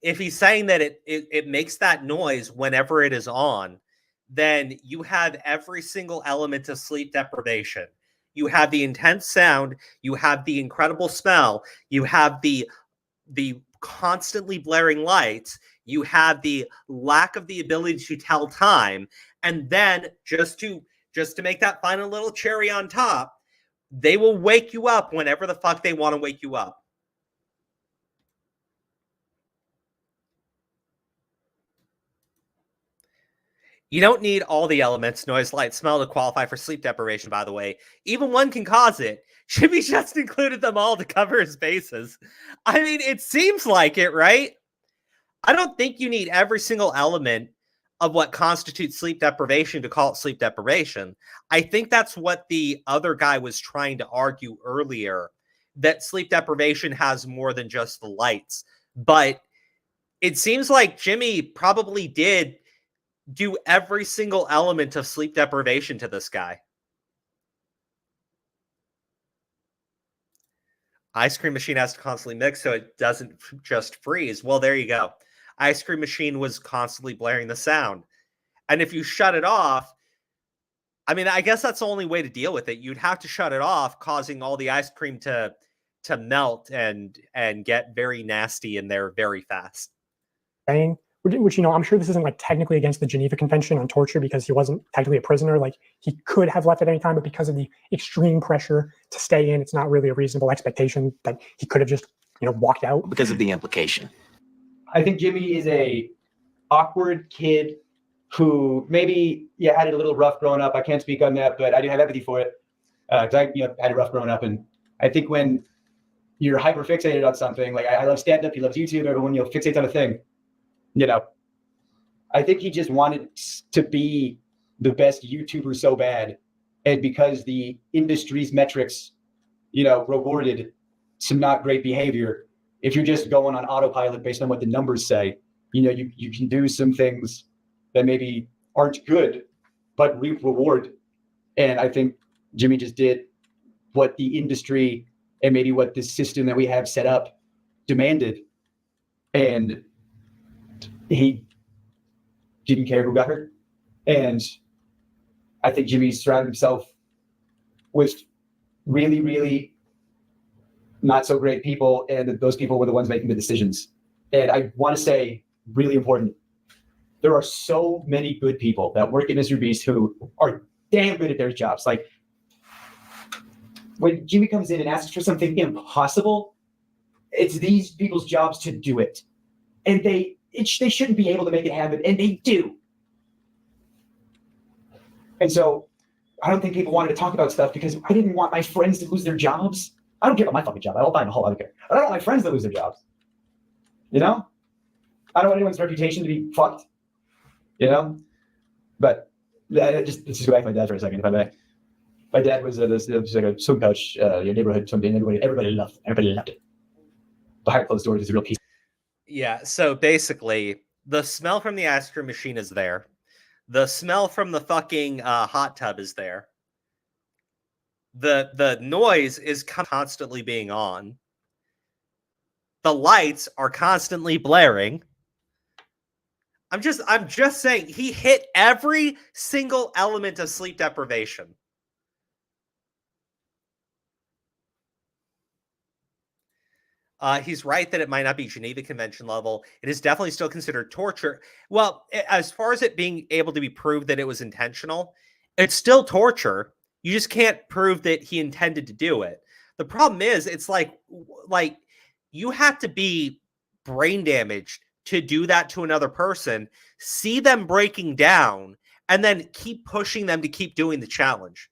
if he's saying that it makes that noise whenever it is on, then you have every single element of sleep deprivation. You have the intense sound, you have the incredible smell, you have the constantly blaring lights, you have the lack of the ability to tell time, and then just to make that final little cherry on top, they will wake you up whenever the fuck they want to wake you up. You don't need all the elements, noise, light, smell, to qualify for sleep deprivation, by the way. Even one can cause it. Jimmy just included them all to cover his bases. I mean, it seems like it, right? I don't think you need every single element of what constitutes sleep deprivation to call it sleep deprivation. I think that's what the other guy was trying to argue earlier, that sleep deprivation has more than just the lights. But it seems like Jimmy probably did do every single element of sleep deprivation to this guy. Ice cream machine has to constantly mix so it doesn't just freeze. Well, there you go. Ice cream machine was constantly blaring the sound. And if you shut it off, I mean, I guess that's the only way to deal with it. You'd have to shut it off, causing all the ice cream to melt and get very nasty in there very fast. Which, you know, I'm sure this isn't like technically against the Geneva Convention on torture because he wasn't technically a prisoner. Like he could have left at any time, but because of the extreme pressure to stay in, it's not really a reasonable expectation that he could have just, you know, walked out. Because of the implication. I think Jimmy is a awkward kid who maybe had it a little rough growing up. I can't speak on that, but I do have empathy for it because I had it rough growing up. And I think when you're hyper fixated on something, like I love stand up, he loves YouTube, everyone fixates on a thing. You know, I think he just wanted to be the best YouTuber so bad. And because the industry's metrics, rewarded some not great behavior, if you're just going on autopilot based on what the numbers say, you can do some things that maybe aren't good, but reap reward. And I think Jimmy just did what the industry and maybe what the system that we have set up demanded. And he didn't care who got hurt. And I think Jimmy surrounded himself with really, really not so great people. And those people were the ones making the decisions. And I want to say, really important, there are so many good people that work at MrBeast who are damn good at their jobs. Like when Jimmy comes in and asks for something impossible, it's these people's jobs to do it. And they shouldn't be able to make it happen, and they do. And so I don't think people wanted to talk about stuff because I didn't want my friends to lose their jobs. I don't care about my fucking job. I'll buy a whole other care. I don't want my friends to lose their jobs. I don't want anyone's reputation to be fucked. But let's just go back to my dad for a second, if I may. My dad was like a swim coach, neighborhood swim team. Everybody loved it. Behind closed doors is a real piece. Yeah, so basically, the smell from the ice cream machine is there. The smell from the fucking hot tub is there. The noise is constantly being on. The lights are constantly blaring. I'm just saying, he hit every single element of sleep deprivation. He's right that it might not be Geneva Convention level. It is definitely still considered torture. Well, as far as it being able to be proved that it was intentional, it's still torture. You just can't prove that he intended to do it. The problem is, it's like you have to be brain damaged to do that to another person, see them breaking down, and then keep pushing them to keep doing the challenge.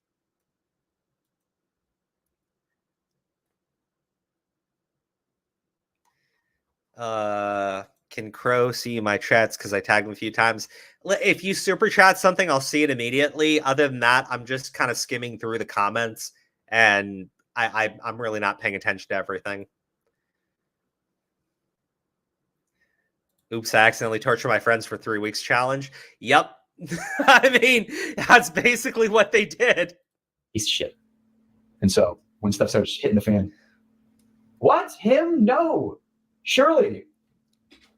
Can Crow see my chats because I tagged him a few times? If you super chat something, I'll see it immediately. Other than that, I'm just kind of skimming through the comments, and I'm really not paying attention to everything. Oops, I accidentally tortured my friends for 3 weeks challenge. Yep. I mean, that's basically what they did. Piece of shit. And so when stuff starts hitting the fan, what? Him? No. Surely.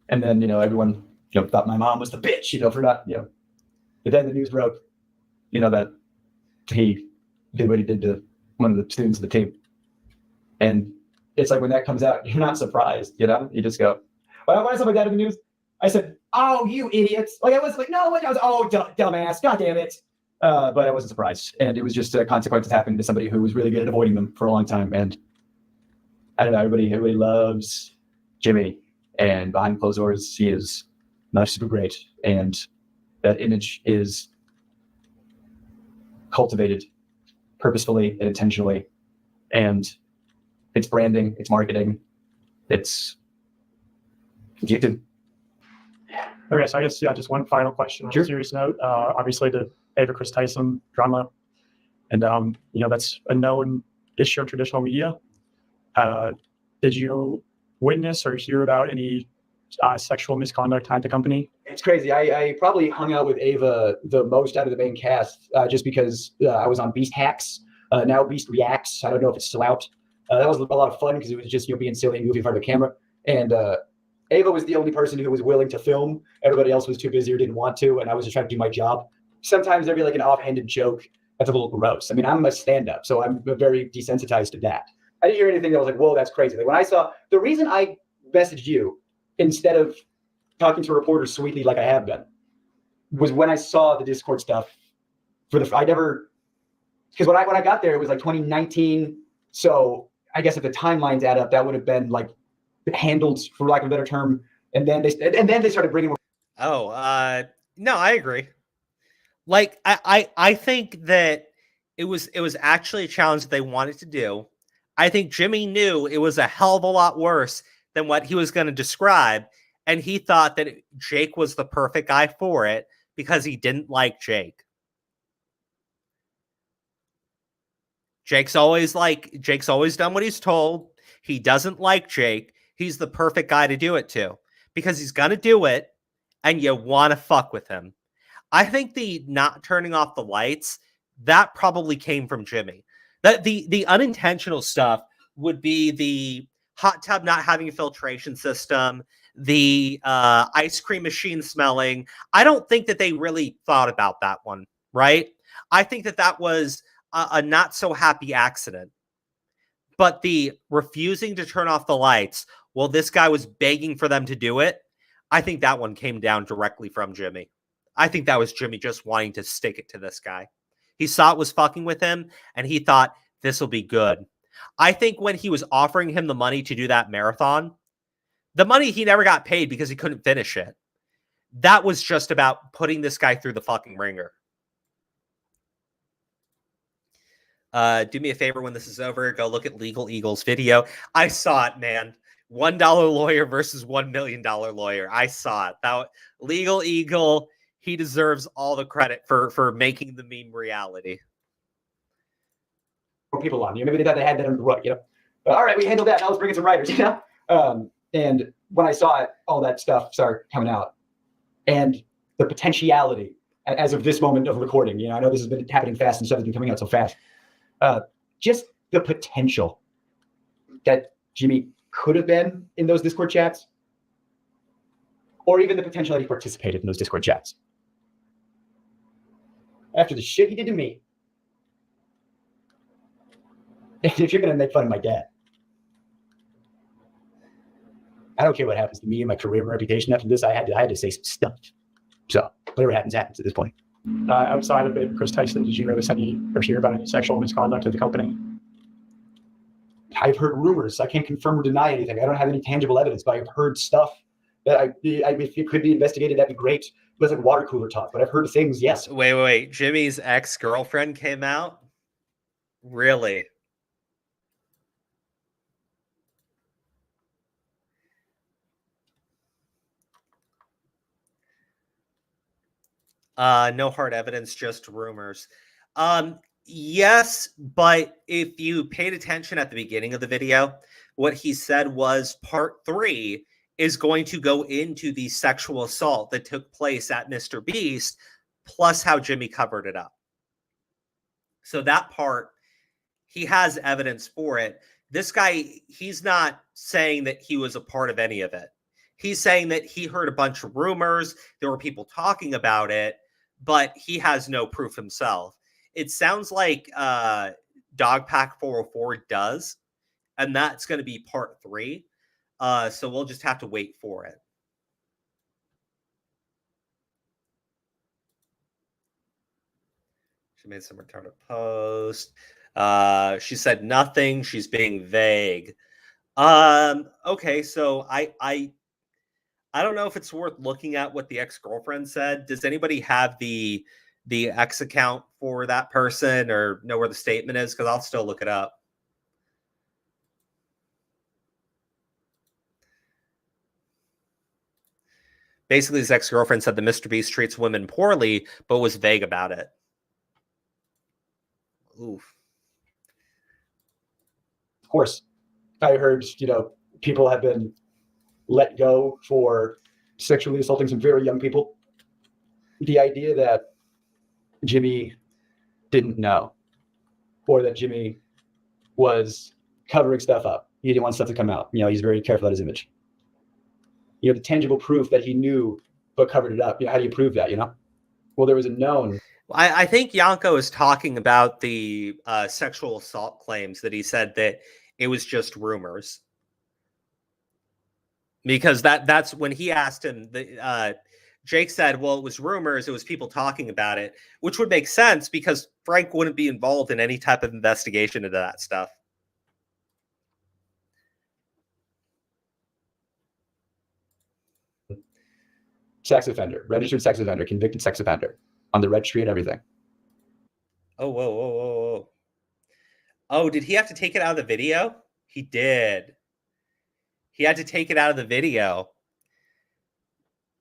And then, everyone, thought my mom was the bitch, for not, But then the news broke, that he did what he did to one of the students of the team. And it's like when that comes out, you're not surprised, You just go, when I saw my dad in the news, I said, "Oh, you idiots!" Like I was like, "No," I was, "Oh, dumbass, god damn it!" But I wasn't surprised, and it was just consequences happening to somebody who was really good at avoiding them for a long time. And I don't know, everybody loves Jimmy, and behind closed doors, he is not super great. And That image is cultivated purposefully and intentionally, and it's branding, it's marketing, it's addictive. Okay, so I guess, yeah, just one final question on Sure. a serious note. Obviously, the Ava Chris Tyson drama, and you know, that's a known issue in traditional media. Did you witness or hear about any sexual misconduct at the company? It's crazy. I probably hung out with Ava the most out of the main cast, just because I was on Beast Hacks. Now Beast Reacts. I don't know if it's still out. That was a lot of fun because it was just, you know, being silly and goofy in front of the camera. And Ava was the only person who was willing to film. Everybody else was too busy or didn't want to, and I was just trying to do my job. Sometimes there'd be like an offhanded joke that's a little gross. I mean, I'm a stand-up, so I'm very desensitized to that. I didn't hear anything that was like, whoa, that's crazy. Like when I saw, the reason I messaged you instead of talking to reporters sweetly like I have been was when I saw the Discord stuff. Because when I got there, it was like 2019. So I guess if the timelines add up, that would have been like handled, for lack of a better term. And then they started bringing more. Oh, no, I agree. Like I think that it was actually a challenge that they wanted to do. I think Jimmy knew it was a hell of a lot worse than what he was going to describe, and he thought that Jake was the perfect guy for it because he didn't like Jake. Jake's always done what he's told. He doesn't like Jake. He's the perfect guy to do it to because he's going to do it and you want to fuck with him. I think the not turning off the lights, that probably came from Jimmy. That the unintentional stuff would be the hot tub not having a filtration system, the ice cream machine smelling. I don't think that they really thought about that one, right? I think that was a not so happy accident. But the refusing to turn off the lights while this guy was begging for them to do it, I think that one came down directly from Jimmy. I think that was Jimmy just wanting to stick it to this guy. He saw it was fucking with him, and he thought, this will be good. I think when he was offering him the money to do that marathon, the money he never got paid because he couldn't finish it. That was just about putting this guy through the fucking ringer. Do me a favor when this is over. Go look at Legal Eagle's video. I saw it, man. $1 lawyer versus $1 million lawyer. I saw it. That Legal Eagle, he deserves all the credit for making the meme reality. More people on, you know, maybe they thought they had that under the rug, you know. But, all right, we handled that. Now let's bring in some writers, you know. And when I saw it, all that stuff started coming out, and the potentiality as of this moment of recording, you know, I know this has been happening fast and stuff has been coming out so fast. Just the potential that Jimmy could have been in those Discord chats, or even the potential that he participated in those Discord chats. After the shit he did to me, if you're going to make fun of my dad, I don't care what happens to me and my career and reputation after this. I had to say some stuff. So whatever happens at this point. Outside of it, Chris Tyson, did you notice any or hear about any sexual misconduct at the company? I've heard rumors. I can't confirm or deny anything. I don't have any tangible evidence, but I've heard stuff that if it could be investigated, that'd be great. It was like water cooler talk, but I've heard things, yes. Wait. Jimmy's ex-girlfriend came out? Really? No hard evidence, just rumors. Yes, but if you paid attention at the beginning of the video, what he said was part 3 is going to go into the sexual assault that took place at MrBeast, plus how Jimmy covered it up. So that part, he has evidence for it. This guy, he's not saying that he was a part of any of it. He's saying that he heard a bunch of rumors, there were people talking about it, but he has no proof himself. It sounds like DogPack404 does, and that's going to be part 3. So we'll just have to wait for it. She made some return to post. She said nothing. She's being vague. Okay, so I I don't know if it's worth looking at what the ex-girlfriend said. Does anybody have the X account for that person or know where the statement is? Because I'll still look it up. Basically, his ex-girlfriend said that MrBeast treats women poorly, but was vague about it. Oof. Of course, I heard, people have been let go for sexually assaulting some very young people. The idea that Jimmy didn't know, or that Jimmy was covering stuff up. He didn't want stuff to come out. He's very careful about his image. The tangible proof that he knew but covered it up. How do you prove that, Well, there was a known. I think Yanko is talking about the sexual assault claims that he said that it was just rumors. Because that's when he asked him, Jake said, well, it was rumors. It was people talking about it, which would make sense because Frank wouldn't be involved in any type of investigation into that stuff. Sex offender, registered sex offender, convicted sex offender on the registry and everything. Oh, whoa, whoa, whoa, whoa. Oh, did he have to take it out of the video? He did. He had to take it out of the video.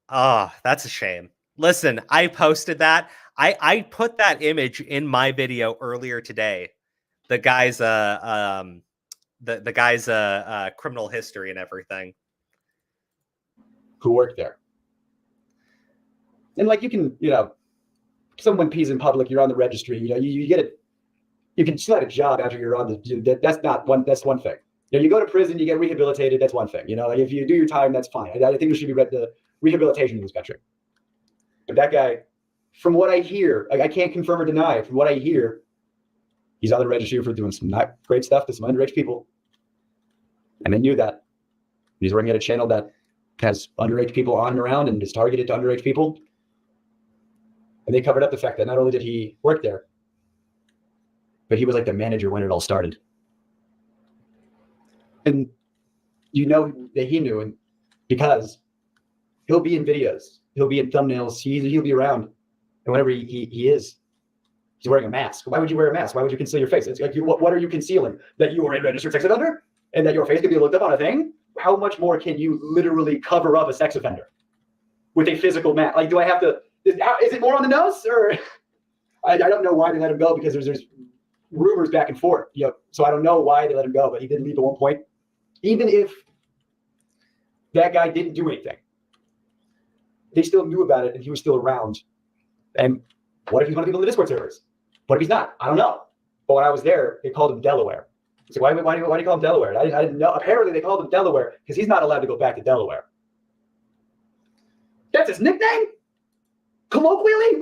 Oh, that's a shame. Listen, I posted that. I put that image in my video earlier today. The guy's the guy's criminal history and everything. Who worked there. And you can, someone pees in public, you're on the registry, you get it. You can still have a job after you're on that's one thing. You go to prison, you get rehabilitated, that's one thing. If you do your time, that's fine. I think there should be the rehabilitation in this country. But that guy, from what I hear, I can't confirm or deny, from what I hear, he's on the registry for doing some not great stuff to some underage people. And they knew that. He's working at a channel that has underage people on and around and is targeted to underage people. And they covered up the fact that not only did he work there, but he was the manager when it all started. And that he knew, and because he'll be in videos, he'll be in thumbnails, he'll be around. And whenever he is, he's wearing a mask. Why would you wear a mask? Why would you conceal your face? It's what are you concealing? That you are a registered sex offender? And that your face can be looked up on a thing? How much more can you literally cover up a sex offender with a physical mask? Do I have to? Is it more on the nose, or I don't know why they let him go, because there's rumors back and forth. So I don't know why they let him go, but he did leave at one point. Even if that guy didn't do anything, they still knew about it, and he was still around. And what if he's one of the people in the Discord servers? What if he's not? I don't know. But when I was there, they called him Delaware. So why do you call him Delaware? I didn't know. Apparently, they called him Delaware because he's not allowed to go back to Delaware. That's his nickname? Colloquially?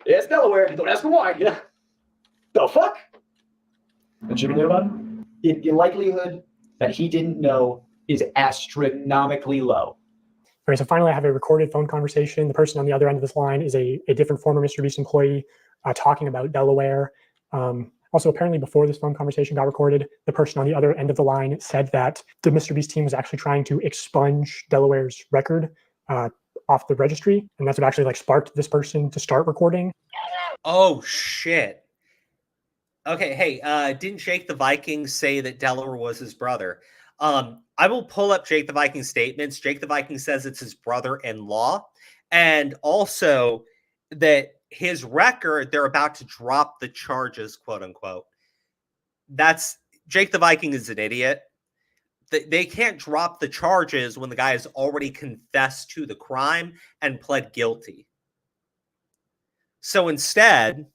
Yeah, it's Delaware. Don't ask him why. The fuck? And Jimmy knew about it? The likelihood that he didn't know is astronomically low. All right, so finally, I have a recorded phone conversation. The person on the other end of this line is a different former MrBeast employee talking about Delaware. Also, apparently before this phone conversation got recorded, the person on the other end of the line said that the MrBeast team was actually trying to expunge Delaware's record off the registry. And that's what actually sparked this person to start recording. Oh, shit. Okay, hey, didn't Jake the Viking say that Delaware was his brother? I will pull up Jake the Viking's statements. Jake the Viking says it's his brother-in-law. And also that his record, they're about to drop the charges, quote unquote. That's Jake the Viking is an idiot. They can't drop the charges when the guy has already confessed to the crime and pled guilty. So instead,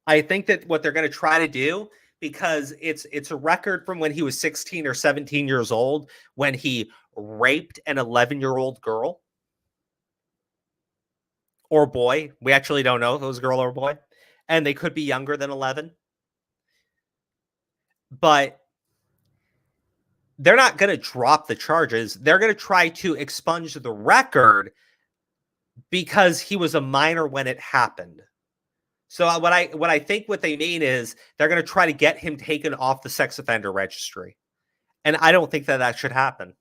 I think that what they're going to try to do, because it's a record from when he was 16 or 17 years old, when he raped an 11-year-old girl. Or boy. We actually don't know if it was a girl or boy. And they could be younger than 11. But they're not going to drop the charges. They're going to try to expunge the record because he was a minor when it happened. So what I think what they mean is they're going to try to get him taken off the sex offender registry. And I don't think that should happen.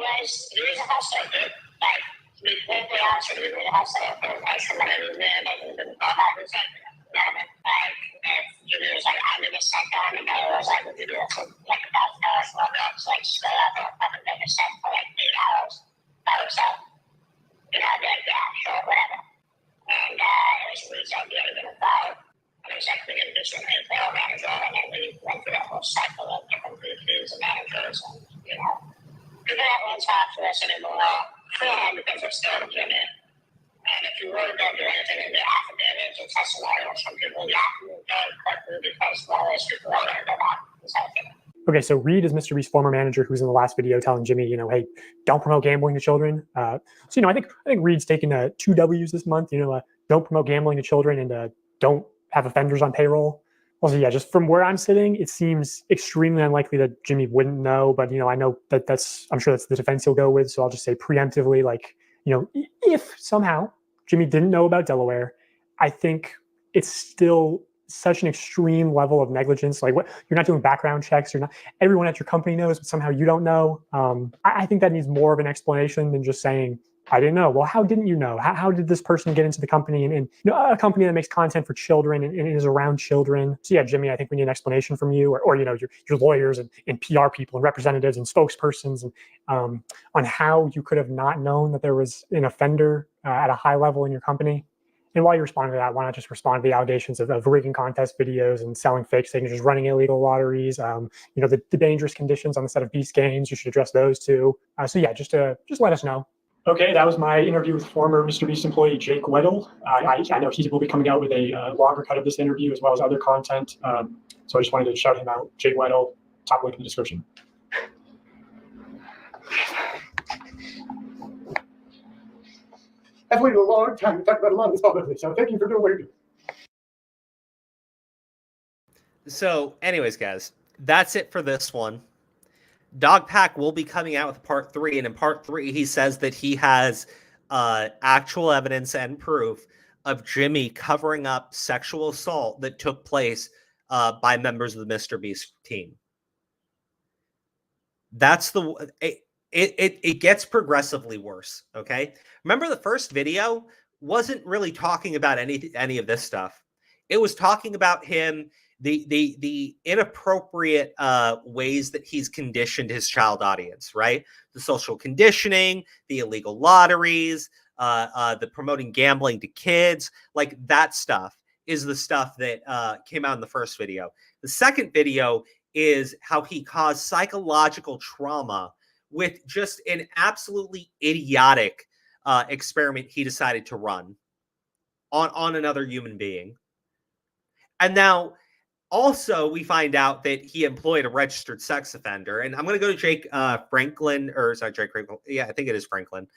was a hustler, dude. Like, to be completely honest with you, he was a hustler. If there was like somebody who lived and he didn't go back and say, you know what I mean? Like, if Jimmy was like, I need a set down, and I was like, would you do it for like $1,000? Well, no, it's like, just go out there and fucking make a set for like $8 by yourself. You know, I'd be like, yeah, sure, whatever. And it was Reed's idea to get involved. And it was like, we didn't just remain payroll manager, and then we went through a whole cycle of different VPs and managers, and, you know, people that won't talk to us anymore because they're still Jimmy. And if you really don't do anything in the affidavits or testimonials from people, you have to move very quickly because all those people are going to go back. Okay, so Reed is MrBeast's former manager who's in the last video telling Jimmy, you know, hey, don't promote gambling to children. So, you know, I think Reed's taken 2 W's this month, you know, don't promote gambling to children and don't have offenders on payroll. Also, yeah, just from where I'm sitting, it seems extremely unlikely that Jimmy wouldn't know. But, you know, I know I'm sure that's the defense he'll go with. So I'll just say preemptively, like, you know, if somehow Jimmy didn't know about Delaware, I think it's still such an extreme level of negligence. Like, what, you're not doing background checks. You're not. Everyone at your company knows, but somehow you don't know. I think that needs more of an explanation than just saying, I didn't know. Well, how didn't you know? How did this person get into the company and you know, a company that makes content for children and is around children? So yeah, Jimmy, I think we need an explanation from you or you know, your lawyers and PR people and representatives and spokespersons and on how you could have not known that there was an offender at a high level in your company. And while you're responding to that, why not just respond to the allegations of rigging contest videos and selling fake signatures, running illegal lotteries, you know, the dangerous conditions on the set of Beast games. You should address those too. So yeah, just let us know. Okay, that was my interview with former MrBeast employee Jake Weddle. I know he will be coming out with a longer cut of this interview as well as other content. So I just wanted to shout him out. Jake Weddle, top link in the description. I've waited a long time to talk about a lot of this publicly, so thank you for doing what you're doing. So, anyways, guys, that's it for this one. DogPack will be coming out with part 3, and in part 3, he says that he has actual evidence and proof of Jimmy covering up sexual assault that took place by members of the MrBeast team. That's the it gets progressively worse. Okay, remember the first video wasn't really talking about any of this stuff. It was talking about him. The inappropriate ways that he's conditioned his child audience, right? The social conditioning, the illegal lotteries, the promoting gambling to kids, like that stuff is the stuff that came out in the first video. The second video is how he caused psychological trauma with just an absolutely idiotic experiment he decided to run on another human being. And now, also, we find out that he employed a registered sex offender, and I'm going to go to Jake Franklin, or sorry, Jake Franklin. Yeah, I think it is Franklin.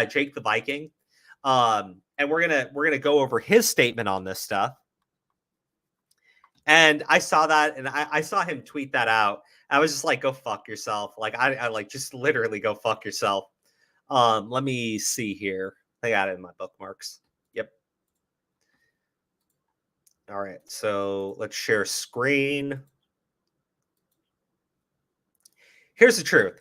Jake the Viking, and we're gonna go over his statement on this stuff. And I saw that, and I saw him tweet that out. I was just like, "Go fuck yourself!" Like I like just literally go fuck yourself. Let me see here. I got it in my bookmarks. Yep. All right, so let's share screen. Here's the truth.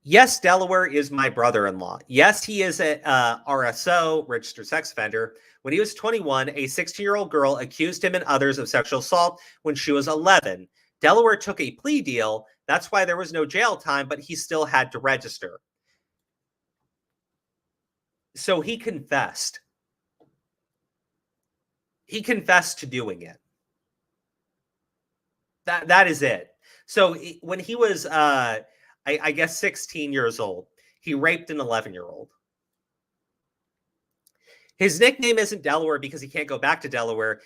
Yes, Delaware is my brother-in-law. Yes, he is a RSO, registered sex offender. When he was 21, a 16-year-old girl accused him and others of sexual assault when she was 11. Delaware took a plea deal. That's why there was no jail time, but he still had to register. So he confessed. He confessed to doing it. That is it. So when he was, I guess, 16 years old, he raped an 11-year-old. His nickname isn't Delaware because he can't go back to Delaware.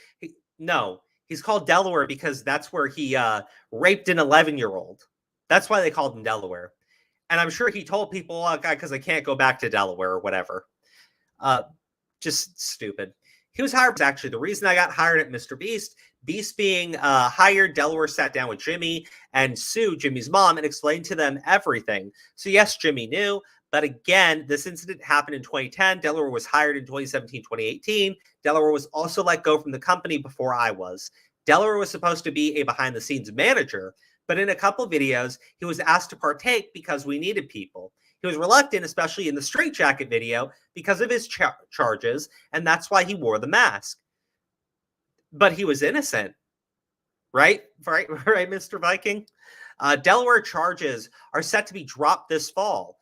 No, he's called Delaware because that's where he raped an 11-year-old. That's why they called him Delaware. And I'm sure he told people, oh, God, because I can't go back to Delaware or whatever. Just stupid. He was hired. Actually, the reason I got hired at MrBeast, Beast being hired, Delaware sat down with Jimmy and Sue, Jimmy's mom, and explained to them everything. So yes, Jimmy knew. But again, this incident happened in 2010. Delaware was hired in 2017, 2018. Delaware was also let go from the company before I was. Delaware was supposed to be a behind-the-scenes manager, But in a couple videos, he was asked to partake because we needed people. He was reluctant, especially in the straitjacket video, because of his charges, and that's why he wore the mask. But he was innocent, right? Right, Mr. Viking? Delaware charges are set to be dropped this fall.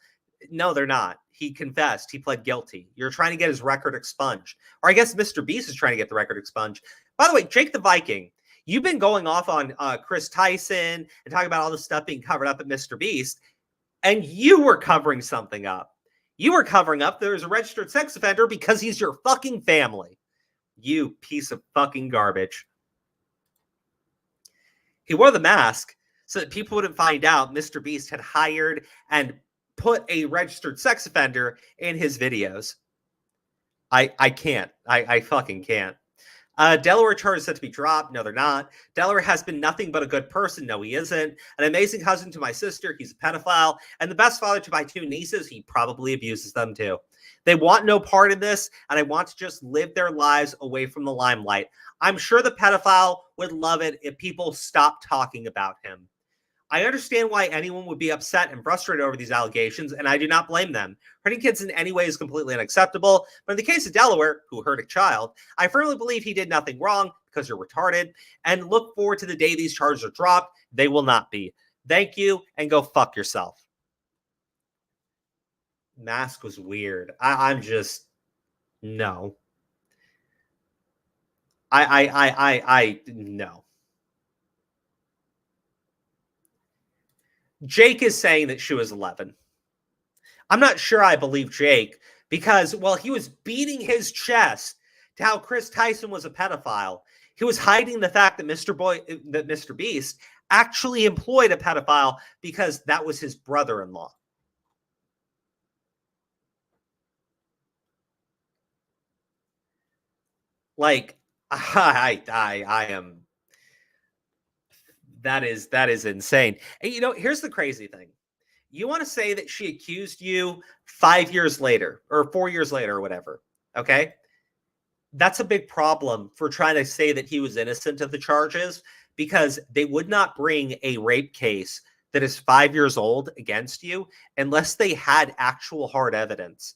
No, they're not. He confessed. He pled guilty. You're trying to get his record expunged. Or I guess MrBeast is trying to get the record expunged. By the way, Jake the Viking, you've been going off on Chris Tyson and talking about all this stuff being covered up at MrBeast, and you were covering something up. You were covering up there was a registered sex offender because he's your fucking family. You piece of fucking garbage. He wore the mask so that people wouldn't find out MrBeast had hired and put a registered sex offender in his videos. I can't. I fucking can't. Delaware charges set to be dropped. No, they're not. Delaware has been nothing but a good person. No, he isn't. An amazing husband to my sister. He's a pedophile. And the best father to my 2 nieces. He probably abuses them too. They want no part in this, and I want to just live their lives away from the limelight. I'm sure the pedophile would love it if people stopped talking about him. I understand why anyone would be upset and frustrated over these allegations, and I do not blame them. Hurting kids in any way is completely unacceptable, but in the case of Delaware, who hurt a child, I firmly believe he did nothing wrong because you're retarded, and look forward to the day these charges are dropped. They will not be. Thank you, and go fuck yourself. Mask was weird. I'm just... No. No. Jake is saying that she was 11. I'm not sure I believe Jake because while he was beating his chest to how Chris Tyson was a pedophile, he was hiding the fact that MrBeast actually employed a pedophile because that was his brother-in-law. Like, I am... That is insane. And you know, here's the crazy thing. You want to say that she accused you 5 years later or 4 years later or whatever. Okay. That's a big problem for trying to say that he was innocent of the charges because they would not bring a rape case that is 5 years old against you unless they had actual hard evidence.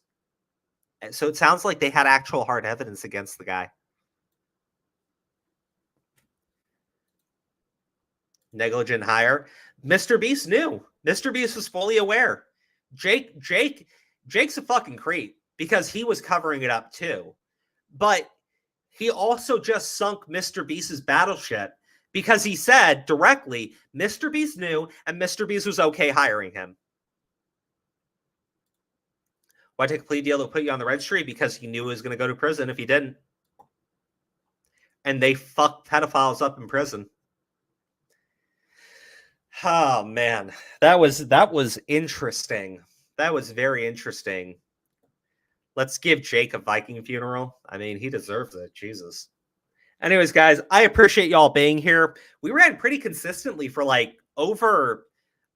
And so it sounds like they had actual hard evidence against the guy. Negligent hire. MrBeast knew. MrBeast was fully aware. Jake's a fucking creep because he was covering it up too. But he also just sunk MrBeast's battleship because he said directly MrBeast knew and MrBeast was okay hiring him. Why take a plea deal to put you on the registry? Because he knew he was going to go to prison if he didn't. And they fucked pedophiles up in prison. Oh man, that was interesting. That was very interesting. Let's give Jake a Viking funeral. I mean, he deserves it. Jesus. Anyways, guys, I appreciate y'all being here. We ran pretty consistently for like over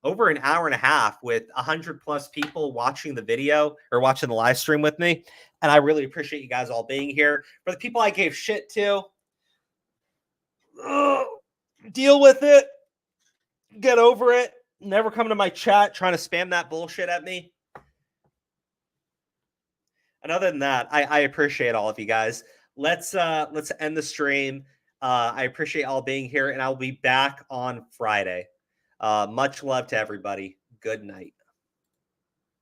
an hour and a half with 100+ people watching the video or watching the live stream with me. And I really appreciate you guys all being here. For the people I gave shit to, deal with it. Get over it. Never come to my chat trying to spam that bullshit at me. And other than that, I appreciate all of you guys. Let's end the stream. I appreciate all being here, and I'll be back on Friday. Much love to everybody. Good night.